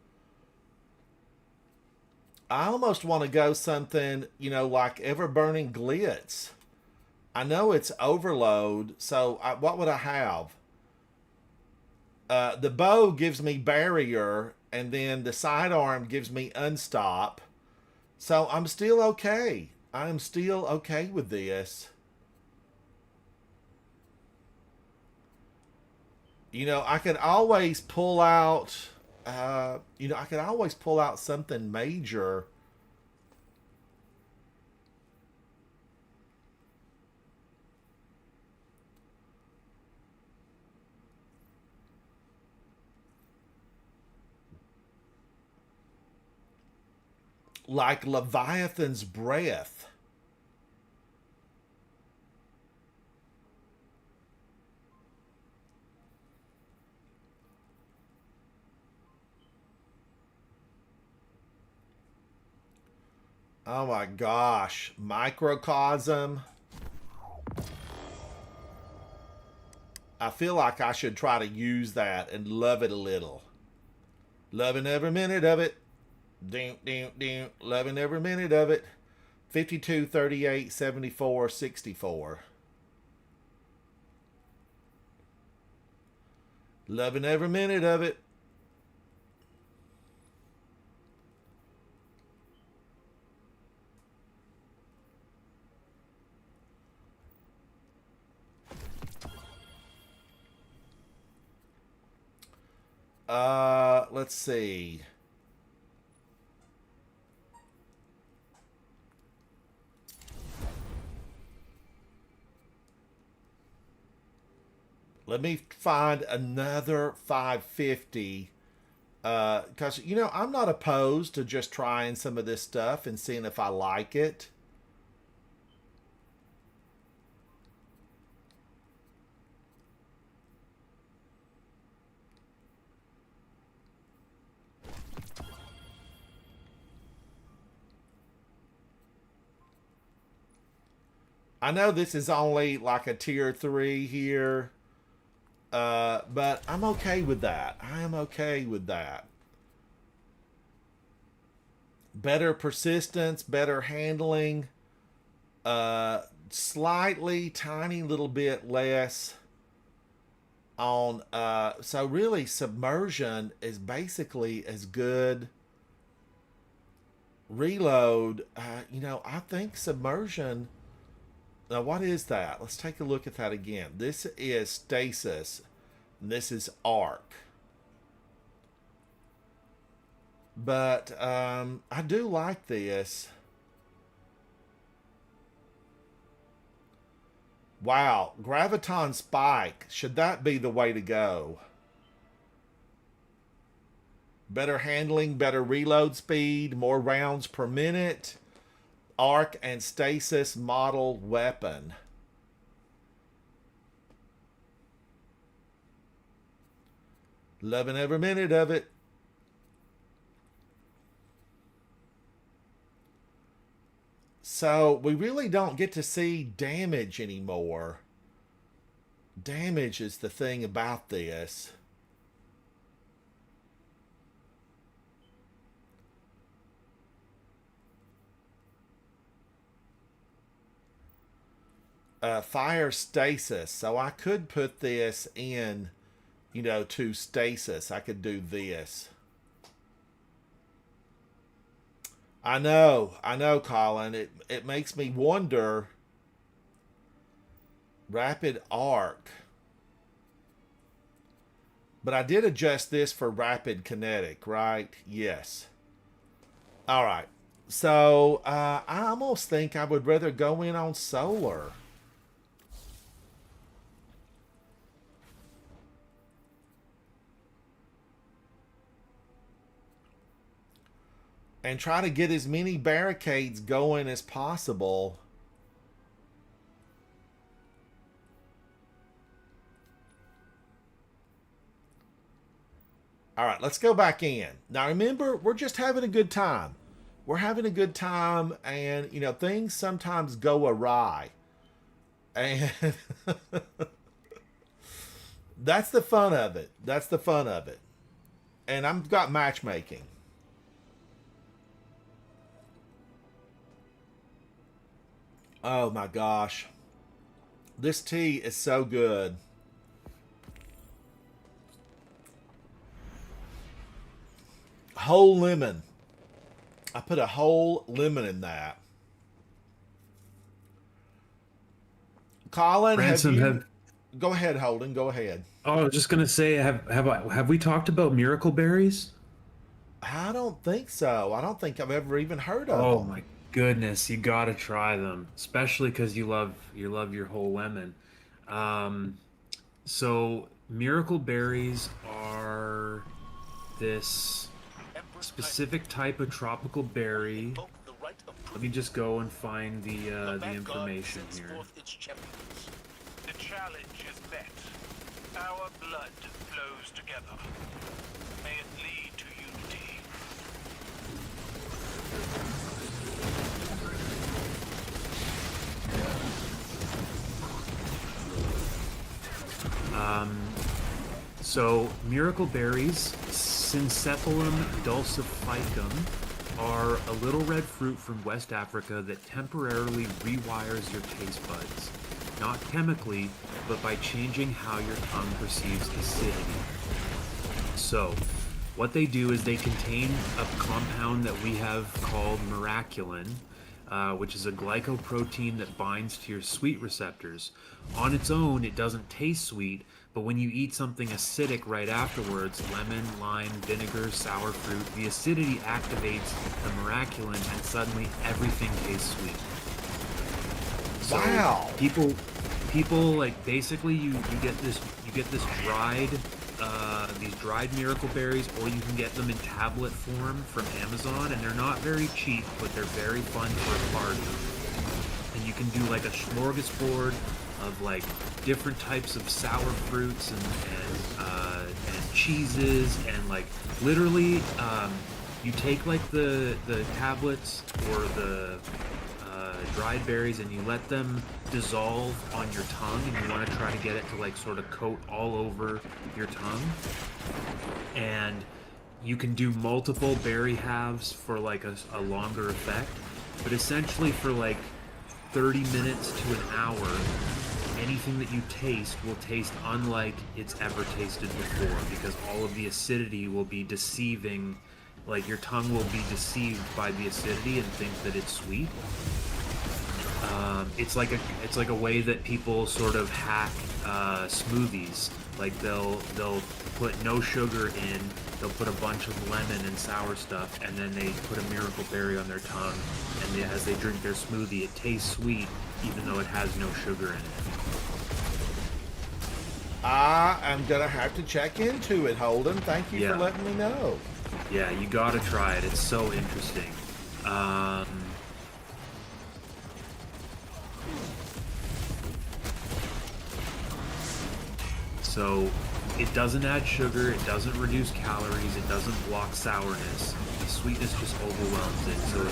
I almost want to go something, you know, like Ever-Burning Glitz. I know it's Overload, so what would I have? The bow gives me Barrier, and then the sidearm gives me Unstop. So I'm still okay. I am still okay with this. You know, I could always pull out, I could always pull out something major. Like Leviathan's Breath. Oh my gosh. Microcosm. I feel like I should try to use that and love it a little. Loving every minute of it. Loving every minute of it. 52, 38, 74, 64. Loving every minute of it. Let's see. Let me find another 550. Because, you know, I'm not opposed to just trying some of this stuff and seeing if I like it. I know this is only like a tier 3 here. But I'm okay with that. I am okay with that. Better persistence, better handling. Slightly, tiny little bit less on... so really, submersion is basically as good. Reload, you know, I think submersion... Now, what is that? Let's take a look at that again. This is stasis. And this is arc. But I do like this. Wow. Graviton Spike. Should that be the way to go? Better handling, better reload speed, more rounds per minute. Arc and stasis model weapon. Loving every minute of it. So we really don't get to see damage anymore. Damage is the thing about this. Fire stasis. So I could put this in, you know, to stasis. I could do this. I know, Colin. It makes me wonder. Rapid arc. But I did adjust this for rapid kinetic, right? Yes. All right. So I almost think I would rather go in on solar. And try to get as many barricades going as possible. All right, let's go back in. Now remember, we're just having a good time. We're having a good time, and, you know, things sometimes go awry. And that's the fun of it. That's the fun of it. And I've got matchmaking. Oh my gosh. This tea is so good. Whole lemon. I put a whole lemon in that. Colin, Ransom, go ahead, Holden. Go ahead. Oh, I was just gonna say, have we talked about miracle berries? I don't think so. I don't think I've ever even heard of Oh them. my goodness, you gotta try them, especially because you love your whole lemon. So miracle berries are this specific type of tropical berry. Let me just go and find the information here. The challenge is met. Our blood flows together. May it lead to unity. So miracle berries, Syncephalum dulcificum, are a little red fruit from West Africa that temporarily rewires your taste buds. Not chemically, but by changing how your tongue perceives acidity. So, what they do is they contain a compound that we have called miraculin, which is a glycoprotein that binds to your sweet receptors. On its own, it doesn't taste sweet, but when you eat something acidic right afterwards, lemon, lime, vinegar, sour fruit, the acidity activates the miraculin and suddenly everything tastes sweet. So Wow. People people like basically you get this dried these dried miracle berries, or you can get them in tablet form from Amazon, and they're not very cheap, but they're very fun for a party. And you can do like a smorgasbord of like different types of sour fruits and cheeses, and like literally you take like the tablets or the dried berries and you let them dissolve on your tongue, and you want to try to get it to like sort of coat all over your tongue. And you can do multiple berry halves for like a longer effect, but essentially for like 30 minutes to an hour, anything that you taste will taste unlike it's ever tasted before, because all of the acidity will be deceiving. Like your tongue will be deceived by the acidity and think that it's sweet. It's like a way that people sort of hack smoothies. Like they'll put no sugar in, they'll put a bunch of lemon and sour stuff, and then they put a miracle berry on their tongue, and as they drink their smoothie, it tastes sweet even though it has no sugar in it. I am gonna have to check into it, Holden. Thank you for letting me know. Yeah, you gotta try it. It's so interesting. So it doesn't add sugar, it doesn't reduce calories, it doesn't block sourness. The sweetness just overwhelms it. So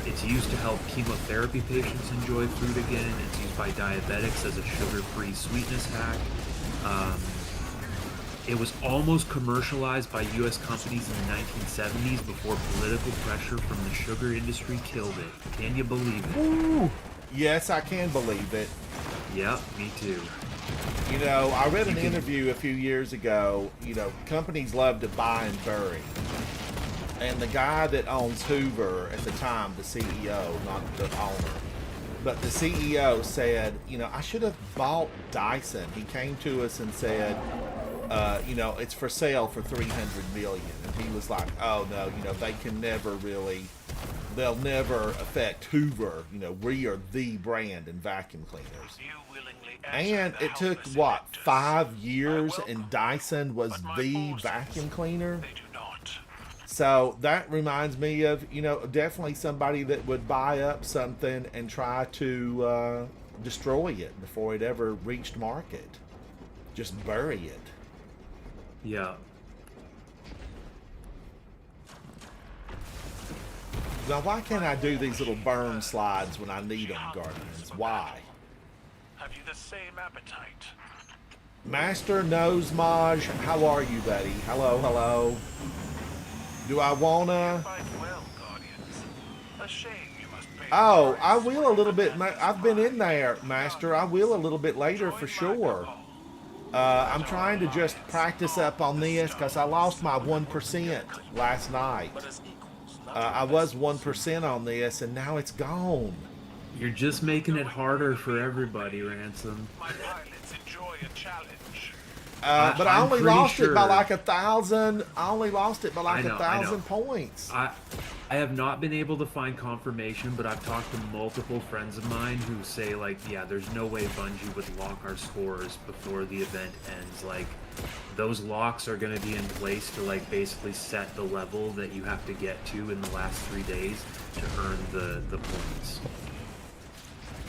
it's used to help chemotherapy patients enjoy food again. It's used by diabetics as a sugar-free sweetness hack. It was almost commercialized by U.S. companies in the 1970s before political pressure from the sugar industry killed it. Can you believe it? Ooh. Yes, I can believe it. Yep, me too. You know, I read an interview a few years ago. You know, companies love to buy and bury. And the guy that owns Hoover at the time, the CEO, not the owner, but the CEO said, you know, I should have bought Dyson. He came to us and said, you know, it's for sale for $300 million. And he was like, oh no, you know, they can never really, they'll never affect Hoover. You know, we are the brand in vacuum cleaners. And it took, what, 5 years, and Dyson was the vacuum cleaner? So that reminds me of, you know, definitely somebody that would buy up something and try to destroy it before it ever reached market. Just bury it. Yeah. Now, why can't I do these little burn slides when I need them, Guardians? Why? Have you the same appetite? Master Nosemaj, how are you, buddy? Hello, hello. Do I wanna? Quite well, Guardians. A shame you must pay. Oh, I will a little bit. I've been in there, Master. I will a little bit later for sure. I'm trying to just practice up on this because I lost my 1% last night. I was 1% on this, and now it's gone. You're just making it harder for everybody, Ransom. My pilots enjoy a challenge. But I only I'm lost pretty it by sure- like 1,000. I only lost it by like I know, 1,000 points. I have not been able to find confirmation, but I've talked to multiple friends of mine who say, like, yeah, there's no way Bungie would lock our scores before the event ends. Like, those locks are going to be in place to, like, basically set the level that you have to get to in the last 3 days to earn the points.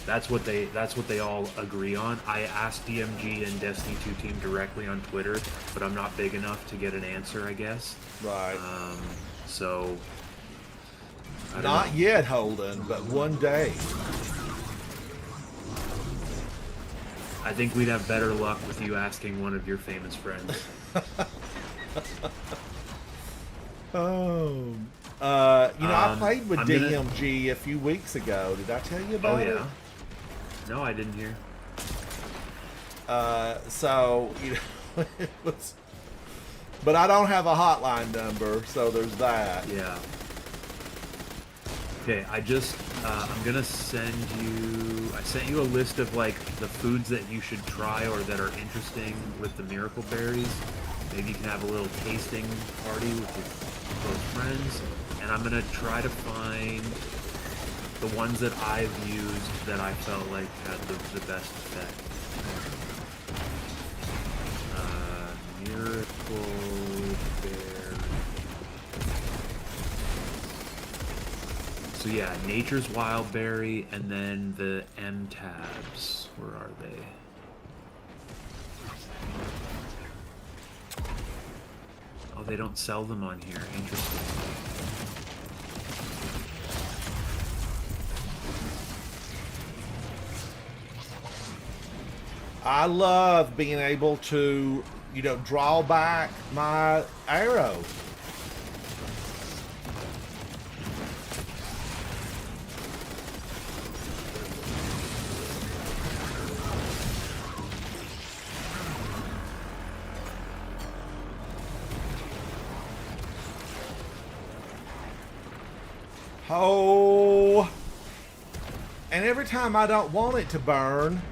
That's what they all agree on. I asked DMG and Destiny 2 team directly on Twitter, but I'm not big enough to get an answer, I guess. Right. So I don't Not know. yet, Holden, but one day. I think we'd have better luck with you asking one of your famous friends. Oh. You know, I played with I'm gonna- DMG a few weeks ago. Did I tell you Oh about it? yeah. No, I didn't hear. So, you know, it was... But I don't have a hotline number, so there's that. Yeah. Okay, I just I'm gonna send you. I sent you a list of like the foods that you should try or that are interesting with the miracle berries. Maybe you can have a little tasting party with your close friends. And I'm gonna try to find the ones that I've used that I felt like had the best effect. Miracle Berry. So yeah, Nature's Wild Berry, and then the M tabs. Where are they? Oh, they don't sell them on here. Interesting. I love being able to, you know, draw back my arrow. Oh, and every time I don't want it to burn,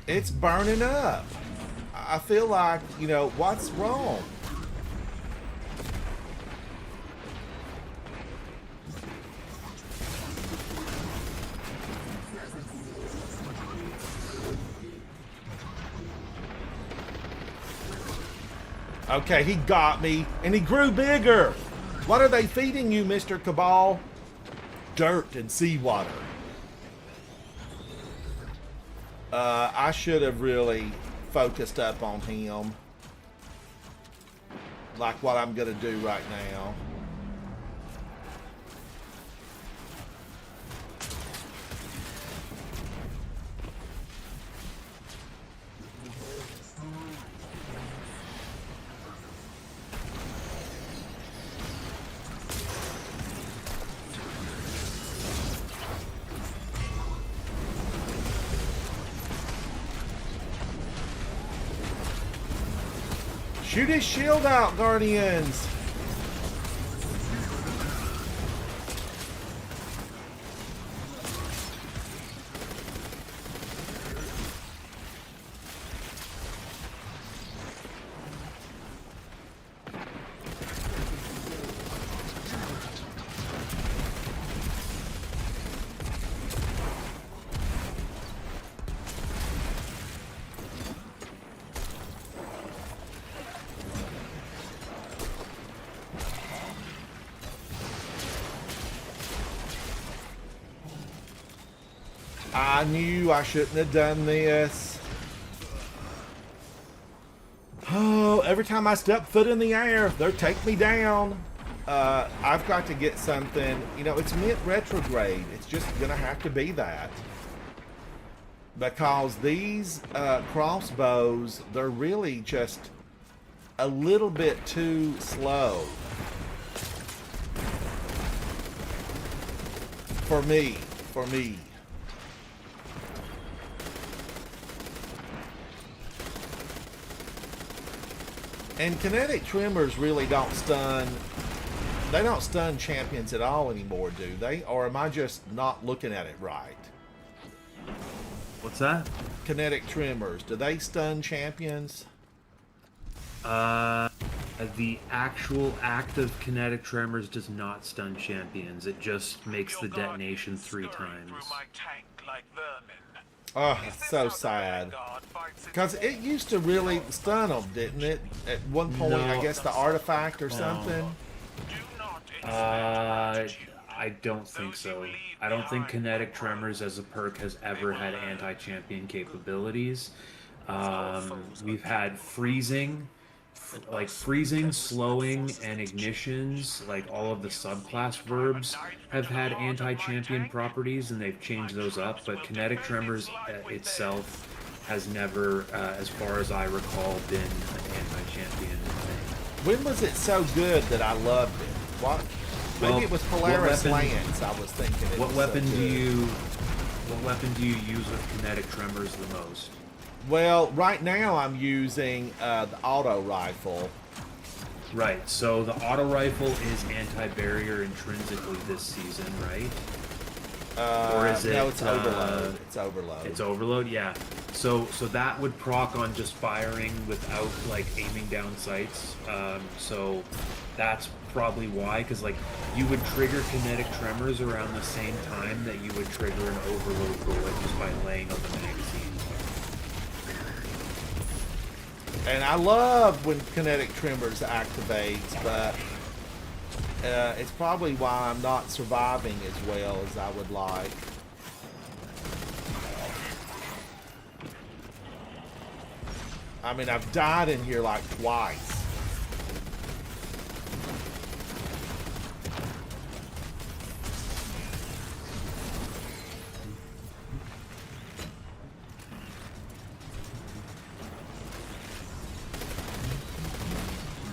it's burning up. I feel like, you know, what's wrong? Okay, he got me, and he grew bigger. What are they feeding you, Mr. Cabal? Dirt and seawater. I should have really focused up on him. Like what I'm gonna do right now. Shoot his shield out, Guardians! I knew I shouldn't have done this. Oh, every time I step foot in the air, they'll take me down. I've got to get something, you know, it's meant retrograde. It's just gonna have to be that. Because these crossbows, they're really just a little bit too slow. For me. And kinetic tremors really don't stun. They don't stun champions at all anymore, do they? Or am I just not looking at it right? What's that? Kinetic tremors, do they stun champions? The actual act of kinetic tremors does not stun champions. It just makes the detonation 3 times. Oh, it's so sad. Because it used to really stun them, didn't it? At one point, No. I guess the artifact or something. I don't think so. I don't think kinetic tremors as a perk has ever had anti-champion capabilities. We've had freezing, slowing, and ignitions. Like all of the subclass verbs have had anti-champion properties, and they've changed those up. But kinetic tremors itself has never, as far as I recall, been an anti-champion thing. When was it so good that I loved it? What? Maybe Well, it was what Polaris weapon- Lance. I was thinking. It What was weapon so do good. What weapon do you use with kinetic tremors the most? Well, right now I'm using the auto rifle. Right. So the auto rifle is anti-barrier intrinsically this season, right? Or is No, it, it's overload. It's overload. It's overload, yeah. So that would proc on just firing without like aiming down sights. So that's probably why, because like you would trigger kinetic tremors around the same time that you would trigger an overload bullet just by laying on the magazine. And I love when kinetic tremors activates, but it's probably why I'm not surviving as well as I would like. I mean, I've died in here like twice.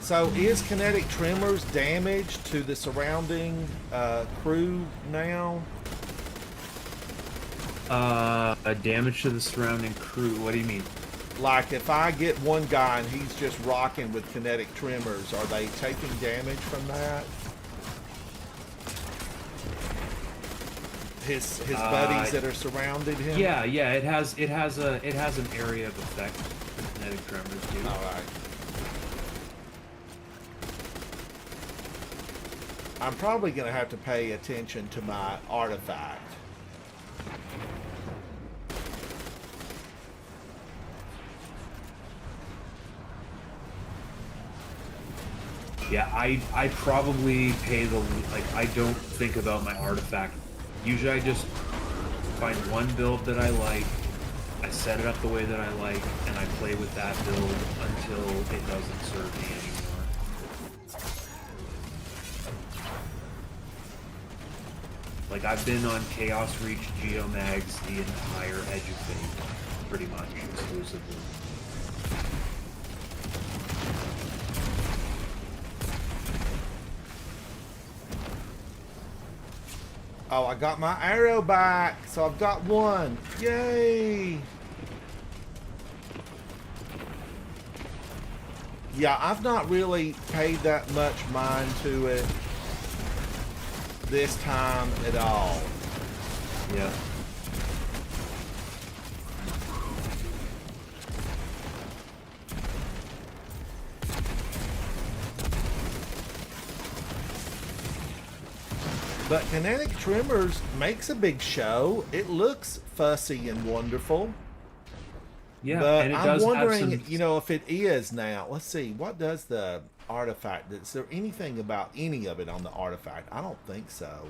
So is kinetic tremors damage to the surrounding crew now? Damage to the surrounding crew. What do you mean? Like if I get one guy and he's just rocking with kinetic tremors, are they taking damage from that? His buddies that are surrounded him? Yeah, it has an area of effect for kinetic tremors too. Alright. I'm probably gonna have to pay attention to my artifact. Yeah, I probably pay the, like, I don't think about my artifact. Usually I just find one build that I like, I set it up the way that I like, and I play with that build until it doesn't serve me anymore. Like, I've been on Chaos Reach Geomags the entire Edge of Fate, pretty much, exclusively. Oh, I got my arrow back, so I've got one. Yay! Yeah, I've not really paid that much mind to it this time at all. Yeah. But kinetic tremors makes a big show. It looks fussy and wonderful. Yeah, but and it I'm does wondering, have some... you know, if it is now. Let's see. What does the artifact? Is there anything about any of it on the artifact? I don't think so.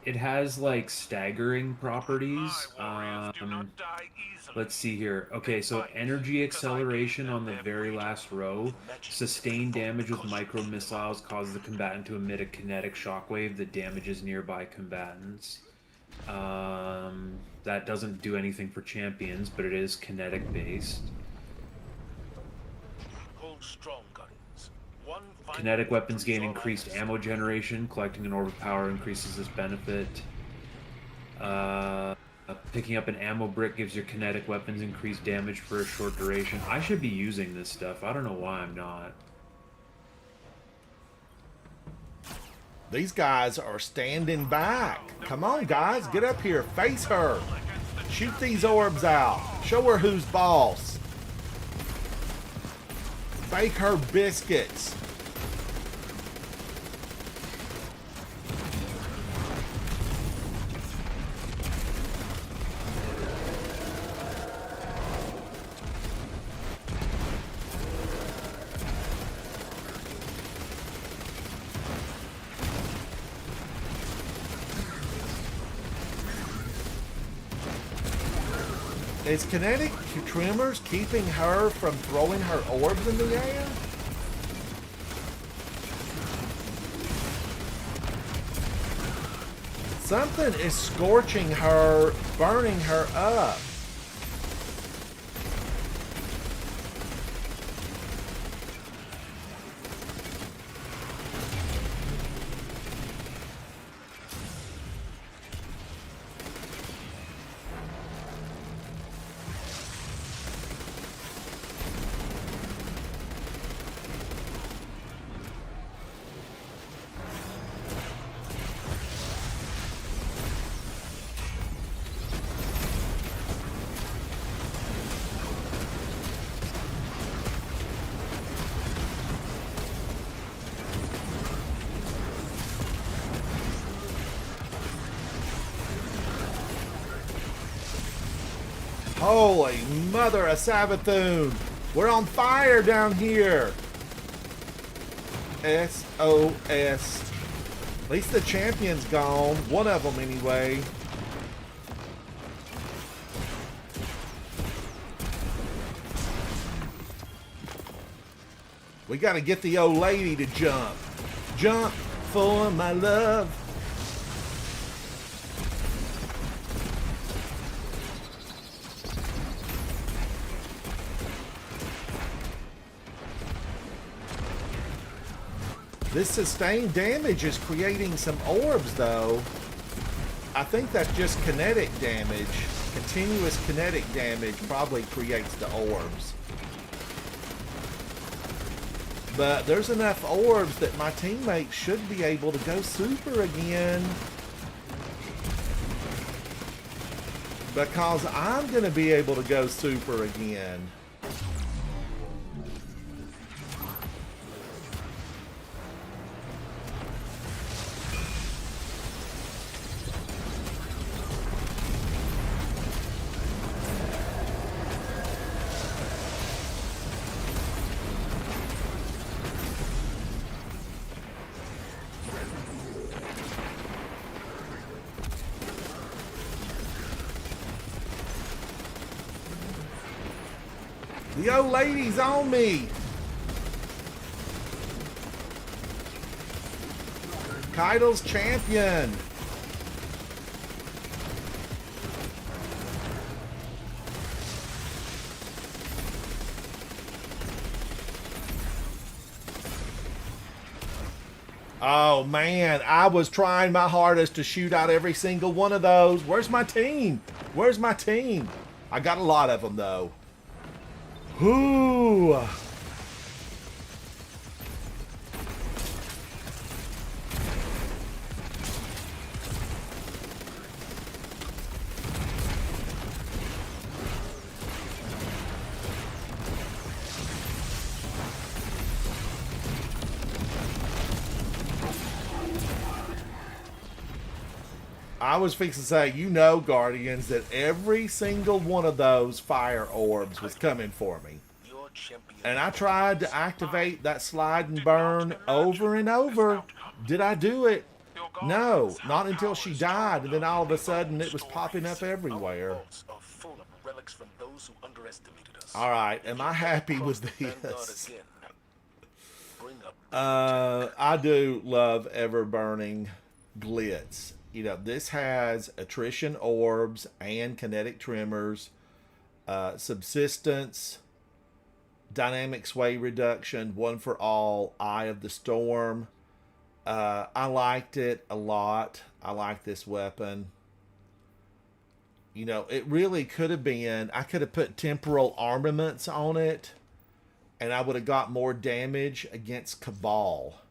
It has, like, staggering properties. My warriors do not die easily. Let's see here. Okay, so energy acceleration on the very last row. Sustained damage with micro missiles causes the combatant to emit a kinetic shockwave that damages nearby combatants. That doesn't do anything for champions, but it is kinetic based. Hold strong, Guardians. One final Kinetic weapons victory gain is all I increased desire. ammo generation. Collecting an orb of power increases this benefit. Picking up an ammo brick gives your kinetic weapons increased damage for a short duration. I should be using this stuff. I don't know why I'm not. These guys are standing back. Come on, guys. Get up here. Face her. Shoot these orbs out. Show her who's boss. Bake her biscuits. Is kinetic tremors keeping her from throwing her orbs in the air? Something is scorching her, burning her up. Holy mother of Sabathun. We're on fire down here. SOS. At least the champion's gone. One of them anyway. We gotta get the old lady to jump. Jump for my love. This sustained damage is creating some orbs, though. I think that's just kinetic damage. Continuous kinetic damage probably creates the orbs. But there's enough orbs that my teammates should be able to go super again. Because I'm going to be able to go super again. The old lady's on me. Kaido's champion. Oh man, I was trying my hardest to shoot out every single one of those. Where's my team? Where's my team? I got a lot of them though. Whoo! I was fixing to say, you know, Guardians, that every single one of those fire orbs was coming for me. And I tried to activate that slide and burn over and over. Did I do it? No, not until she died, and then all of a sudden it was popping up everywhere. Alright, am I happy with this? I do love ever-burning glitz. You know, this has attrition orbs and kinetic tremors, subsistence, dynamic sway reduction, one for all, Eye of the Storm. I liked it a lot. I like this weapon. You know, it really could have been, I could have put temporal armaments on it, and I would have got more damage against Cabal.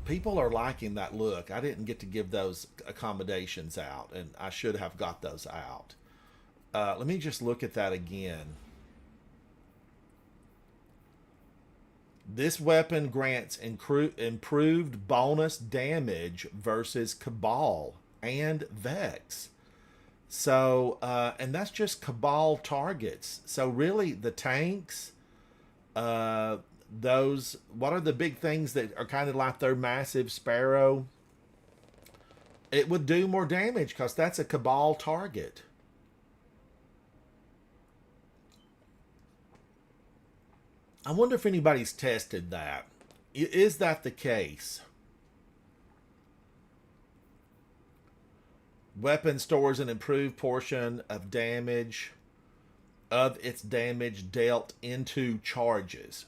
People are liking that look. I didn't get to give those accommodations out, and I should have got those out. Let me just look at that again. This weapon grants improved bonus damage versus Cabal and Vex. So, and that's just Cabal targets. So really, the tanks, those, what are the big things that are kind of like their massive Sparrow? It would do more damage because that's a Cabal target. I wonder if anybody's tested that. Is that the case? Weapon stores an improved portion of damage of its damage dealt into charges.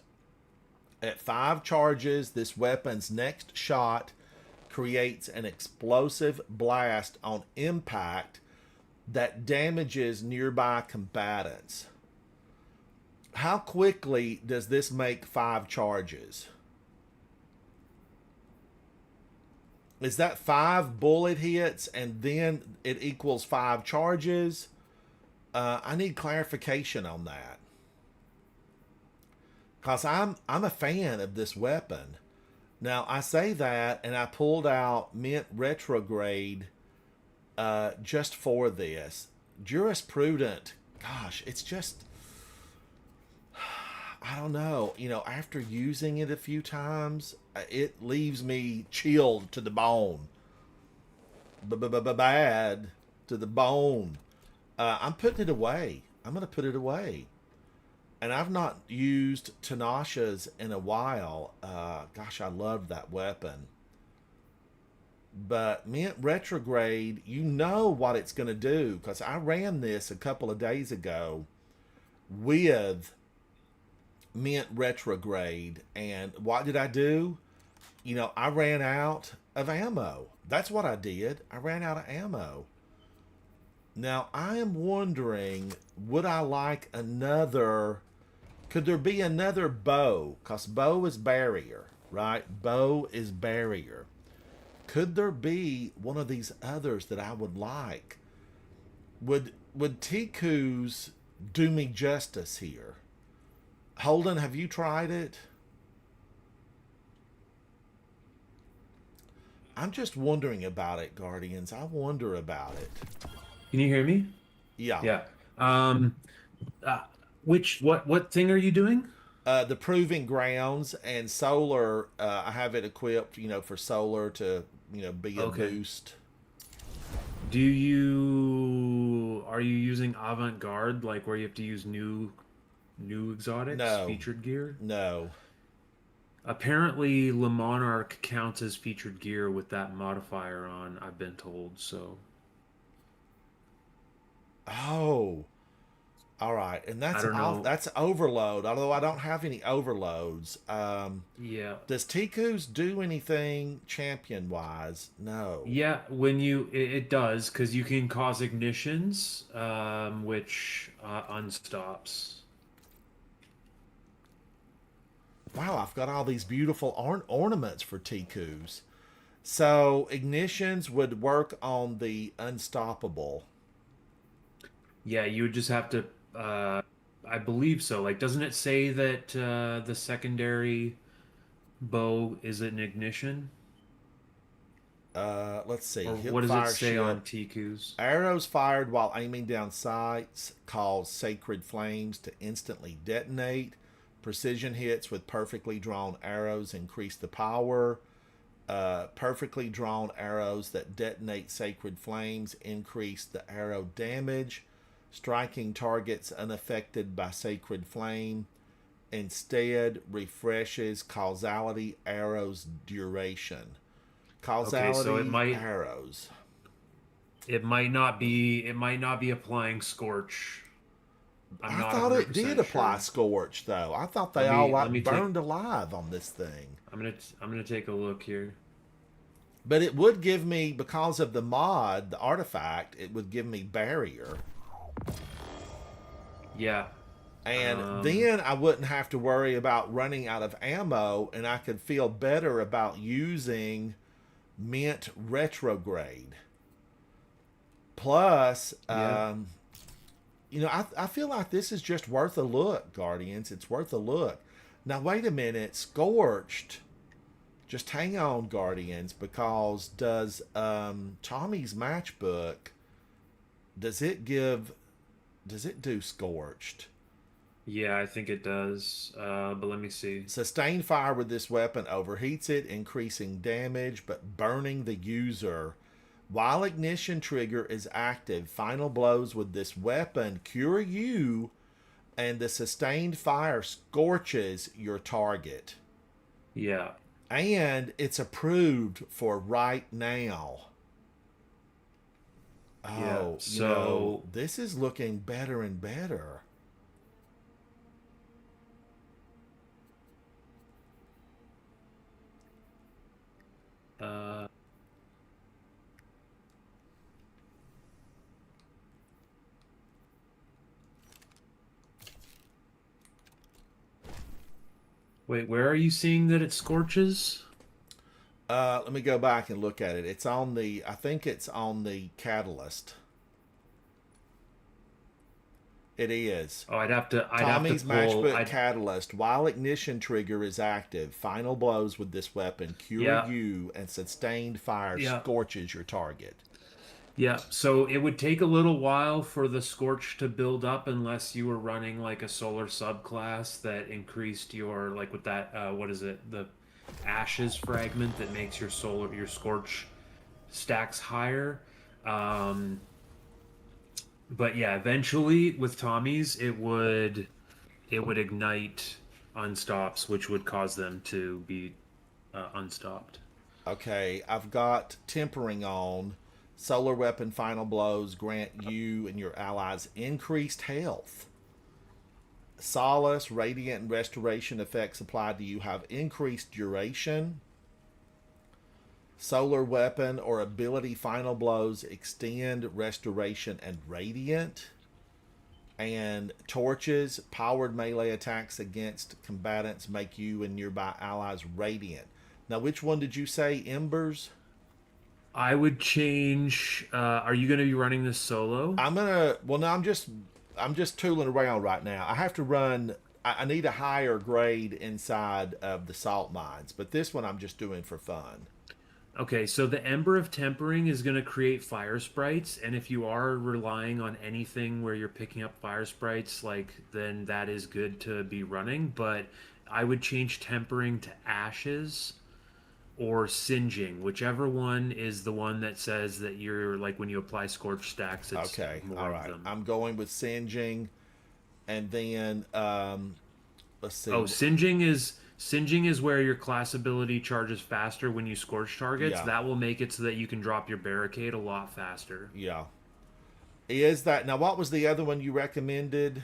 At 5 charges, this weapon's next shot creates an explosive blast on impact that damages nearby combatants. How quickly does this make 5 charges? Is that 5 bullet hits and then it equals 5 charges? I need clarification on that. Because I'm a fan of this weapon. Now, I say that, and I pulled out Mint Retrograde just for this. Jurisprudent, gosh, it's just, I don't know. After using it a few times, it leaves me chilled to the bone. Bad to the bone. I'm putting it away. I'm going to put it away. And I've not used Tanasha's in a while. Gosh, I love that weapon. But Mint Retrograde, you know what it's going to do. Because I ran this a couple of days ago with Mint Retrograde. And what did I do? I ran out of ammo. That's what I did. I ran out of ammo. Now, I am wondering, would I like another... Could there be another bow? Because bow is barrier, right? Bow is barrier. Could there be one of these others that I would like? Would Tiku's do me justice here? Holden, have you tried it? I'm just wondering about it, Guardians. I wonder about it. Can you hear me? Yeah. Yeah. What thing are you doing? The Proving Grounds and Solar, I have it equipped, for Solar to, be a boost. Are you using Avant-Garde, like where you have to use new exotics, featured gear? No. Apparently, Le Monarch counts as featured gear with that modifier on, I've been told, so. Oh. All right. And that's Overload, although I don't have any Overloads. Yeah. Does Tiku's do anything champion-wise? No. Yeah, it does, because you can cause ignitions, which unstops. Wow, I've got all these beautiful ornaments for Tiku's. So ignitions would work on the unstoppable. Yeah, you would just have to, I believe so. Like, doesn't it say that the secondary bow is an ignition? Let's see. Or what does it say on Tiku's? Arrows fired while aiming down sights cause sacred flames to instantly detonate. Precision hits with perfectly drawn arrows increase the power. Perfectly drawn arrows that detonate sacred flames increase the arrow damage. Striking targets unaffected by sacred flame instead refreshes causality arrows duration. Causality so arrows. It might not be applying Scorch. I thought it did apply Scorch, though. I thought they all burned alive on this thing. I'm gonna take a look here. But it would give me, because of the mod, the artifact, it would give me barrier. Yeah. And then I wouldn't have to worry about running out of ammo, and I could feel better about using Mint Retrograde. Plus, I feel like this is just worth a look, Guardians. It's worth a look. Now, wait a minute. Scorched. Just hang on, Guardians, because does Tommy's matchbook, does it do Scorched? Yeah, I think it does. But let me see. Sustained fire with this weapon overheats it, increasing damage, but burning the user. While ignition trigger is active, final blows with this weapon cure you, and the sustained fire scorches your target. Yeah. And it's approved for right now. Oh, so this is looking better and better. Wait, where are you seeing that it scorches? Let me go back and look at it. It's on the, I think it's on the catalyst. It is. Oh, I'd have to Tommy's pull. matchbook catalyst. While ignition trigger is active, final blows with this weapon cure you, and sustained fire scorches your target. Yeah, so it would take a little while for the Scorch to build up unless you were running like a solar subclass that increased your like with that what is it? The ashes fragment that makes your Scorch stacks higher. Um but yeah, eventually with Tommy's it would ignite unstops, which would cause them to be unstopped. Okay, I've got tempering on. Solar weapon final blows grant you and your allies increased health. Solace, radiant, and restoration effects applied to you have increased duration. Solar weapon or ability final blows extend restoration and radiant. And torches, powered melee attacks against combatants make you and nearby allies radiant. Now, which one did you say? Embers? I would change. Are you going to be running this solo? I'm gonna. Well, no, I'm just tooling around right now. I have to run. I need a higher grade inside of the salt mines, but this one I'm just doing for fun. Okay, so the Ember of Tempering is going to create fire sprites, and if you are relying on anything where you're picking up fire sprites, like then that is good to be running. But I would change Tempering to Ashes or Singeing, whichever one is the one that says that you're like when you apply Scorch stacks, it's Okay, more all of right. them. I'm going with singeing, and then let's see. Oh, Singeing is where your class ability charges faster when you scorch targets. Yeah. That will make it so that you can drop your barricade a lot faster. Yeah. Is that now? What was the other one you recommended?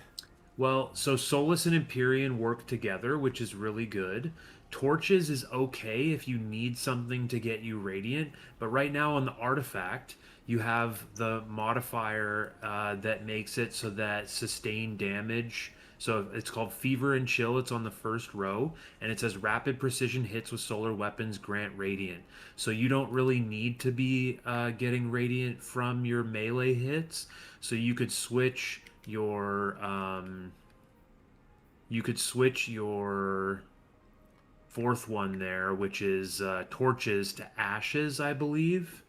Well, so Solus and Empyrean work together, which is really good. Torches is okay if you need something to get you Radiant, but right now on the artifact, you have the modifier that makes it so that sustained damage. So it's called Fever and Chill. It's on the first row, and it says rapid precision hits with solar weapons grant Radiant. So you don't really need to be getting Radiant from your melee hits. So you could switch your fourth one there, which is torches to ashes, I believe.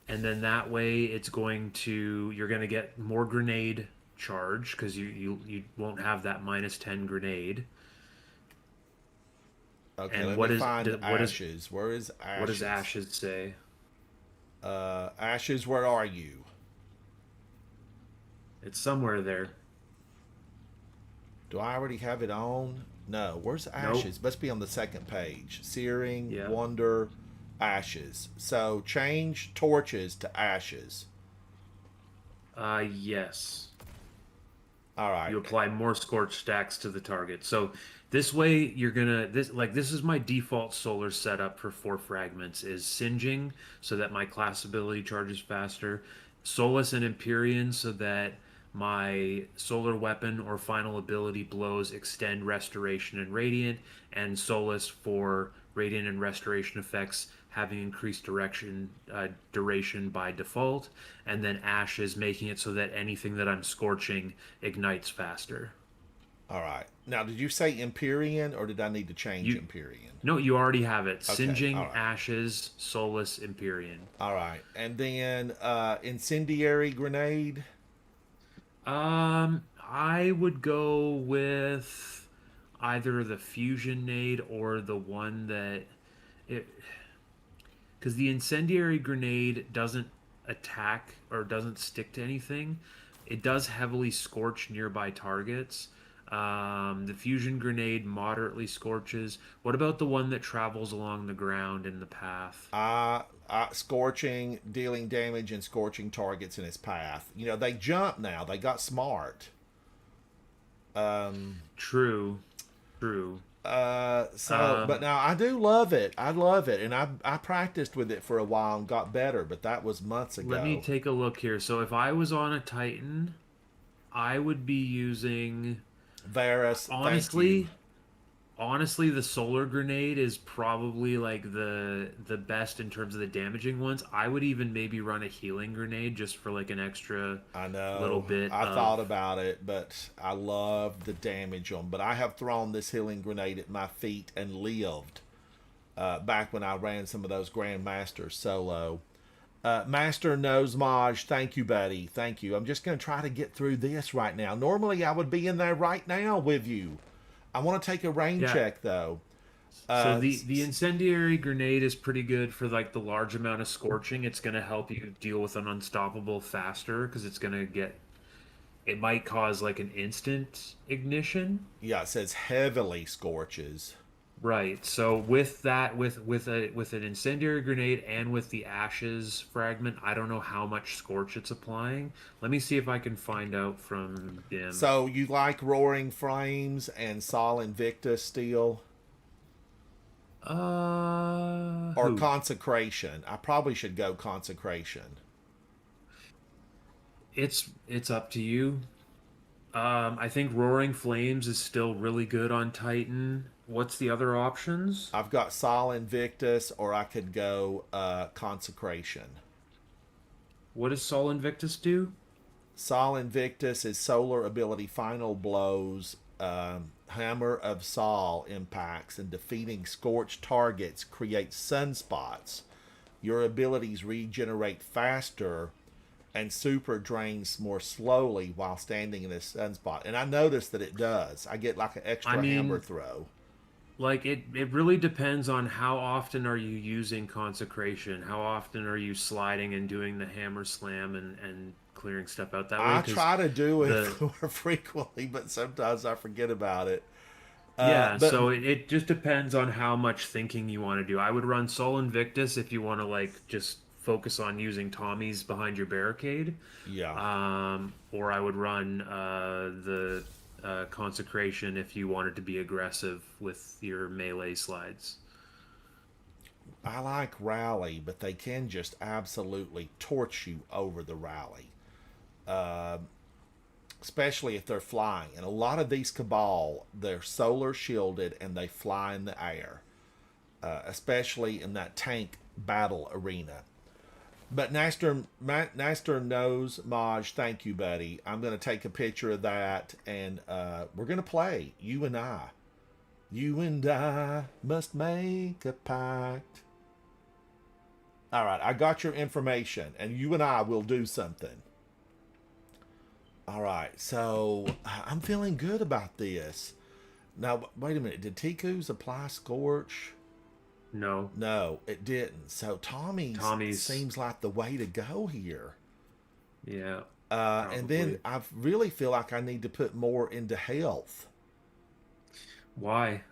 And then that way you're going to get more grenade charge because you won't have that -10 grenade. Okay, And let what me is find what is ashes. Where is ashes? what does ashes say? Ashes, where are you? It's somewhere there. Do I already have it on? No. Where's ashes? Must be on the second page. Searing, Yeah. wonder, ashes. So change torches to ashes. Yes. All right. You apply more scorch stacks to the target. So this way you're gonna this is my default solar setup for 4 fragments is Singeing so that my class ability charges faster, Solus and Empyrean so that my solar weapon or final ability blows extend restoration and radiant, and Solus for radiant and restoration effects having increased duration by default, and then Ashes making it so that anything that I'm scorching ignites faster. All right. Now, did you say Empyrean or did I need to change You- Empyrean? No, you already have it. Okay, Singeing, all right. Ashes, Solus, Empyrean. All right. And then incendiary grenade. I would go with either the fusion nade or the one that it because the incendiary grenade doesn't attack or doesn't stick to anything. It does heavily scorch nearby targets. The fusion grenade moderately scorches. What about the one that travels along the ground in the path? Scorching, dealing damage and scorching targets in its path. You know, they jump now. They got smart. True. But now I do love it. I love it. And I practiced with it for a while and got better, but that was months ago. Let me take a look here. So if I was on a Titan, I would be using Varus, thank honestly you. the solar grenade is probably like the best in terms of the damaging ones. I would even maybe run a healing grenade just for like an extra I know. little bit I of- thought about it, but I love the damage on. But I have thrown this healing grenade at my feet and lived back when I ran some of those Grandmasters solo. Master Knows Maj, thank you, buddy. Thank you. I'm just going to try to get through this right now. Normally, I would be in there right now with you. I want to take a rain Yeah. check, though. So the incendiary grenade is pretty good for like the large amount of scorching. It's gonna help you deal with an unstoppable faster because it's gonna get. It might cause like an instant ignition. Yeah, it says heavily scorches. Right. So with that, with an incendiary grenade and with the ashes fragment, I don't know how much scorch it's applying. Let me see if I can find out from Dim. So you like Roaring Flames and Sol Invictus still? Or Who? Consecration? I probably should go Consecration. It's up to you. I think Roaring Flames is still really good on Titan. What's the other options? I've got Sol Invictus, or I could go Consecration. What does Sol Invictus do? Sol Invictus is solar ability final blows. Hammer of Sol impacts and defeating scorched targets creates sunspots. Your abilities regenerate faster and super drains more slowly while standing in a sunspot. And I noticed that it does. I get like an extra I mean, hammer throw. Like it really depends on how often are you using consecration, how often are you sliding and doing the hammer slam and clearing stuff out that way. I 'Cause try to do it the- more frequently, but sometimes I forget about it. Yeah, But so it just depends on how much thinking you want to do. I would run Sol Invictus if you want to like just focus on using Tommies behind your barricade. yeah, Or I would run the Consecration if you wanted to be aggressive with your melee slides. I like rally, but they can just absolutely torch you over the rally. Especially if they're flying. And a lot of these Cabal, they're solar shielded and they fly in the air. Especially in that tank battle arena. But Naster knows Maj, thank you, buddy. I'm going to take a picture of that and we're going to play, you and I. You and I must make a pact. All right, I got your information and you and I will do something. All right, so I'm feeling good about this. Now, wait a minute. Did Tiku's apply Scorch? No. No, it didn't. So Tommy's seems like the way to go here. Yeah. And then probably. I really feel like I need to put more into health. Why?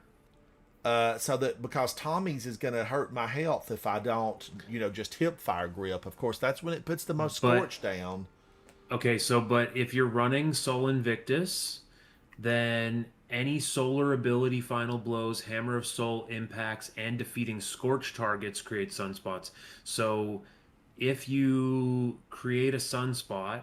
So that because Tommy's is going to hurt my health if I don't, just hip fire grip. Of course, that's when it puts the most But- Scorch down. Okay, but if you're running Sol Invictus, then any solar ability final blows, Hammer of Soul impacts, and defeating scorch targets create sunspots. So if you create a sunspot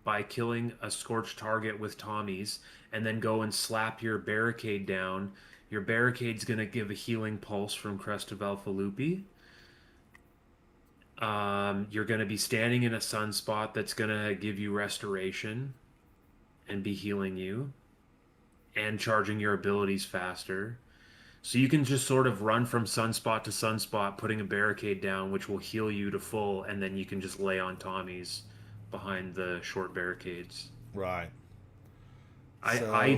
by killing a scorched target with Tommy's and then go and slap your barricade down, your barricade's going to give a healing pulse from Crest of Alpha Lupi. You're going to be standing in a sunspot that's going to give you restoration and be healing you and charging your abilities faster. So you can just sort of run from sunspot to sunspot, putting a barricade down, which will heal you to full, and then you can just lay on Tommy's behind the short barricades. Right. I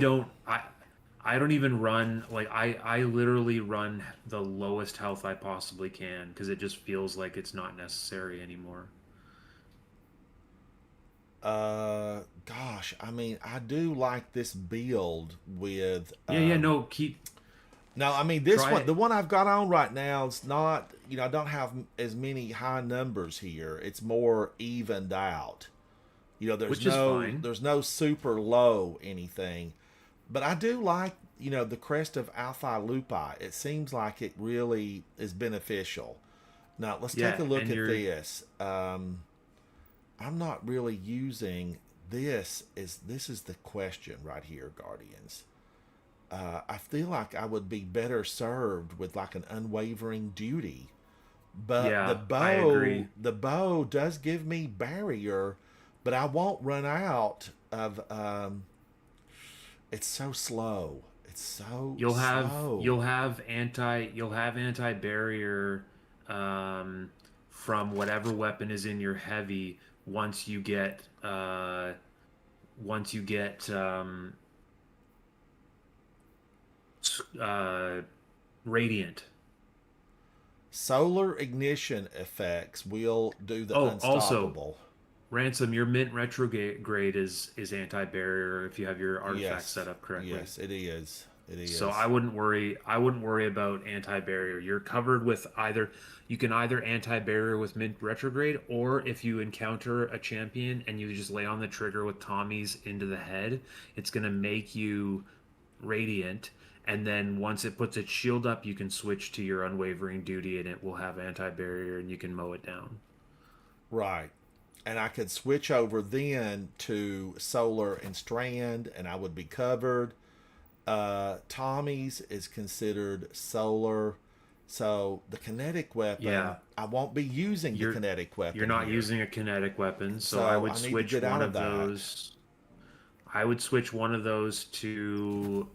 don't even run, like, I literally run the lowest health I possibly can because it just feels like it's not necessary anymore. Gosh, I mean, I do like this build with. No, keep. No, I mean this Try one, it. the one I've got on right now, it's not. I don't have as many high numbers here. It's more evened out. Which is fine. There's no super low anything, but I do like the Crest of Alpha Lupi. It seems like it really is beneficial. Now let's take a look at this. I'm not really using this. This is the question right here, Guardians. I feel like I would be better served with like an unwavering duty, but Yeah, the I agree. bow does give me barrier, but I won't run out of. It's so slow. It's so You'll have slow. you'll have anti barrier from whatever weapon is in your heavy once you get once you get radiant. Solar ignition effects will do the Oh, unstoppable. Ransom, your mint retrograde is anti-barrier if you have your artifact set up correctly. Yes, it is. It is. So I wouldn't worry about anti-barrier. You're covered with you can either anti-barrier with mint retrograde, or if you encounter a champion and you just lay on the trigger with Tommy's into the head, it's going to make you radiant, and then once it puts its shield up, you can switch to your unwavering duty and it will have anti-barrier and you can mow it down. Right. And I could switch over then to solar and strand and I would be covered. Tommy's is considered solar, so the kinetic weapon, I won't be using the kinetic weapon. You're not here. using a kinetic weapon, so I would switch one of those. I would switch one of those to.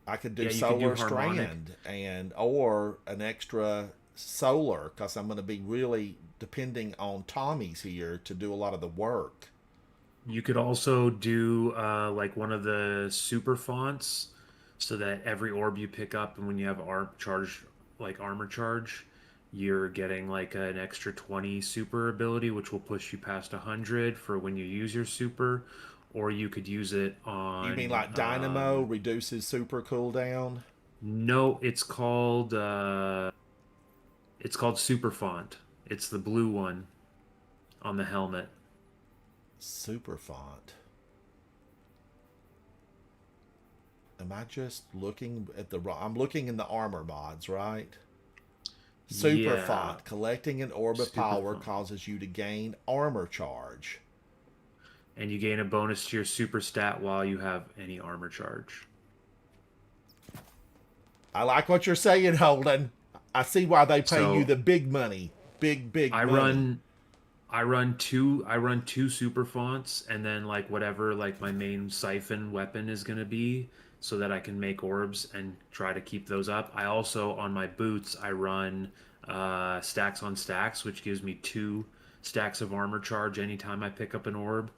I could do solar strand or an extra solar, because I'm going to be really depending on Tommy's here to do a lot of the work. You could also do like one of the super fonts, so that every orb you pick up, and when you have armor charge, you're getting like an extra 20 super ability, which will push you past 100 for when you use your super. Or you could use it on. You mean like Dynamo reduces super cooldown? No, it's called super font. It's the blue one on the helmet. Super font. Am I just looking at I'm looking in the armor mods, right? Super font. Collecting an orb of power causes you to gain armor charge. And you gain a bonus to your super stat while you have any armor charge. I like what you're saying, Holden. I see why they pay you the big money. Big money. I run two super fonts, and then like whatever like my main siphon weapon is gonna be, so that I can make orbs and try to keep those up. I also, on my boots, I run stacks on stacks, which gives me 2 stacks of armor charge anytime I pick up an orb,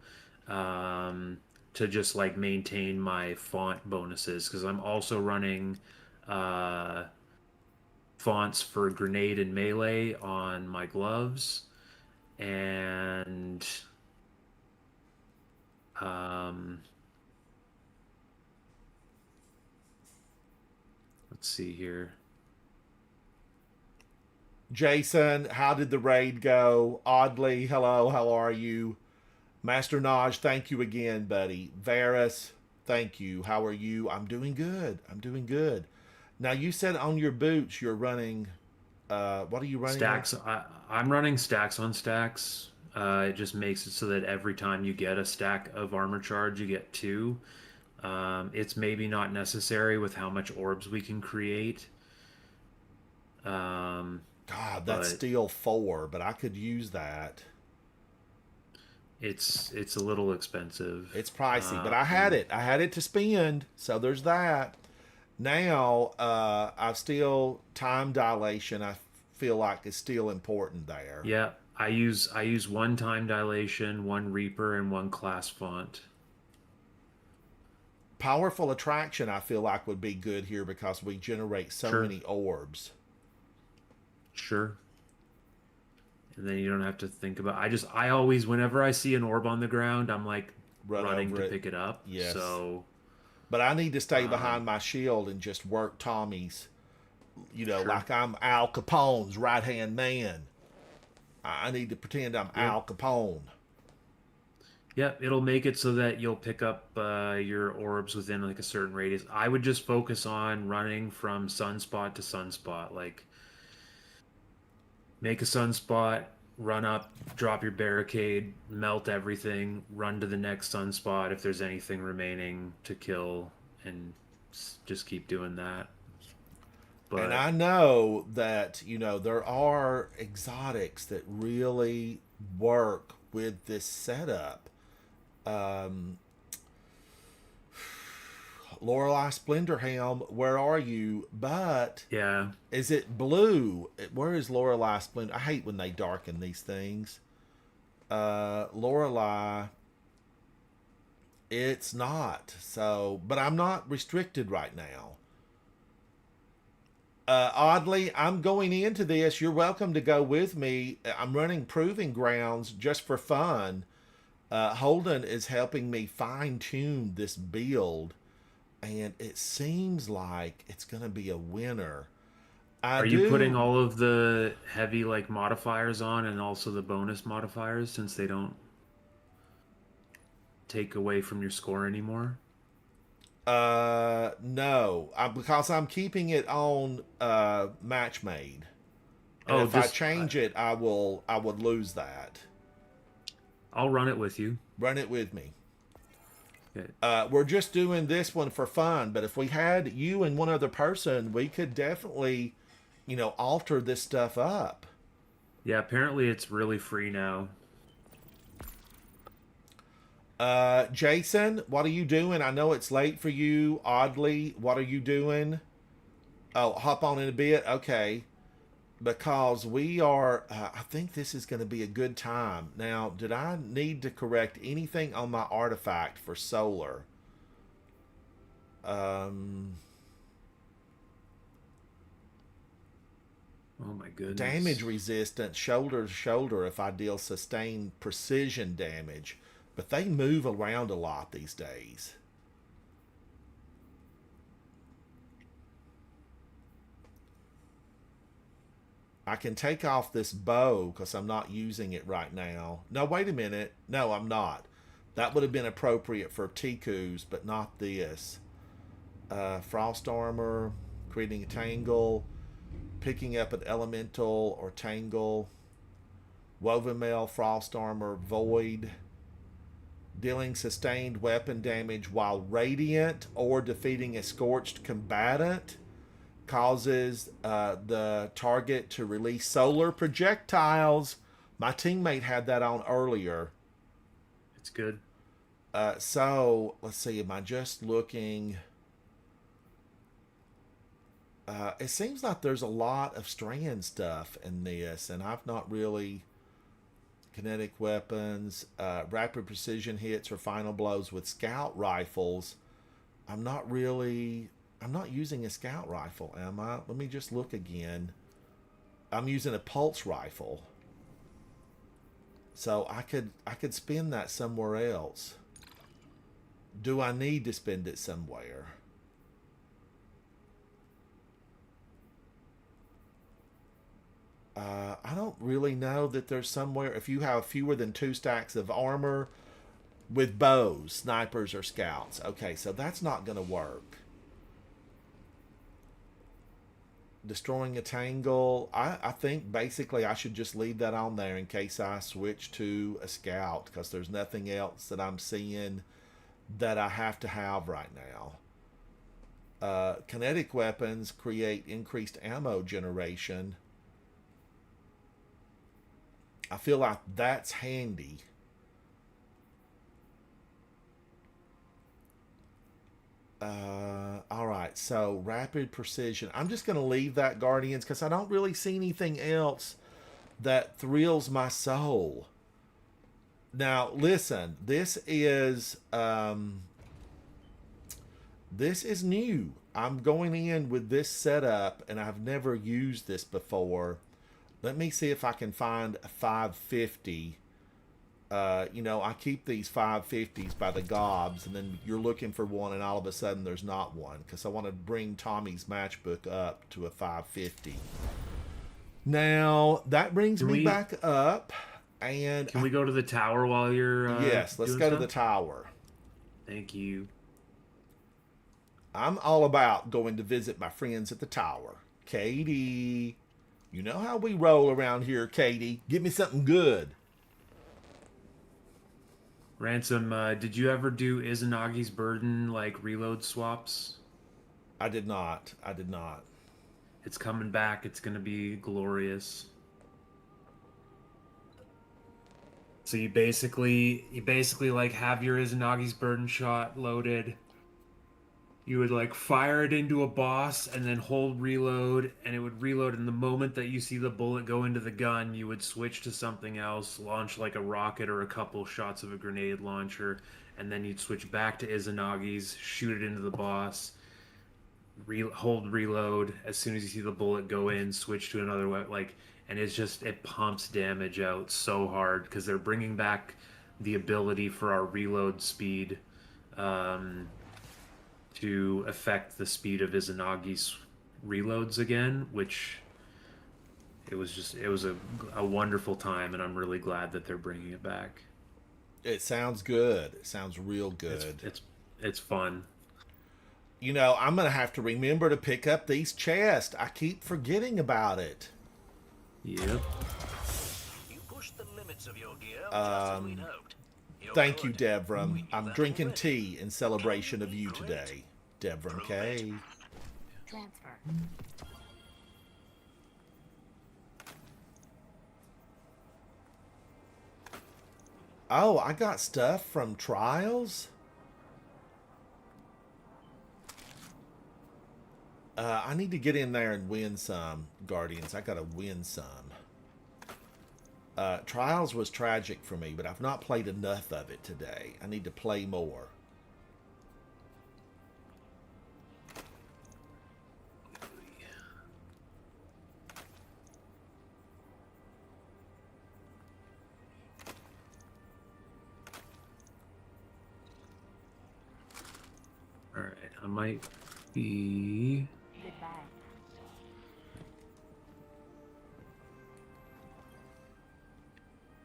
to just like maintain my font bonuses, because I'm also running fonts for grenade and melee on my gloves. And let's see here. Jason, how did the raid go? Oddly, hello, how are you? Master Naj, thank you again, buddy. Varus, thank you. How are you? I'm doing good. Now, you said on your boots you're running... what are you running? Stacks. I'm running stacks on stacks. It just makes it so that every time you get a stack of armor charge, you get 2. It's maybe not necessary with how much orbs we can create. God, that's still 4, but I could use that. It's a little expensive. It's pricey, but I had it to spend, so there's that. Now, I've still time dilation. I feel like is still important there. Yeah, I use 1 time dilation, 1 Reaper, and 1 class font. Powerful attraction, I feel like would be good here because we generate so many orbs. Sure. And then you don't have to think about. I always, whenever I see an orb on the ground, I'm like running to pick it up. Yes. So. But I need to stay behind my shield and just work Tommy's, like I'm Al Capone's right-hand man. I need to pretend I'm Al Capone. Yeah, it'll make it so that you'll pick up your orbs within like a certain radius. I would just focus on running from sunspot to sunspot. Like, make a sunspot, run up, drop your barricade, melt everything, run to the next sunspot if there's anything remaining to kill, and just keep doing that. But, and I know that, there are exotics that really work with this setup. Lorelei Splenderhelm, where are you? But Yeah. is it blue? Where is Lorelei Splendor? I hate when they darken these things. Lorelei, it's not. So, but I'm not restricted right now. Oddly, I'm going into this. You're welcome to go with me. I'm running Proving Grounds just for fun. Holden is helping me fine tune this build, and it seems like it's going to be a winner. Are you putting all of the heavy like modifiers on and also the bonus modifiers since they don't take away from your score anymore? No, because I'm keeping it on match made. And Oh, if I change it, I would lose that. I'll run it with you. Run it with me. Okay. We're just doing this one for fun, but if we had you and one other person, we could definitely, alter this stuff up. Yeah, apparently it's really free now. Jason, what are you doing? I know it's late for you. Oddly, what are you doing? Oh, hop on in a bit. Okay. Because we are, I think this is going to be a good time. Now, did I need to correct anything on my artifact for solar? Oh my goodness. Damage resistant, shoulder to shoulder if I deal sustained precision damage. But they move around a lot these days. I can take off this bow because I'm not using it right now. No, wait a minute. No, I'm not. That would have been appropriate for Tiku's, but not this. Frost armor, creating a tangle, picking up an elemental or tangle, woven mail, frost armor, void, dealing sustained weapon damage while radiant or defeating a scorched combatant. Causes the target to release solar projectiles. My teammate had that on earlier. It's good. So, let's see. Am I just looking? It seems like there's a lot of strand stuff in this, and I've not really... Kinetic weapons, rapid precision hits or final blows with scout rifles. I'm not using a scout rifle, am I? Let me just look again. I'm using a pulse rifle. So I could spend that somewhere else. Do I need to spend it somewhere? I don't really know that there's somewhere. If you have fewer than 2 stacks of armor with bows, snipers, or scouts. Okay, so that's not going to work. Destroying a tangle. I think basically I should just leave that on there in case I switch to a scout, because there's nothing else that I'm seeing that I have to have right now. Kinetic weapons create increased ammo generation. I feel like that's handy. All right, so rapid precision. I'm just going to leave that, Guardians, because I don't really see anything else that thrills my soul. Now, listen, this is new. I'm going in with this setup, and I've never used this before. Let me see if I can find a 550. I keep these 550s by the gobs, and then you're looking for one, and all of a sudden there's not one, because I want to bring Tommy's matchbook up to a 550. Now, that brings me back up, and... Can we go to the tower while you're yes, let's go to the tower. Thank you. I'm all about going to visit my friends at the tower. Katie... You know how we roll around here, Katie. Give me something good. Ransom, did you ever do Izanagi's Burden, like, reload swaps? I did not. It's coming back. It's going to be glorious. So you basically like have your Izanagi's Burden shot loaded. You would like fire it into a boss and then hold reload, and it would reload. And the moment that you see the bullet go into the gun, you would switch to something else, launch like a rocket or a couple shots of a grenade launcher, and then you'd switch back to Izanagi's, shoot it into the boss, hold reload. As soon as you see the bullet go in, switch to another weapon. Like, and it's just it pumps damage out so hard because they're bringing back the ability for our reload speed. To affect the speed of Izanagi's reloads again, which it was a wonderful time, and I'm really glad that they're bringing it back. It sounds good. It sounds real good. It's fun. You know, I'm going to have to remember to pick up these chests. I keep forgetting about it. Yep. You pushed the limits of your gear, just as we'd hoped. You're Thank you, good. Devram. We knew I'm that drinking already. tea in celebration of you Great. today, Devram Prove K. Transfer. Oh, I got stuff from Trials? I need to get in there and win some, Guardians. I gotta win some. Trials was tragic for me, but I've not played enough of it today. I need to play more. All right, I might be. Goodbye.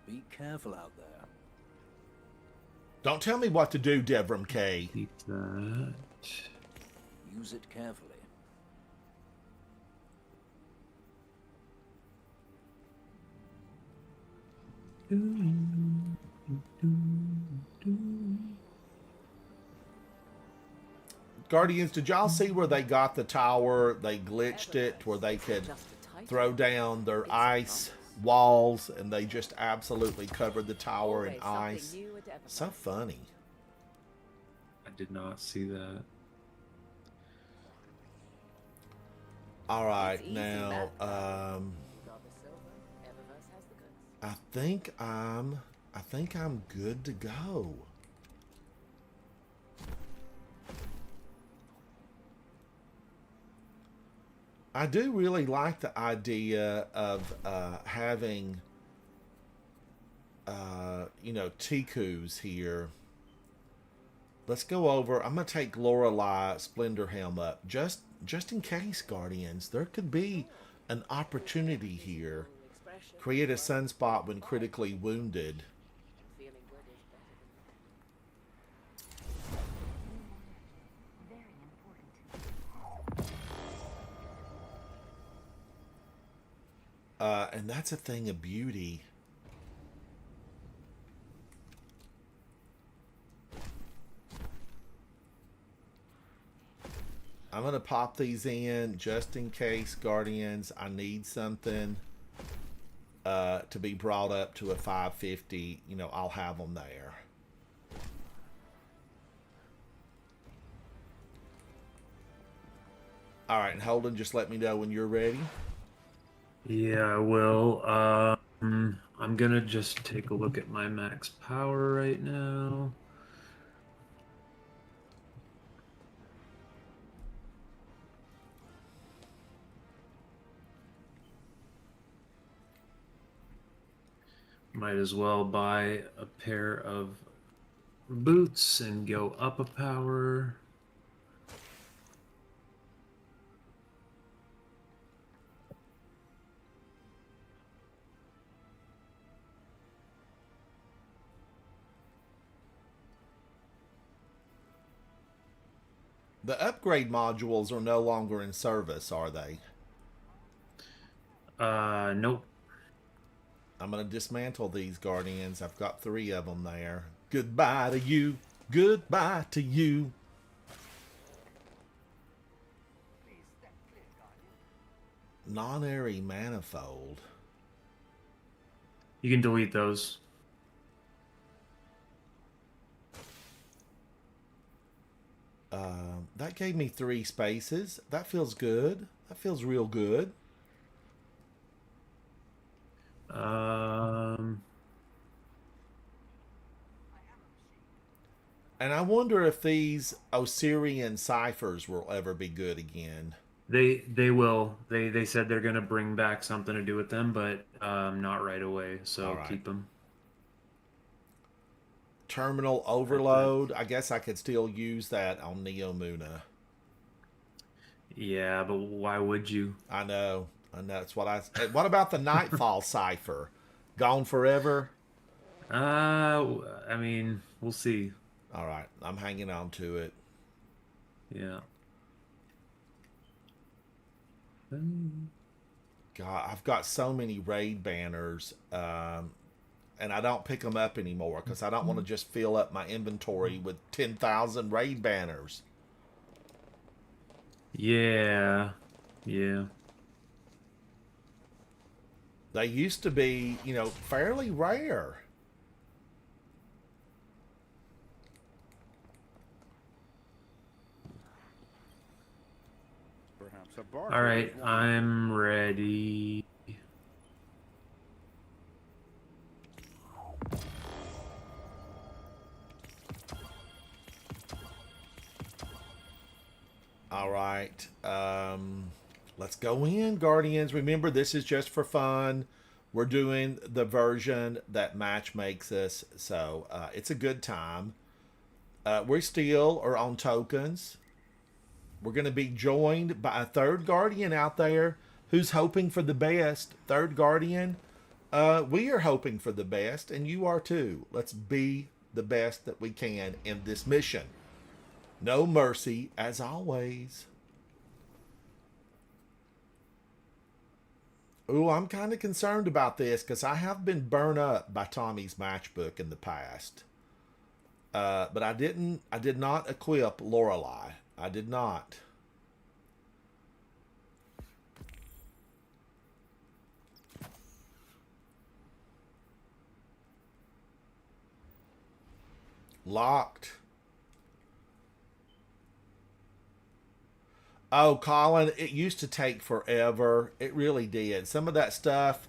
Be careful out there. Don't tell me what to do, Devram K. Keep that. Use it carefully. Guardians, did y'all see where they got the tower? They glitched it where they could throw down their ice walls, and they just absolutely covered the tower in ice. So funny. I did not see that. All right, now I think I'm good to go. I do really like the idea of having you know, Tikus here. Let's go over. I'm gonna take Lorelei Splendor Helm up just in case, Guardians. There could be an opportunity here. Create a sunspot when critically wounded. Very important. And that's a thing of beauty. I'm going to pop these in just in case, Guardians. I need something to be brought up to a 550. You know, I'll have them there. All right, and Holden, just let me know when you're ready. Yeah, I will. I'm gonna just take a look at my max power right now. Might as well buy a pair of boots and go up a power. The upgrade modules are no longer in service, are they? Nope. I'm going to dismantle these, Guardians. I've got 3 of them there. Goodbye to you. Goodbye to you. Non-airy manifold. You can delete those. That gave me 3 spaces. That feels good. That feels real good. And I wonder if these Osirian ciphers will ever be good again. They will. They said they're gonna bring back something to do with them, but not right away. So All right. keep them. Terminal overload. I guess I could still use that on Neomuna. Yeah, but why would you? I know. That's what I. What about the Nightfall cipher? Gone forever? I mean, we'll see. All right. I'm hanging on to it. Yeah. God, I've got so many raid banners, and I don't pick them up anymore because I don't want to just fill up my inventory with 10,000 raid banners. Yeah. Yeah. They used to be, fairly rare. Perhaps a bar. All right, I'm ready. All right. Let's go in, Guardians. Remember, this is just for fun. We're doing the version that Match makes us, so it's a good time. We still are on tokens. We're going to be joined by a third Guardian out there who's hoping for the best. Third Guardian, we are hoping for the best, and you are too. Let's be the best that we can in this mission. No mercy, as always. Ooh, I'm kind of concerned about this because I have been burnt up by Tommy's matchbook in the past. But I did not equip Lorelei. I did not. Locked. Oh, Colin, it used to take forever. It really did. Some of that stuff,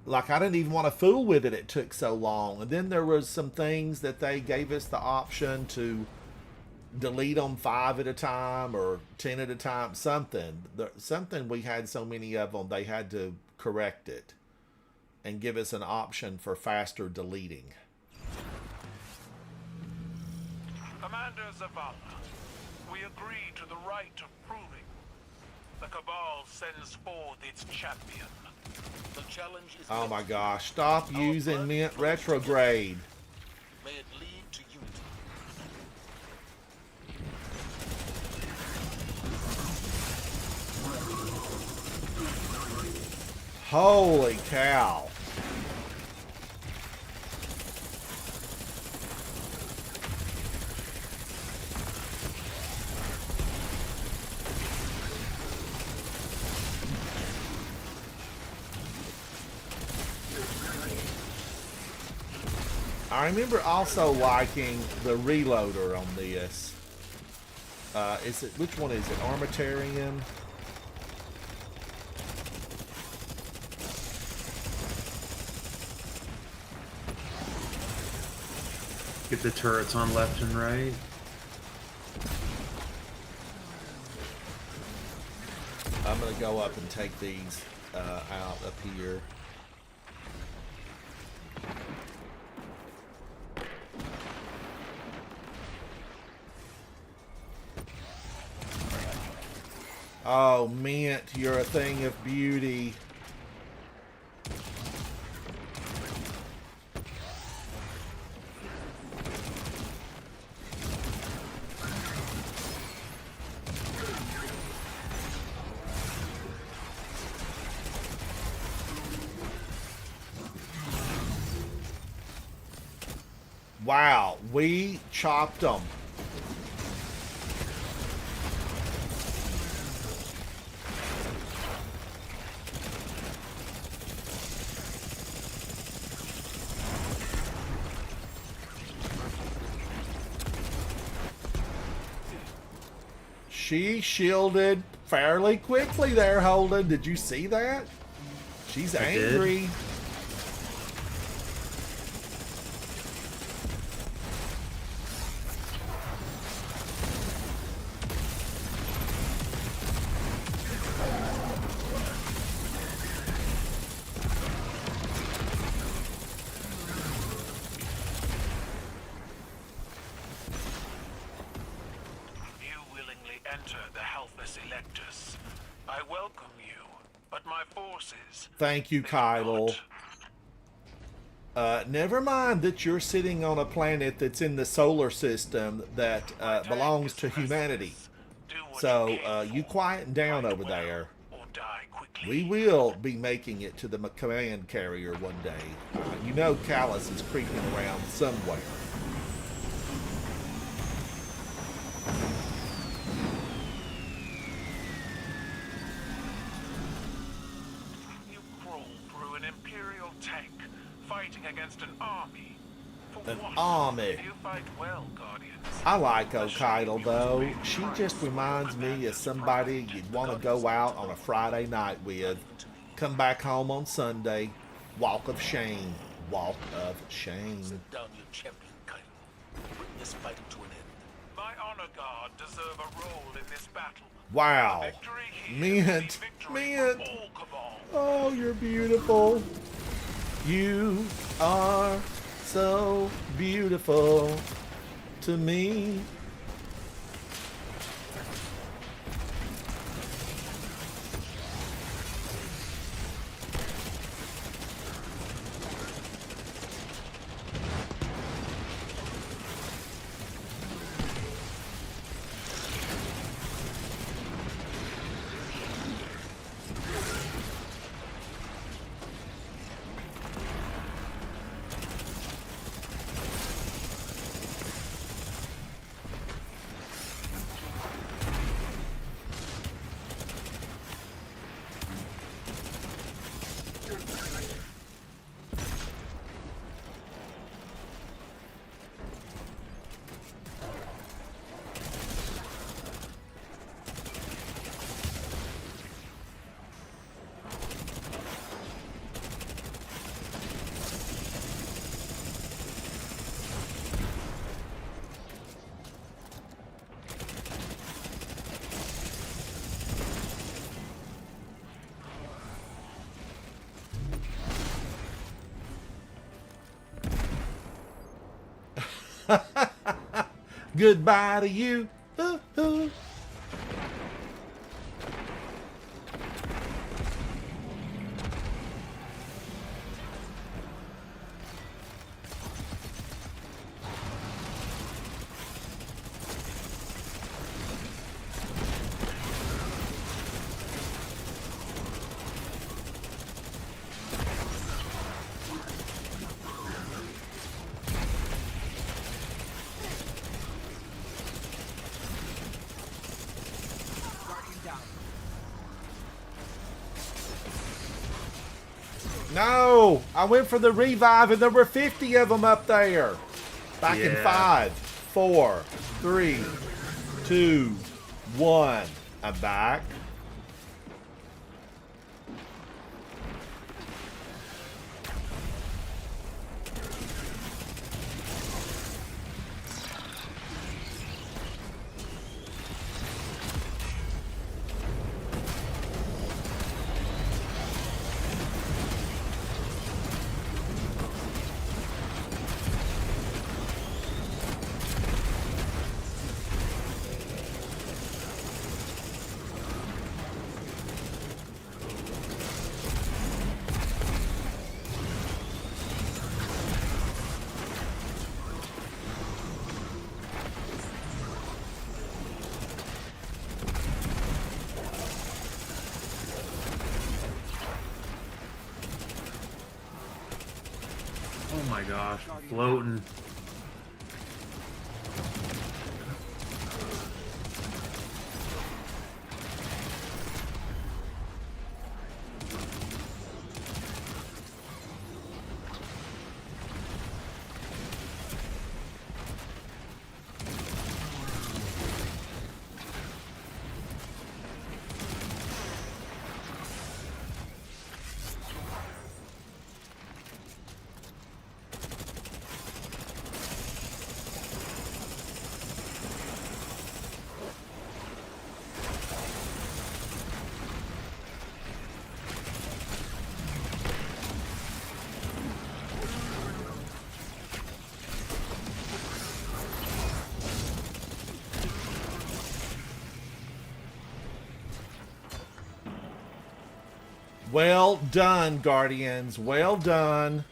like I didn't even want to fool with it. It took so long. And then there was some things that they gave us the option to delete them 5 at a time or 10 at a time. Something we had so many of them, they had to correct it and give us an option for faster deleting. Commander Zavala, we agree to the right of proving. The Cabal sends forth its champion. The challenge is Oh my gosh, stop using Mint Retrograde. May it lead to unity. Holy cow. I remember also liking the reloader on this. Which one is it? Armitarium? Get the turrets on left and right. I'm going to go up and take these out up here. Oh, Mint, you're a thing of beauty. Wow, we chopped them. She shielded fairly quickly there, Holden. Did you see that? She's I did. angry. You willingly enter the Helpless Electus. I welcome you, but my forces... Thank you, they do Kyle. not. Never mind that you're sitting on a planet that's in the solar system that belongs to humanity. Do what So, came you for. quiet down Fight over well there. Or die quickly. We will be making it to the command carrier one day. You know Callus is creeping around somewhere. You crawl through an Imperial tank, fighting against an army. For An what? army. You fight well, Guardians. I like O'Kydal though. She just reminds me of somebody you'd want to go out on a Friday night with, come back home on Sunday, walk of shame, walk of shame. Sit down, your champion, Kylo. Bring this fight to an end. My honor guard deserve a role in this battle. Wow. Victory here Mint, is victory mint. for all Cabal. Oh, you're beautiful. You are so beautiful to me. Goodbye to you. Ooh, ooh. No, I went for the revive and there were 50 of them up there. Back in Yeah. 5, 4, 3, 2, 1. I'm back. Oh my gosh, floating. Well done, Guardians. Well done.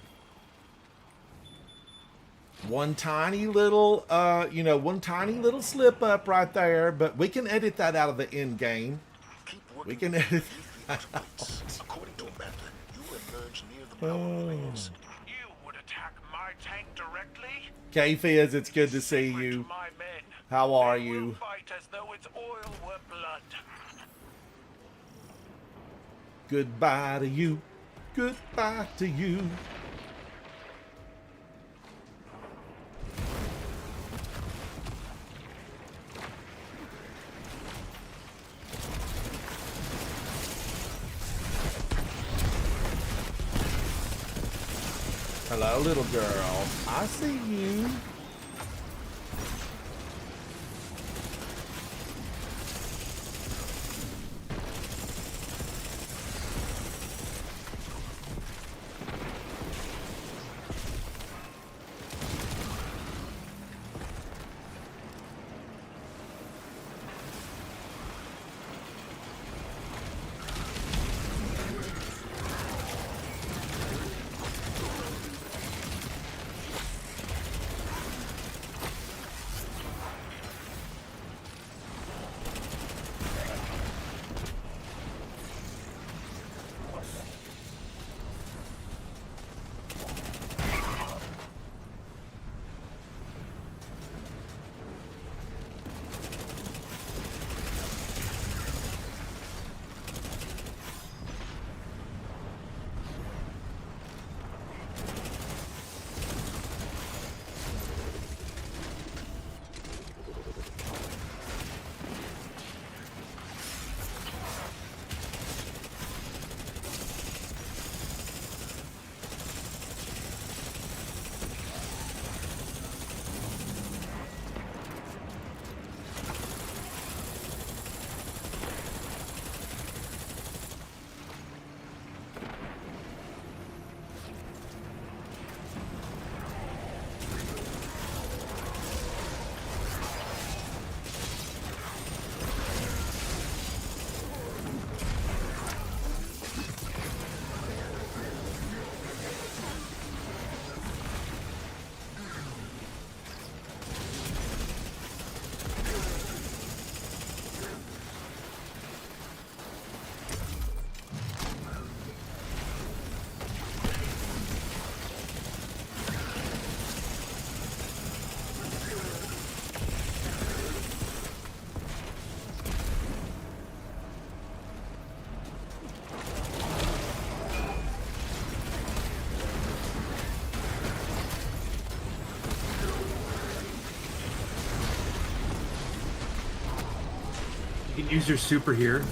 One tiny little, one tiny little slip up right there, but we can edit that out of the end game. Keep We working can edit the outposts. According to Amanda, you emerge near the power planes. You would attack my tank directly? K-Fizz, it's good to see Secret you. to my men. How are They will you? fight as though its oil were blood. Goodbye to you. Goodbye to you. Hello, little girl. I see you. You can use your super here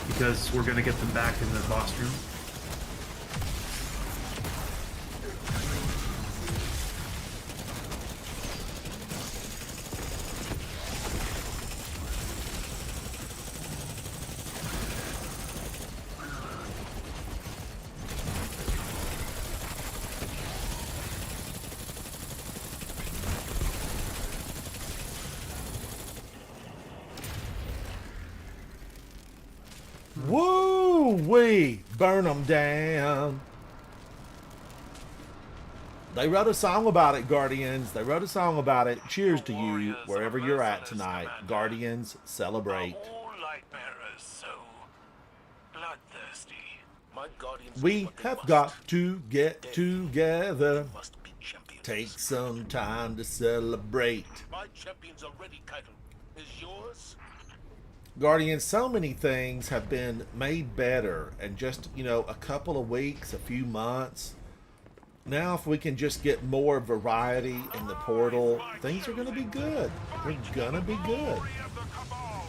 because we're gonna get them back in the boss room. Woo-wee! Burn them down. They wrote a song about it, Guardians. They wrote a song about it. Cheers to you, wherever you're at tonight. Guardians, celebrate. Are all light bearers so bloodthirsty? My guardians We know what they have must. got to get They together. must be champions. Take some time to celebrate. My champions are ready, Kaito. Is yours? Guardians, so many things have been made better in just, a couple of weeks, a few months. Now, if we can just get more variety in the portal, things are going to be good. They're going to be good. Glory of the Cabal!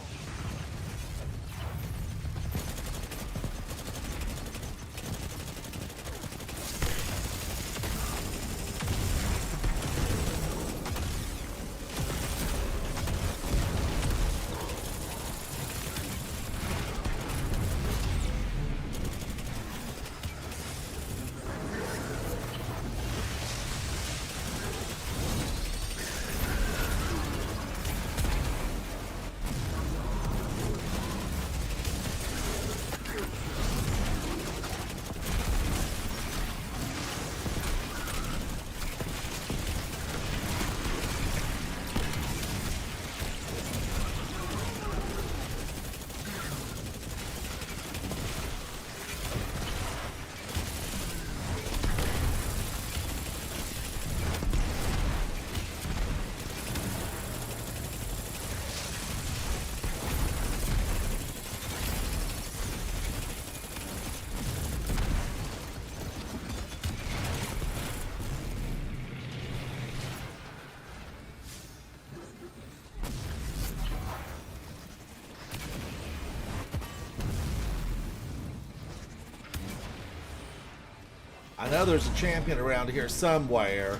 I know there's a champion around here somewhere.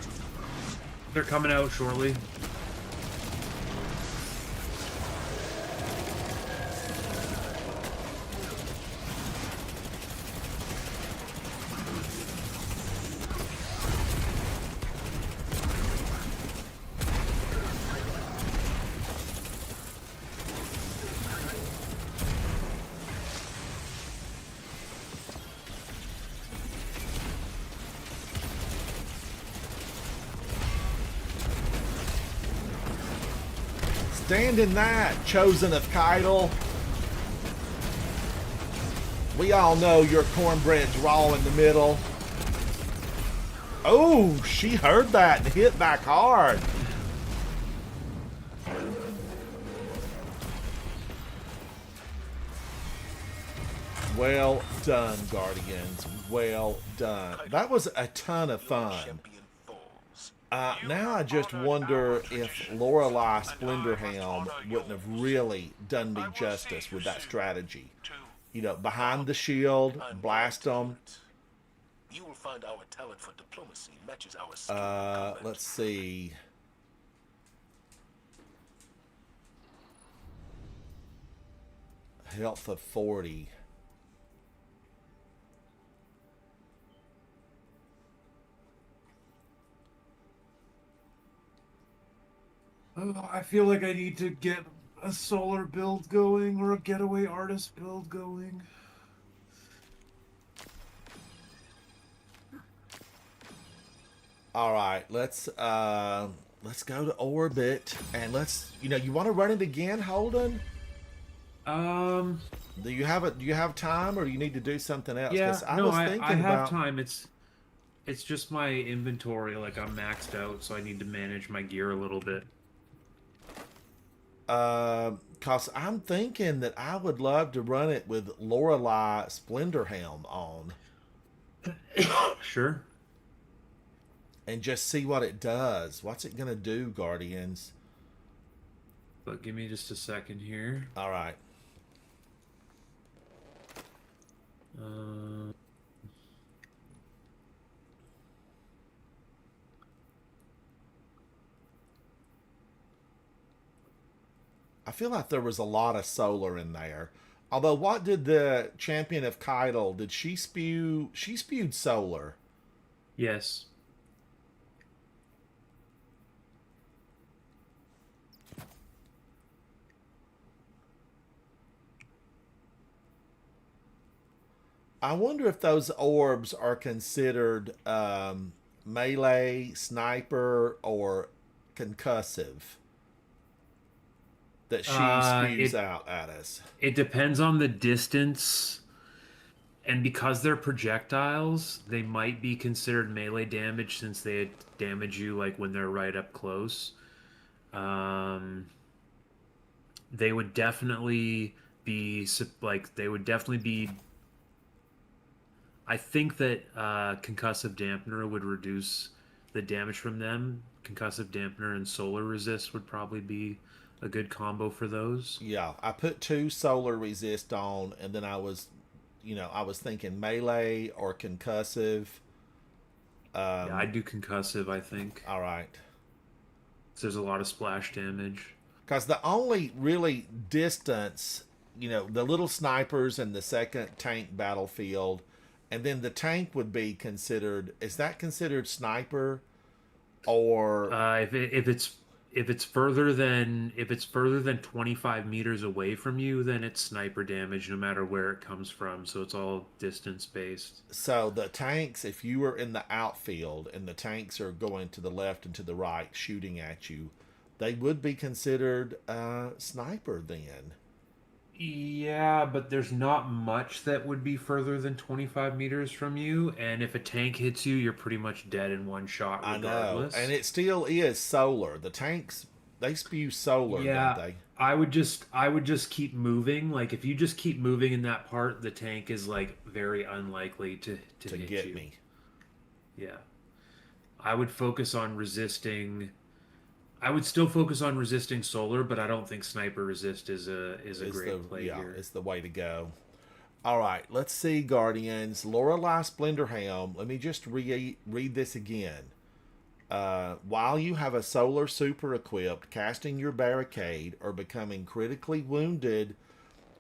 They're coming out shortly. Stand in that, Chosen of Keitel. We all know your cornbread's raw in the middle. Oh, she heard that and hit back hard. Well done, Guardians. Well done. That was a ton of fun. Champion falls. Now I just wonder if Lorelei Splenderhelm wouldn't have really done me justice with that strategy. You know, behind the shield, blast them. You will find our talent for diplomacy matches our skill in combat. Let's see. Health of 40. Oh, I feel like I need to get a solar build going or a getaway artist build going. All right, let's go to orbit and let's, you know, you want to run it again, Holden? Do you have time, or do you need to do something else? Yeah, 'Cause no, was I thinking have about, time. It's just my inventory, like I'm maxed out, so I need to manage my gear a little bit. Cause I'm thinking that I would love to run it with Lorelei Splenderhelm on Sure. and just see what it does. What's it gonna do, Guardians? But give me just a second here. All right. I feel like there was a lot of solar in there. Although, what did the champion of Keitel, did she spew? She spewed solar. Yes. I wonder if those orbs are considered melee, sniper, or concussive that she spews out at us. It depends on the distance, and because they're projectiles, they might be considered melee damage since they damage you like when they're right up close. They would definitely be I think that concussive dampener would reduce the damage from them. Concussive dampener and solar resist would probably be a good combo for those. Yeah, I put 2 solar resist on, and then I was thinking melee or concussive. Yeah, I'd do concussive, I think. All right. So there's a lot of splash damage. Because the only really distance, you know, the little snipers in the second tank battlefield, and then the tank would be considered. Is that considered sniper, or if it's further than 25 meters away from you, then it's sniper damage no matter where it comes from. So it's all distance based. so the tanks? If you were in the outfield and the tanks are going to the left and to the right shooting at you, they would be considered sniper then. Yeah, but there's not much that would be further than 25 meters from you, and if a tank hits you, you're pretty much dead in one shot regardless. I know, and it still is solar. The tanks, they spew solar, Yeah, don't they? I would just keep moving. Like if you just keep moving in that part, the tank is like very unlikely to hit Get you. me. Yeah. I would focus on resisting. I would still focus on resisting solar, but I don't think sniper resist is a great play yeah, here. it's the way to go. All right, let's see, Guardians. Lorelei Splendorhelm. Let me just read this again. While you have a solar super equipped, casting your barricade or becoming critically wounded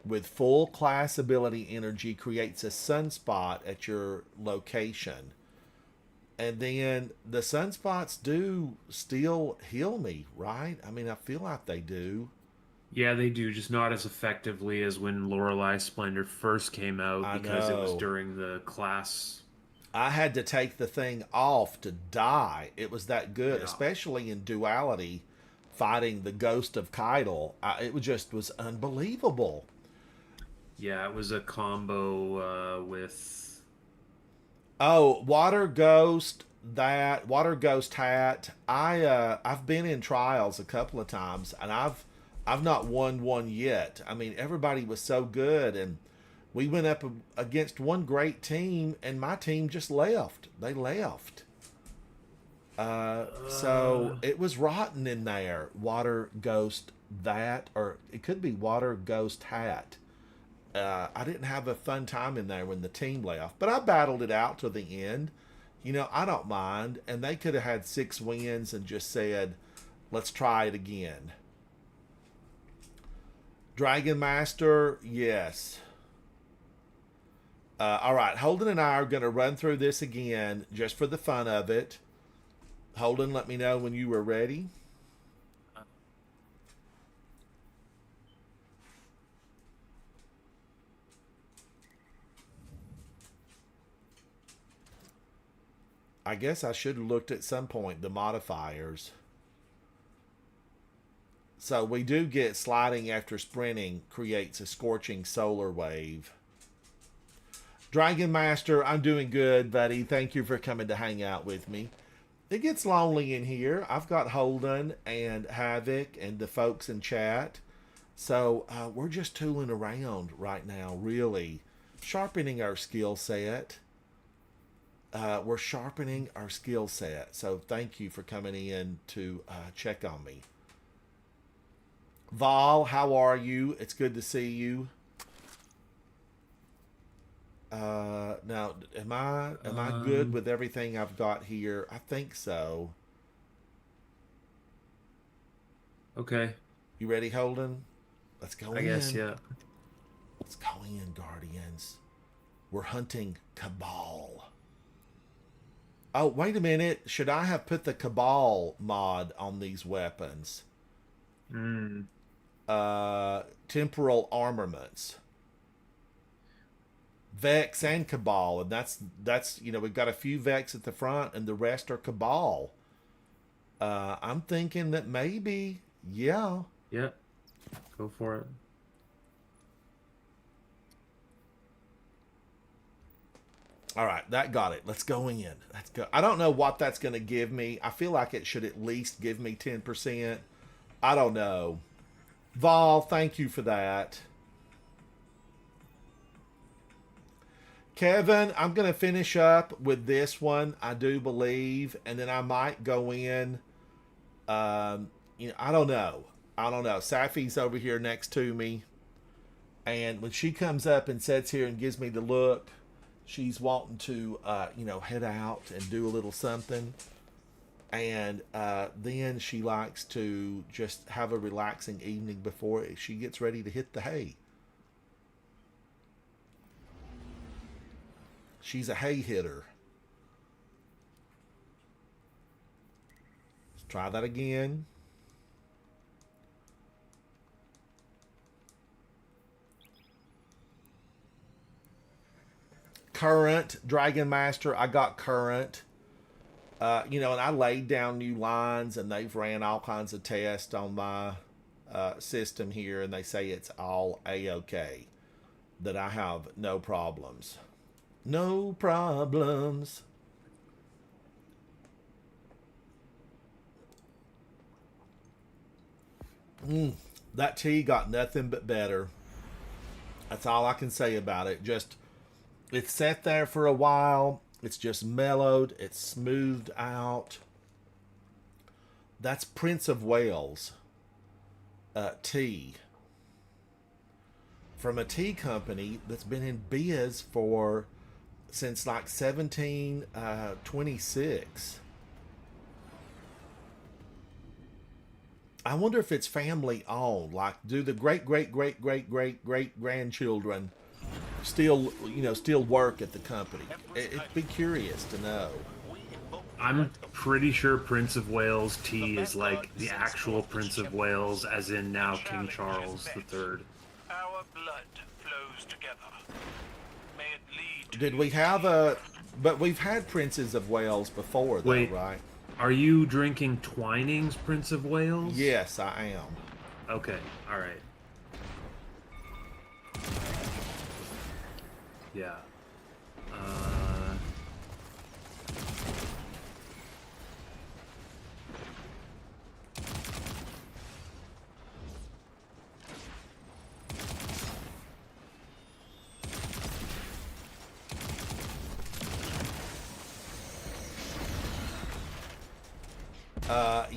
with full class ability energy creates a sunspot at your location. And then the sunspots do still heal me, right? I mean, I feel like they do. Yeah, they do, just not as effectively as when Lorelei Splendor first came out I because it was know. during the class. I had to take the thing off to die. It was that good, Yeah. especially in Duality, fighting the ghost of Keitel. It was unbelievable. Yeah, it was a combo with. Oh, Water Ghost, that Water Ghost hat. I've been in trials a couple of times, and I've not won one yet. I mean, everybody was so good, and we went up against one great team, and my team just left. They left. So it was rotten in there. Water Ghost that, or it could be Water Ghost hat. I didn't have a fun time in there when the team left, but I battled it out to the end. You know, I don't mind. And they could have had 6 wins and just said, let's try it again. Dragon Master, yes. All right, Holden and I are going to run through this again just for the fun of it. Holden, let me know when you were ready. I guess I should have looked at some point the modifiers. So we do get sliding after sprinting creates a scorching solar wave. Dragon Master, I'm doing good, buddy. Thank you for coming to hang out with me. It gets lonely in here. I've got Holden and Havoc and the folks in chat. So we're just tooling around right now, really. Sharpening our skill set. We're sharpening our skill set. So thank you for coming in to check on me. Val, how are you? It's good to see you. Now, am I good with everything I've got here? I think so. Okay, You ready, Holden? Let's go in. I guess, yeah. Let's go in, Guardians. We're hunting Cabal. Oh, wait a minute. Should I have put the Cabal mod on these weapons? Temporal armaments. Vex and Cabal, and that's you know, we've got a few Vex at the front and the rest are Cabal. I'm thinking that maybe, yeah. Yeah, go for it. All right, that got it. Let's go in. Let's go. I don't know what that's going to give me. I feel like it should at least give me 10%. I don't know. Vol, thank you for that. Kevin, I'm going to finish up with this one, I do believe, and then I might go in. You know, I don't know. Safi's over here next to me, and when she comes up and sits here and gives me the look, she's wanting to, you know, head out and do a little something. And then she likes to just have a relaxing evening before she gets ready to hit the hay. She's a hay hitter. Let's try that again. Current, Dragon Master, I got current. You know, and I laid down new lines, and they've ran all kinds of tests on my system here, and they say it's all A-OK, that I have no problems. No problems. That tea got nothing but better. That's all I can say about it. Just, it's sat there for a while. It's just mellowed. It's smoothed out. That's Prince of Wales tea. from a tea company that's been in biz for since like 1726. I wonder if it's family owned. Like, do the great grandchildren still, still work at the company? It'd be curious to know. I'm pretty sure Prince of Wales tea is like the actual Prince of Wales, as in now King Charles III. Our blood flows together. May it lead to Did we have a? But we've had Princes of Wales before, though, Wait. right? Are you drinking Twining's Prince of Wales? Yes, I am. Okay, alright. Yeah.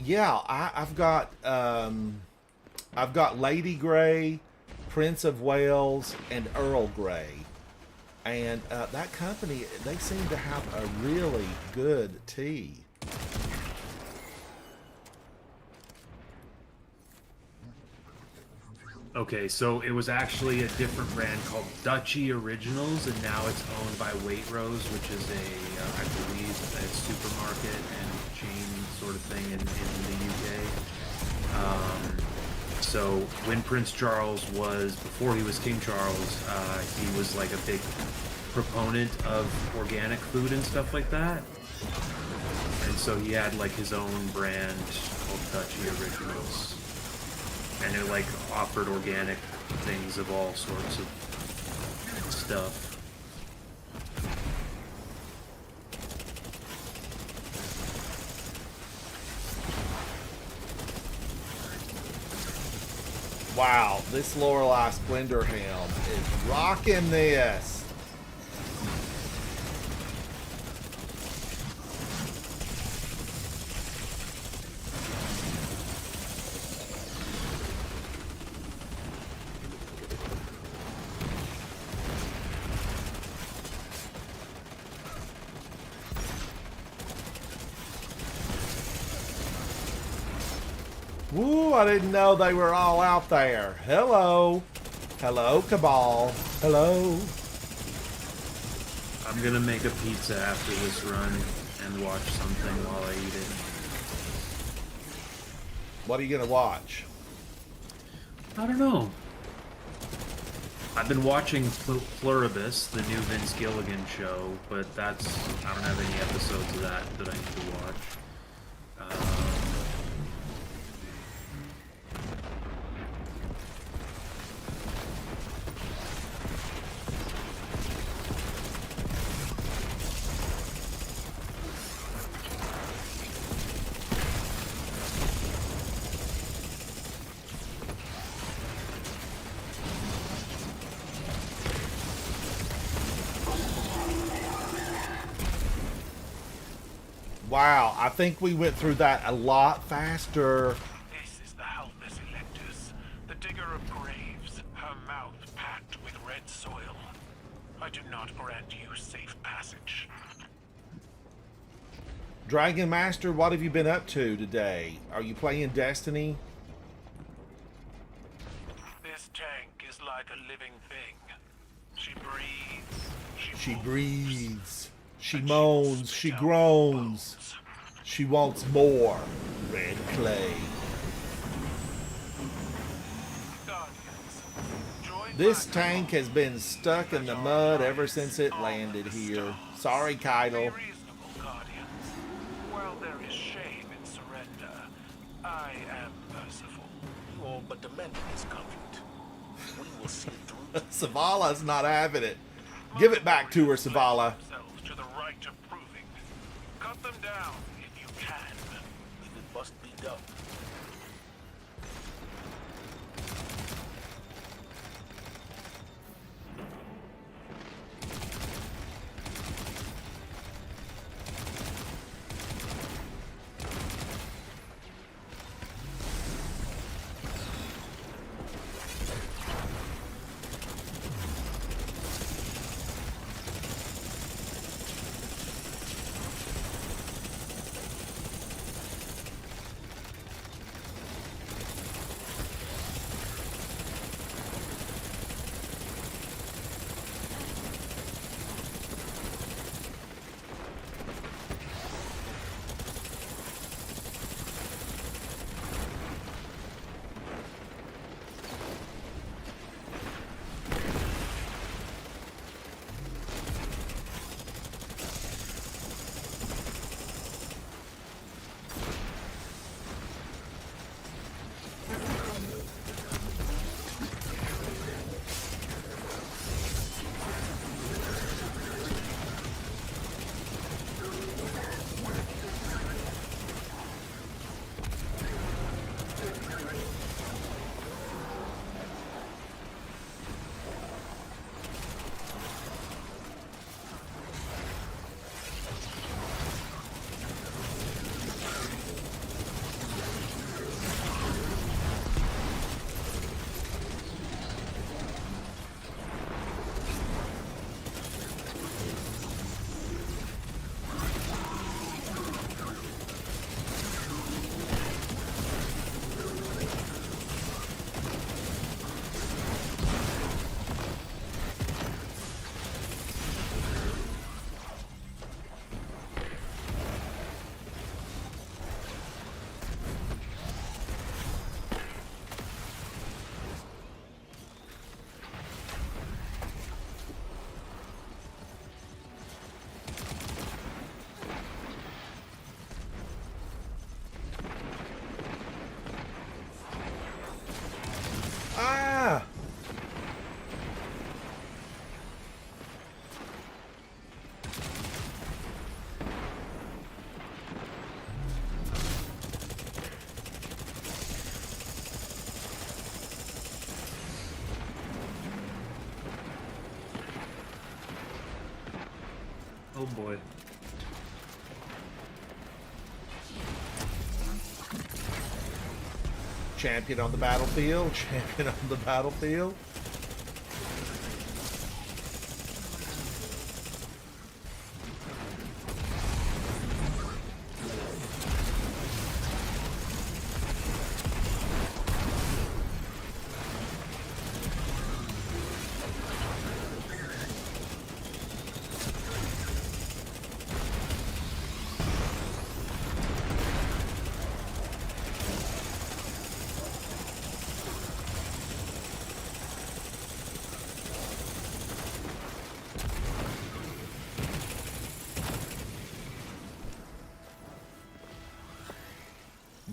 Yeah, I've got Lady Grey, Prince of Wales, and Earl Grey, and that company, they seem to have a really good tea. Okay, so it was actually a different brand called Duchy Originals, and now it's owned by Waitrose, which is I believe, a supermarket and chain sort of thing in the UK. So when Prince Charles before he was King Charles, he was like a big proponent of organic food and stuff like that. And so he had like his own brand called Duchy Originals. And it like offered organic things of all sorts of stuff. Wow, this Lorelei Splendor helm is rocking this. Woo, I didn't know they were all out there. Hello. Hello, Cabal. Hello. I'm gonna make a pizza after this run and watch something while I eat it. What are you going to watch? I don't know. I've been watching Pluribus, the new Vince Gilligan show, but I don't have any episodes of that I need to watch. Wow, I think we went through that a lot faster. This is the Halbus Electus, the digger of graves, her mouth packed with red soil. I do not grant you safe passage. Dragon Master, what have you been up to today? Are you playing Destiny? This tank is like a living thing. She breathes. She moves, breathes. She and moans. will She spit out groans. bones. She wants more. Red clay. Guardians, join This my tank has been stuck in the mud ever since it landed here. Sorry, Be Keitel. reasonable, Guardians. While there is shame in surrender, I am merciful. You all but demanded this conflict. We will see it through. Savala's not having it. Give it back to her, Savala. Themselves to the right of proving. Cut them down if you can. If it must be done. Oh boy. Champion on the battlefield. Champion on the battlefield.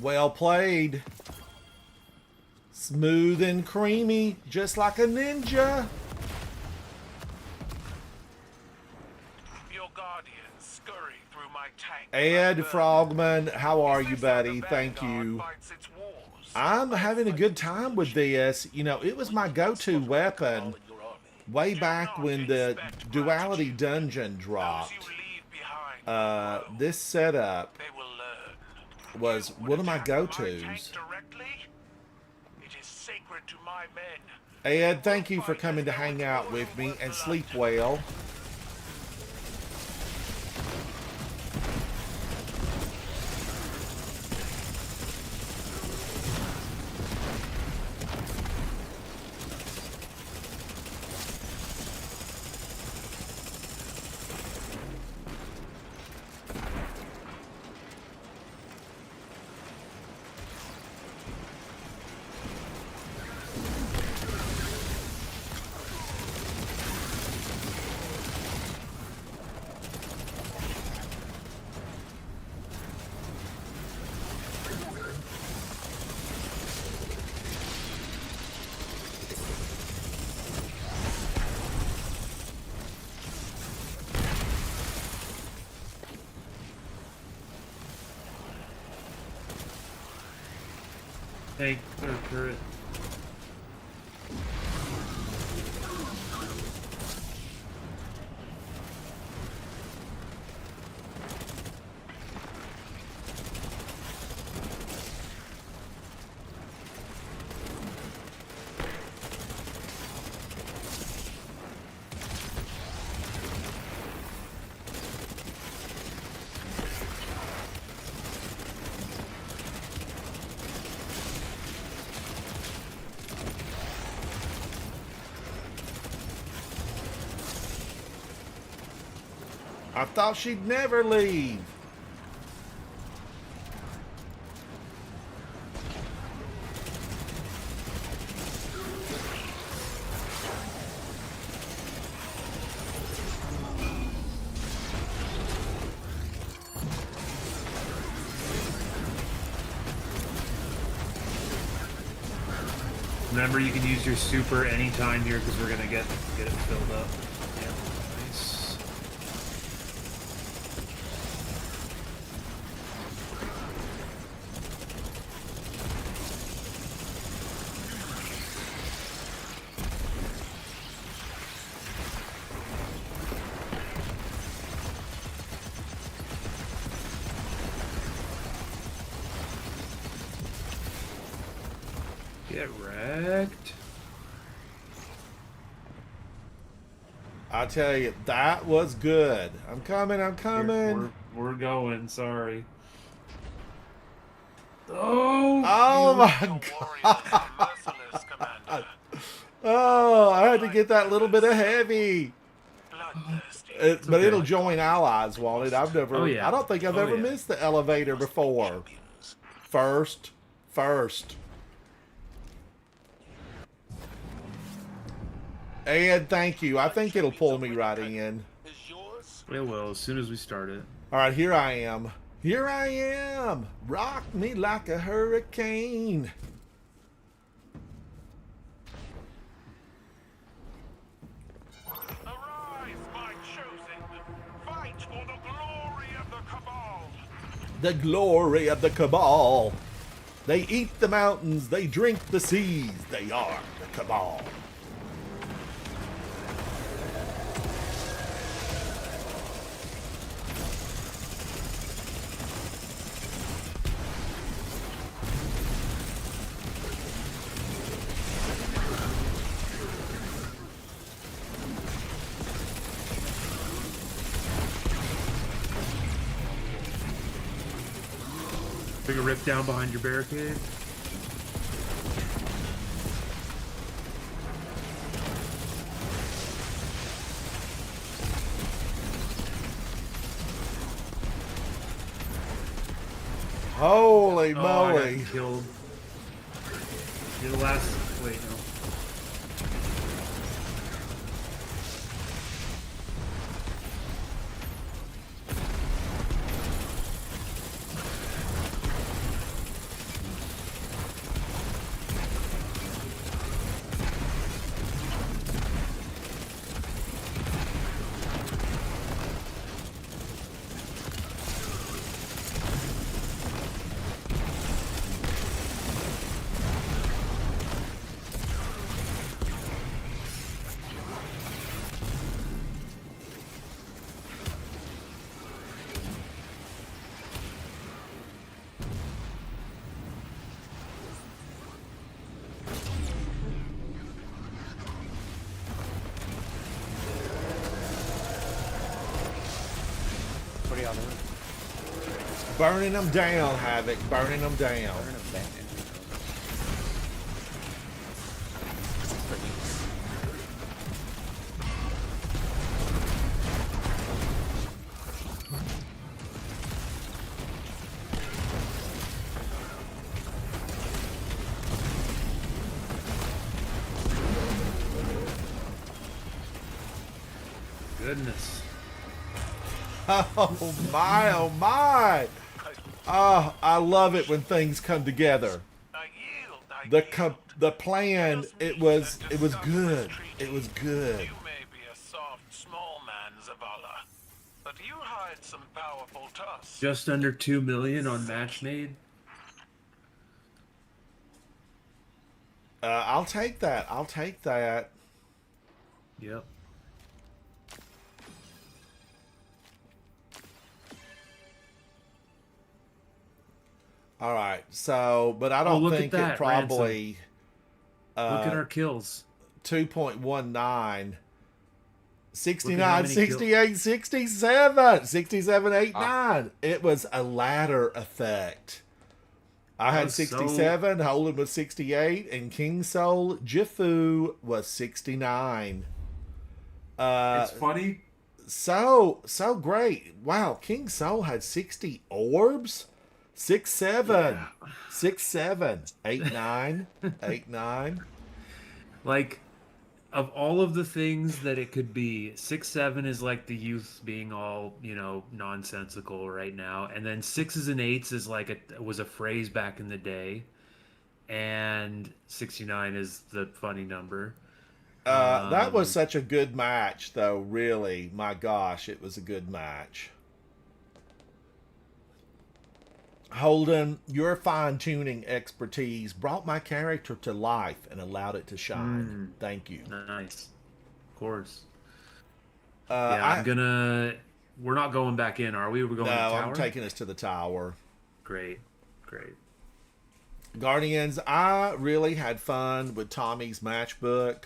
Well played. Smooth and creamy, just like a ninja. Your guardians scurry through my tank. Ed Frogman, how are you, buddy? Thank you. I'm having a good time with this. You know, it was my go-to weapon way back when the Duality Dungeon dropped. This setup was one of my go-tos. Ed, thank you for coming to hang out with me, and sleep well. Tank or turret. I thought she'd never leave. Remember, you can use your super anytime here because we're gonna get it filled up. Yeah, nice. Get wrecked. I tell you, that was good. I'm coming, I'm coming. We're going, sorry. Oh! Oh my god. Oh, I had to get that little bit of heavy. But it'll join allies, won't it? I've never, Oh, yeah. I don't think I've Oh, ever yeah. missed the elevator before. First. Ed, thank you. I think it'll pull me right in. It will, as soon as we start it. All right, here I am. Here I am. Rock me like a hurricane. Arise, my chosen! Fight for the glory of the Cabal! The glory of the Cabal. They eat the mountains, they drink the seas. They are the Cabal. Bring a rip down behind your barricade. Holy Oh, I moly. got killed. You're the last. Wait, no. What are y'all doing? Burning them down, Havoc. Burning them down. Burn 'em down. Goodness. Oh my, oh my. Oh, I love it when things come together. I yield, I The plan, it was good. It was good. You may be a soft, small man, Zavala, but you hide some powerful tusks. Just under 2 million on Matchmade. I'll take that. I'll take that. Yep. All right. So, but I Oh, don't look at think it that, probably Look at our kills. 2.19. 69, many 68, 67, 67, 89. It was a ladder effect. I had was so- 67, Holden was 68, and King Soul Jifu was 69. It's funny. So great. Wow, King Soul had 60 orbs. 6, 7. 6, 7. 8, 9. 8, 9. Like, of all of the things that it could be, 6-7 is like the youth being all, nonsensical right now, and then 6s and 8s is like was a phrase back in the day, and 69 is the funny number. That was such a good match, though, really. My gosh, it was a good match. Holden, your fine-tuning expertise brought my character to life and allowed it to shine. Thank you. Nice. Of course. Yeah, We're not going back in, are we? We're going to the no, tower? I'm taking us to the tower. Great. Guardians, I really had fun with Tommy's matchbook.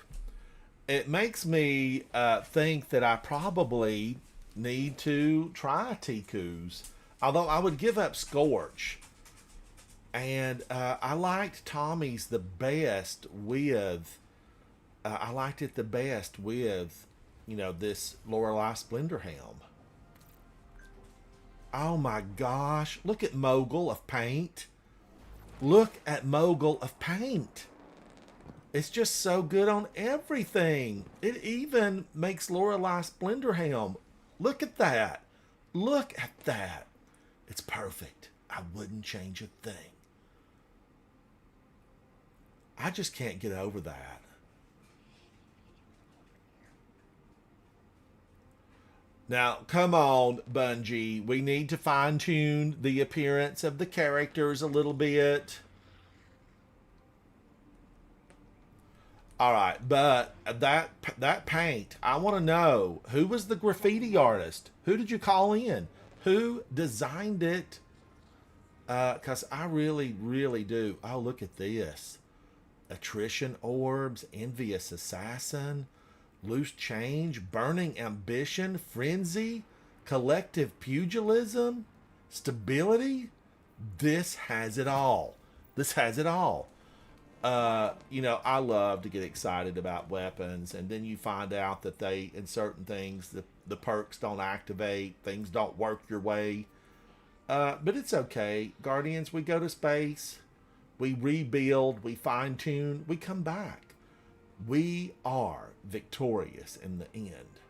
It makes me think that I probably need to try Tiku's. Although I would give up Scorch. And I liked Tommy's the best with... I liked it the best with, this Lorelei Splendor Helm. Oh my gosh. Look at Mogul of Paint. Look at Mogul of Paint. It's just so good on everything. It even makes Lorelei Splendor Helm. Look at that. Look at that. It's perfect. I wouldn't change a thing. I just can't get over that. Now, come on, Bungie. We need to fine-tune the appearance of the characters a little bit. All right, but that paint, I want to know, who was the graffiti artist? Who did you call in? Who designed it? Because I really, really do. Oh, look at this. Attrition Orbs, Envious Assassin, Loose Change, Burning Ambition, Frenzy, Collective Pugilism, Stability. This has it all. This has it all. You know, I love to get excited about weapons, and then you find out that they, in certain things, the perks don't activate, things don't work your way. But it's okay. Guardians, we go to space, we rebuild, we fine tune, we come back. We are victorious in the end.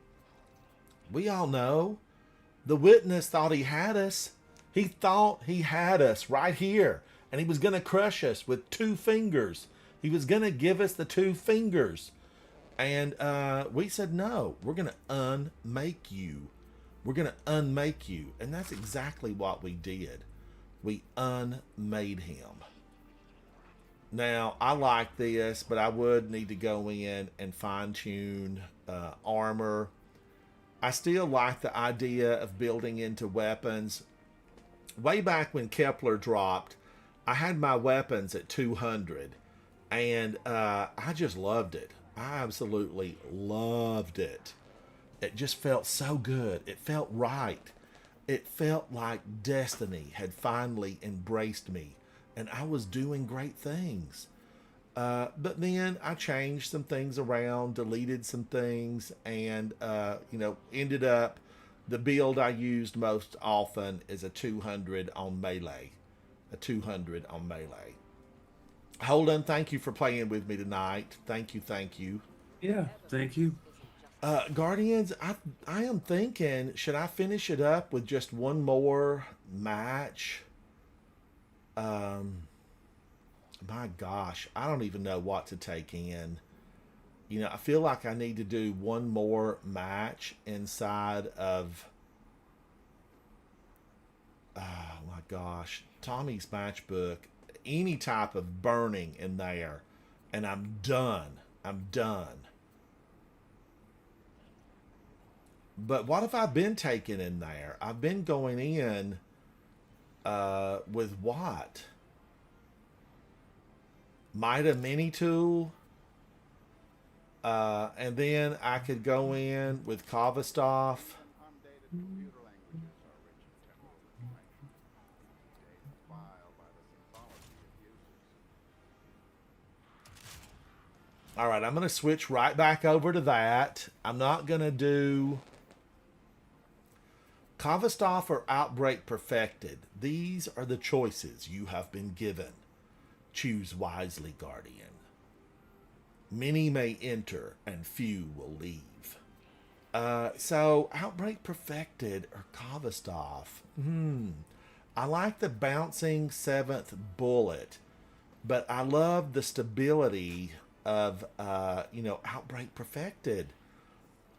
We all know the witness thought he had us. He thought he had us right here, and he was going to crush us with 2 fingers. He was going to give us the 2 fingers. And we said, no, we're going to unmake you. We're going to unmake you. And that's exactly what we did. We unmade him. Now, I like this, but I would need to go in and fine-tune armor. I still like the idea of building into weapons. Way back when Kepler dropped, I had my weapons at 200, and I just loved it. I absolutely loved it. It just felt so good. It felt right. It felt like destiny had finally embraced me, and I was doing great things. But then I changed some things around, deleted some things, and, you know, ended up, the build I used most often is a 200 on melee. A 200 on melee. Holden, thank you for playing with me tonight. Thank you, thank you. Yeah, thank you. Guardians, I am thinking, should I finish it up with just one more match? My gosh, I don't even know what to take in. You know, I feel like I need to do one more match inside of... Oh my gosh, Tommy's matchbook. Any type of burning in there, and I'm done. I'm done. But what have I been taking in there? I've been going in with what? Mida Mini Tool. And then I could go in with Kavastov. All right, I'm going to switch right back over to that. I'm not going to do Kavastov or Outbreak Perfected. These are the choices you have been given. Choose wisely, Guardian. Many may enter and few will leave. So Outbreak Perfected or Kavastov. I like the bouncing 7th bullet, but I love the stability of, you know, Outbreak Perfected.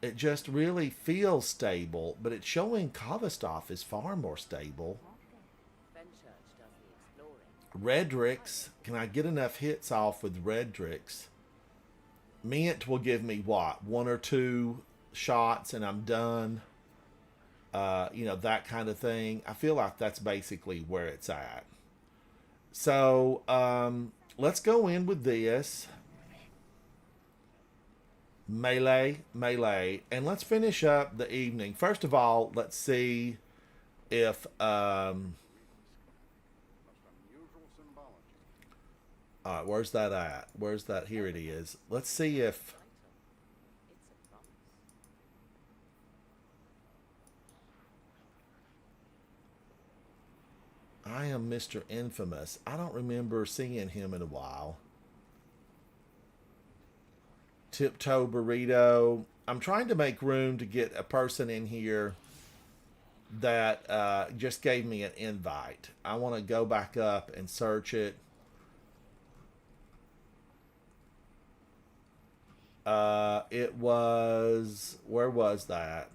It just really feels stable, but it's showing Kavastov is far more stable. Redrix, can I get enough hits off with Redrix? Mint will give me what? 1 or 2 shots and I'm done. You know, that kind of thing. I feel like that's basically where it's at. So, let's go in with this. Melee, and let's finish up the evening. First of all, let's see if where's that at? Where's that? Here it is. Let's see if I am Mr. Infamous. I don't remember seeing him in a while. Tiptoe Burrito. I'm trying to make room to get a person in here that just gave me an invite. I want to go back up and search it. It was... Where was that?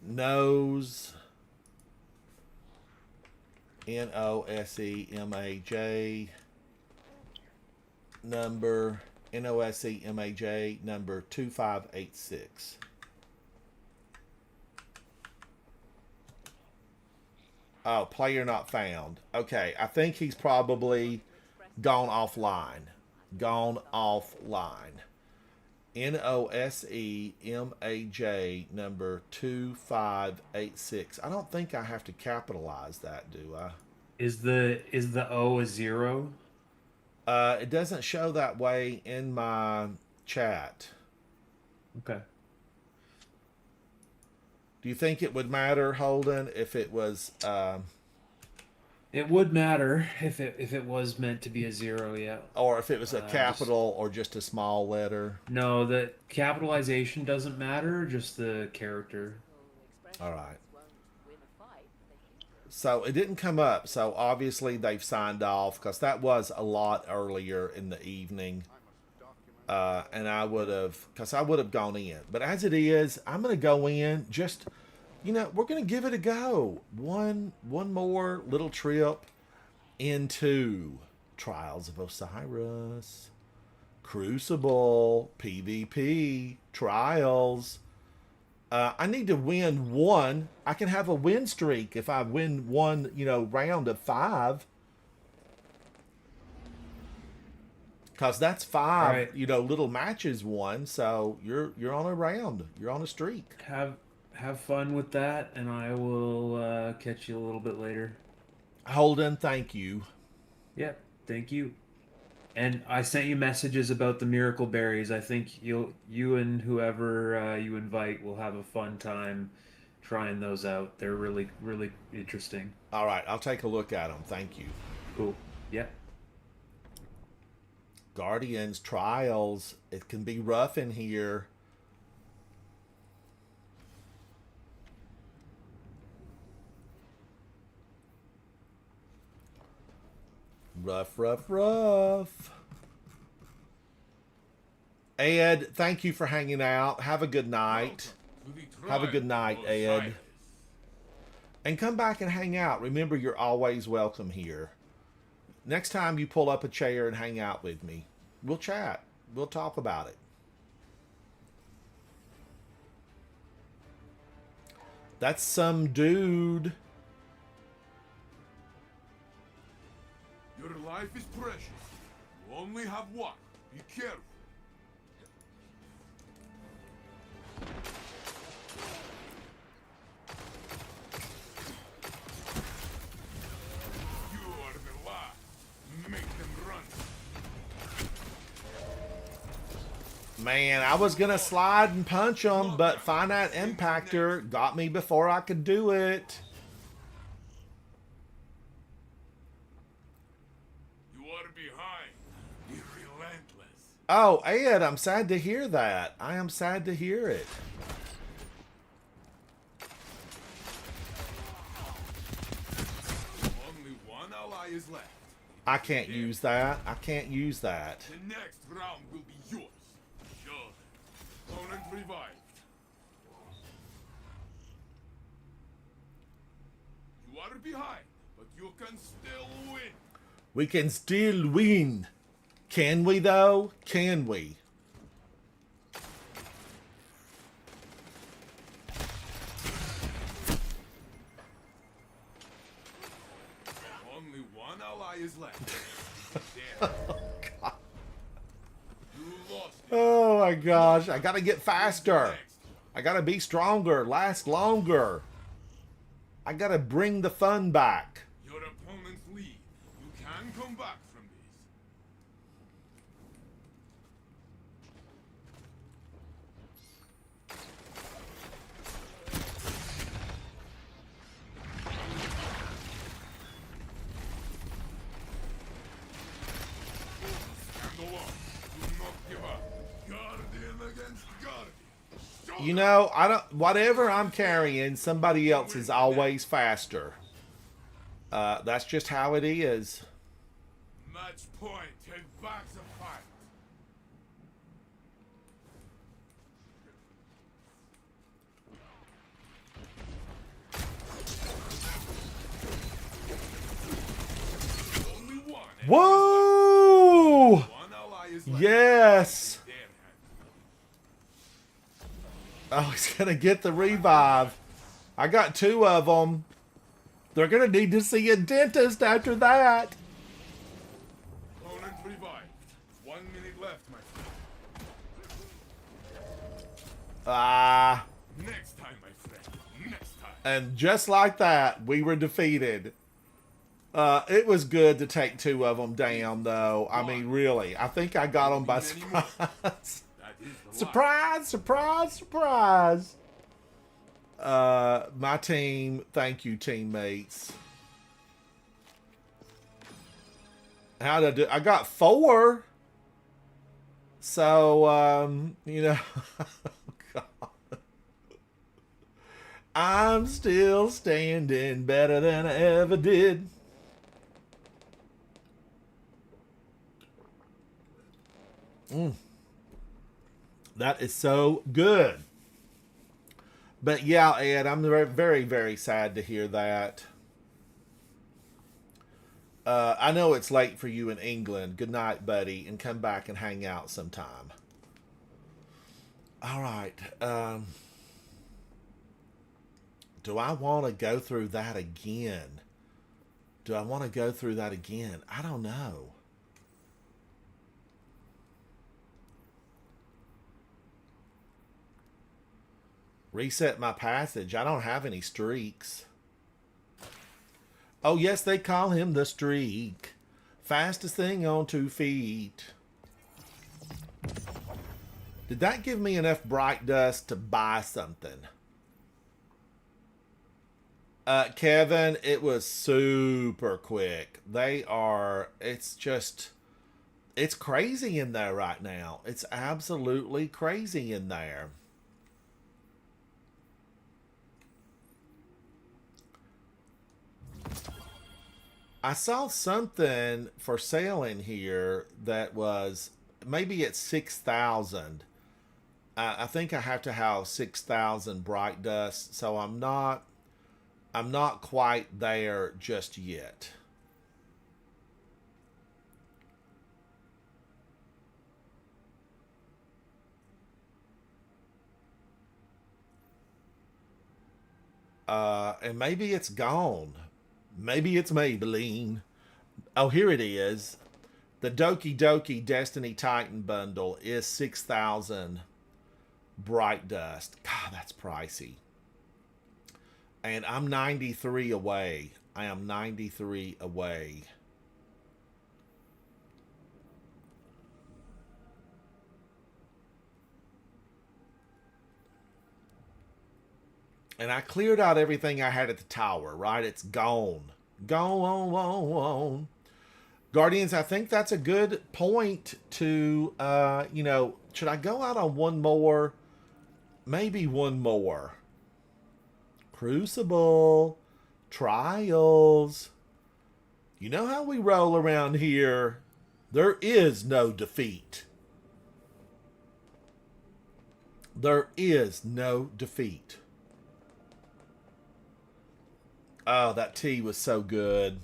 Nose. Nosemaj. Number Nosemaj number 2586. Oh, player not found. Okay, I think he's probably gone offline. NOSEMAJ number 2586. I don't think I have to capitalize that, do I? Is the O a 0? It doesn't show that way in my chat. Okay. Do you think it would matter, Holden, if it was It would matter if it was meant to be a 0, yeah. or if it was a Just- capital or just a small letter? No, the capitalization doesn't matter, just the character. All right. So it didn't come up. So obviously they've signed off because that was a lot earlier in the evening. And I would have gone in. But as it is, I'm going to go in just, we're going to give it a go. One more little trip into Trials of Osiris, Crucible, PvP, Trials. I need to win one. I can have a win streak if I win one, round of 5. Because that's 5, Right. little matches won. So you're on a round. You're on a streak. Have fun with that, and I will catch you a little bit later. Holden, thank you. Yeah, thank you. And I sent you messages about the miracle berries. I think you and whoever you invite will have a fun time trying those out. They're really, really interesting. All right, I'll take a look at them. Thank you. Cool. Yeah. Guardians, Trials. It can be rough in here. Rough. Ed, thank you for hanging out. Have a good night. Have a good night, Ed. And come back and hang out. Remember, you're always welcome here. Next time you pull up a chair and hang out with me, we'll chat. We'll talk about it. That's some dude. Your life is precious. You only have one. Be careful. You are the last. Make them run. Man, I was going to slide and punch him, but Finite Impactor got me before I could do it. You are behind. Be relentless. Oh, Ed, I'm sad to hear that. I am sad to hear it. Only one ally is left. I can't use that. I can't use that. The next round will be yours. Sure. Opponent revived. You are behind, but you can still win. We can still win. Can we, though? Can we? Only one ally is left. Damn. You lost it. Oh, my gosh. I got to get faster. I got to be stronger, last longer. I got to bring the fun back. Your opponents leave. You can come back from this. Stand alone. Do not give up. Guardian against Guardian. You know, I don't. Whatever I'm carrying, somebody else is always faster. That's just how it is. Match point. Take back the fight. Only one. Whoa! One ally is left. Yes. Damn it. Oh, he's gonna get the revive. I got 2 of them. They're gonna need to see a dentist after that. Opponent revived. 1 minute left, my friend. Ah. Next time, my friend. Next time. And just like that, we were defeated. It was good to take 2 of them down, though. I mean, really. I think I got them by surprise. That is the Surprise, surprise, surprise. My team, thank you, teammates. How did I do? I got 4. So, you know, God. I'm still standing better than I ever did. That is so good. But yeah, Ed, I'm very, very, very sad to hear that. I know it's late for you in England. Good night, buddy, and come back and hang out sometime. All right. Do I want to go through that again? Do I want to go through that again? I don't know. Reset my passage. I don't have any streaks. Oh, yes, they call him the Streak. Fastest thing on 2 feet. Did that give me enough bright dust to buy something? Kevin, it was super quick. It's crazy in there right now. It's absolutely crazy in there. I saw something for sale in here that was maybe at 6,000. I think I have to have 6,000 bright dust, so I'm not quite there just yet. And maybe it's gone. Maybe it's Maybelline. Oh, here it is. The Doki Doki Destiny Titan bundle is 6,000 bright dust. God, that's pricey. And I'm 93 away. I am 93 away. And I cleared out everything I had at the tower, right? It's gone. Gone. Guardians, I think that's a good point to, should I go out on one more? Maybe one more. Crucible. Trials. You know how we roll around here. There is no defeat. There is no defeat. Oh, that tea was so good.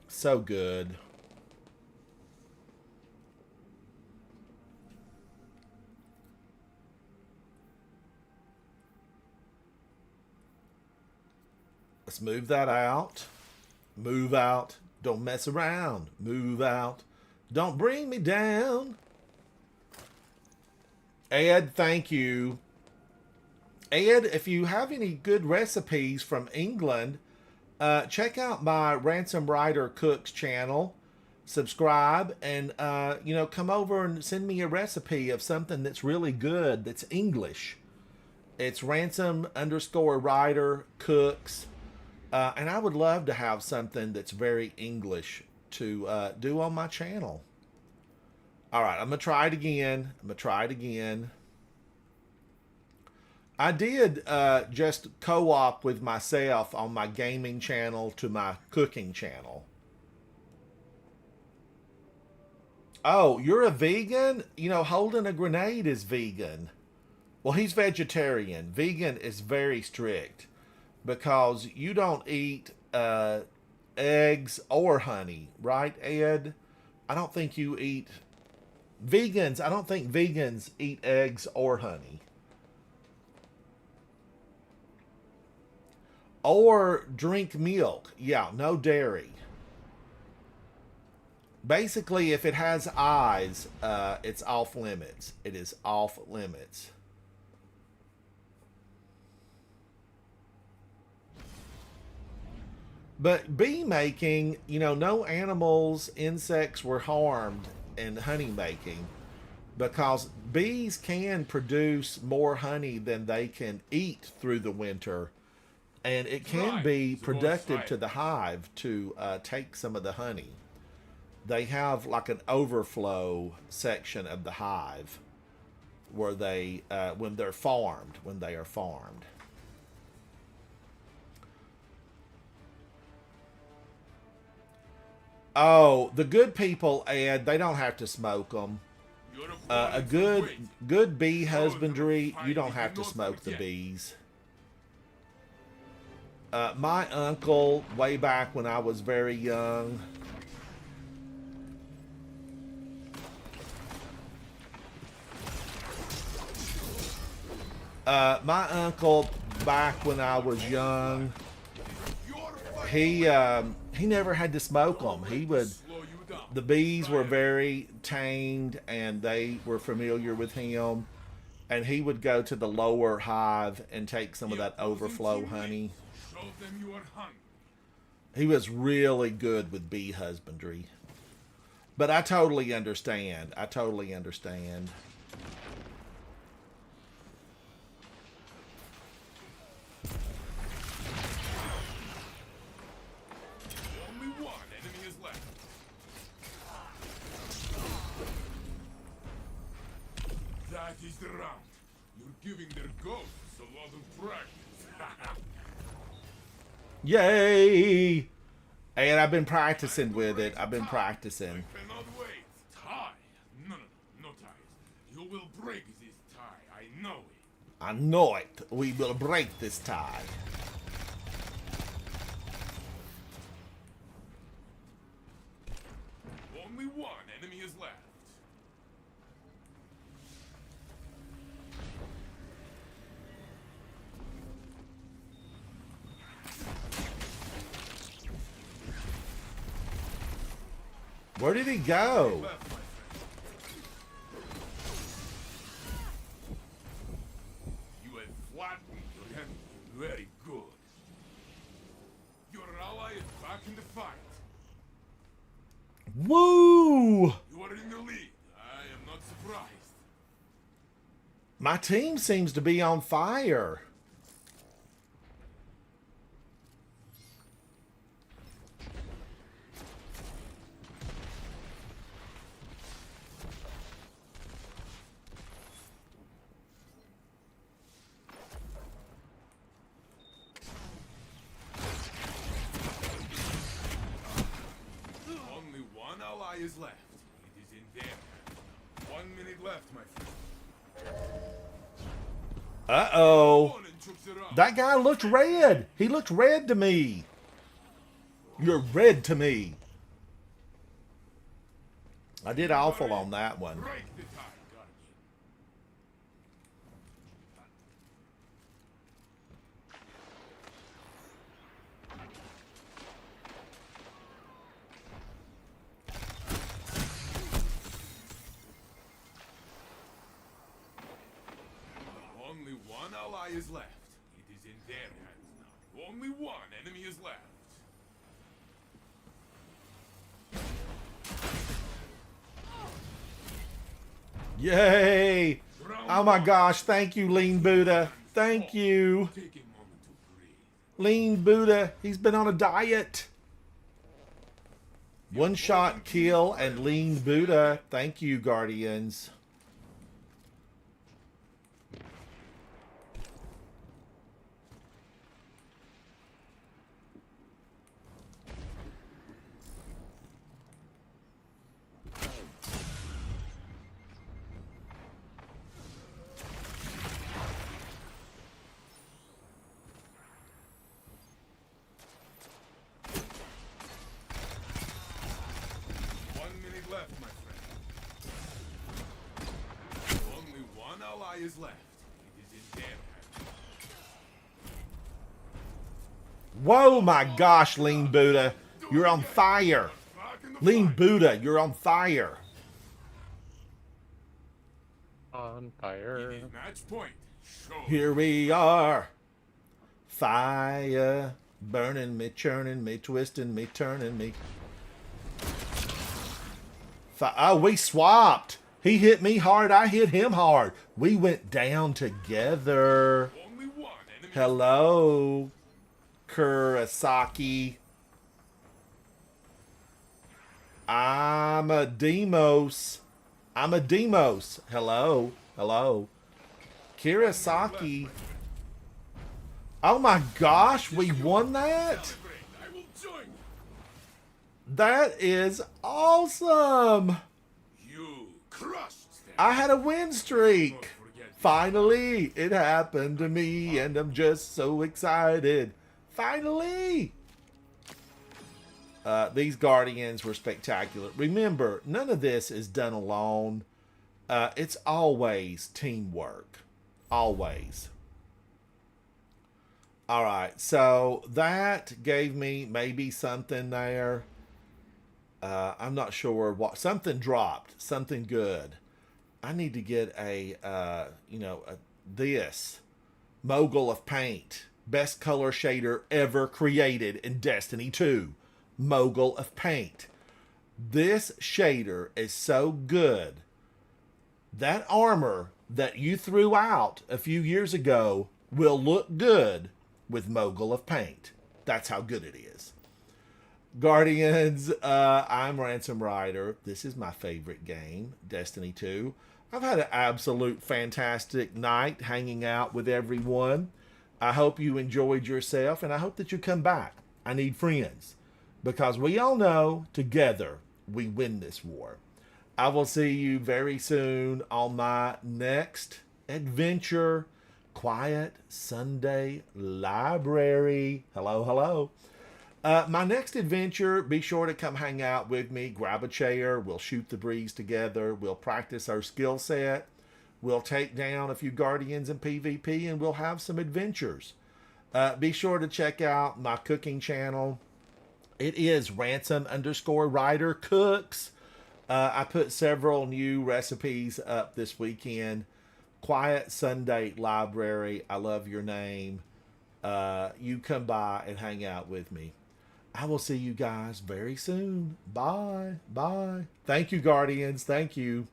So good. Let's move that out. Move out. Don't mess around. Move out. Don't bring me down. Ed, thank you. Ed, if you have any good recipes from England, check out my Ransom Rider Cooks channel. Subscribe and, come over and send me a recipe of something that's really good, that's English. It's Ransom_Rider Cooks. And I would love to have something that's very English to do on my channel. All right, I'm going to try it again. I did just co-op with myself on my gaming channel to my cooking channel. Oh, you're a vegan? Holding a grenade is vegan. Well, he's vegetarian. Vegan is very strict because you don't eat eggs or honey, right, Ed? I don't think you eat... Vegans, I don't think vegans eat eggs or honey. Or drink milk. Yeah, no dairy. Basically, if it has eyes, it's off limits. It is off limits. But bee making, you know, no animals, insects were harmed in honey making because bees can produce more honey than they can eat through the winter. And it can be productive to the hive to take some of the honey. They have like an overflow section of the hive where they, when they are farmed. Oh, the good people, Ed, they don't have to smoke them. A good bee husbandry, you don't have to smoke the bees. My uncle, way back when I was very young, he never had to smoke them. The bees were very tamed and they were familiar with him, and he would go to the lower hive and take some of that overflow honey. He was really good with bee husbandry. But I totally understand. Only one enemy is left. That is the round. You're giving their ghosts a lot of practice. Yay! And I've been practicing with it. I cannot wait. Tie. No ties. You will break this tie. I know it. I know it. We will break this tie. Only one enemy is left. Where did he go? Left, my friend. You have flattened your enemy. Very good. Your ally is back in the fight. Woo! You are in the lead. I am not surprised. My team seems to be on fire. Only one ally is left. It is in their hands. 1 minute left, my friend. Uh-oh. Opponent took the round. That guy looked red. He looked red to me. You're red to me. I did awful on that one. Break the tie, Guardian. Only one ally is left. It is in their hands now. Only one enemy is left. Yay! Oh my gosh, thank you, Lean Buddha. Thank you. Take a moment to breathe. Lean Buddha, he's been on a diet. One shot kill and Lean Buddha. Thank you, Guardians. Left, my friend. Only one ally is left. It is in their hands. Whoa, my gosh, Lean Buddha. You're on fire. Back in the Lean fight. Buddha, you're on fire. On It fire. is match point. Show Here we are. Fire Burning me, churning me, twisting me, turning me. Oh, we swapped. He hit me hard. I hit him hard. We went down together. Only one enemy. Hello, Kurosaki. I'm a Demos. I'm a Demos. Hello. Hello. Kurosaki. Oh my gosh, we won that? I will join That is awesome. you. Crushed them. I had a win streak. Finally, it happened to me, and I'm just so excited. Finally. These Guardians were spectacular. Remember, none of this is done alone. It's always teamwork. Always. All right, so that gave me maybe something there. I'm not sure what. Something dropped. Something good. I need to get this Mogul of Paint. Best color shader ever created in Destiny 2. Mogul of Paint. This shader is so good. That armor that you threw out a few years ago will look good with Mogul of Paint. That's how good it is. Guardians, I'm Ransom Rider. This is my favorite game, Destiny 2. I've had an absolute fantastic night hanging out with everyone. I hope you enjoyed yourself, and I hope that you come back. I need friends, because we all know together we win this war. I will see you very soon on my next adventure, Quiet Sunday Library. Hello, hello. My next adventure, be sure to come hang out with me. Grab a chair. We'll shoot the breeze together. We'll practice our skill set. We'll take down a few Guardians in PvP, and we'll have some adventures. Be sure to check out my cooking channel. It is Ransom_Rider Cooks. I put several new recipes up this weekend. Quiet Sunday Library. I love your name. You come by and hang out with me. I will see you guys very soon. Bye. Bye. Thank you, Guardians. Thank you.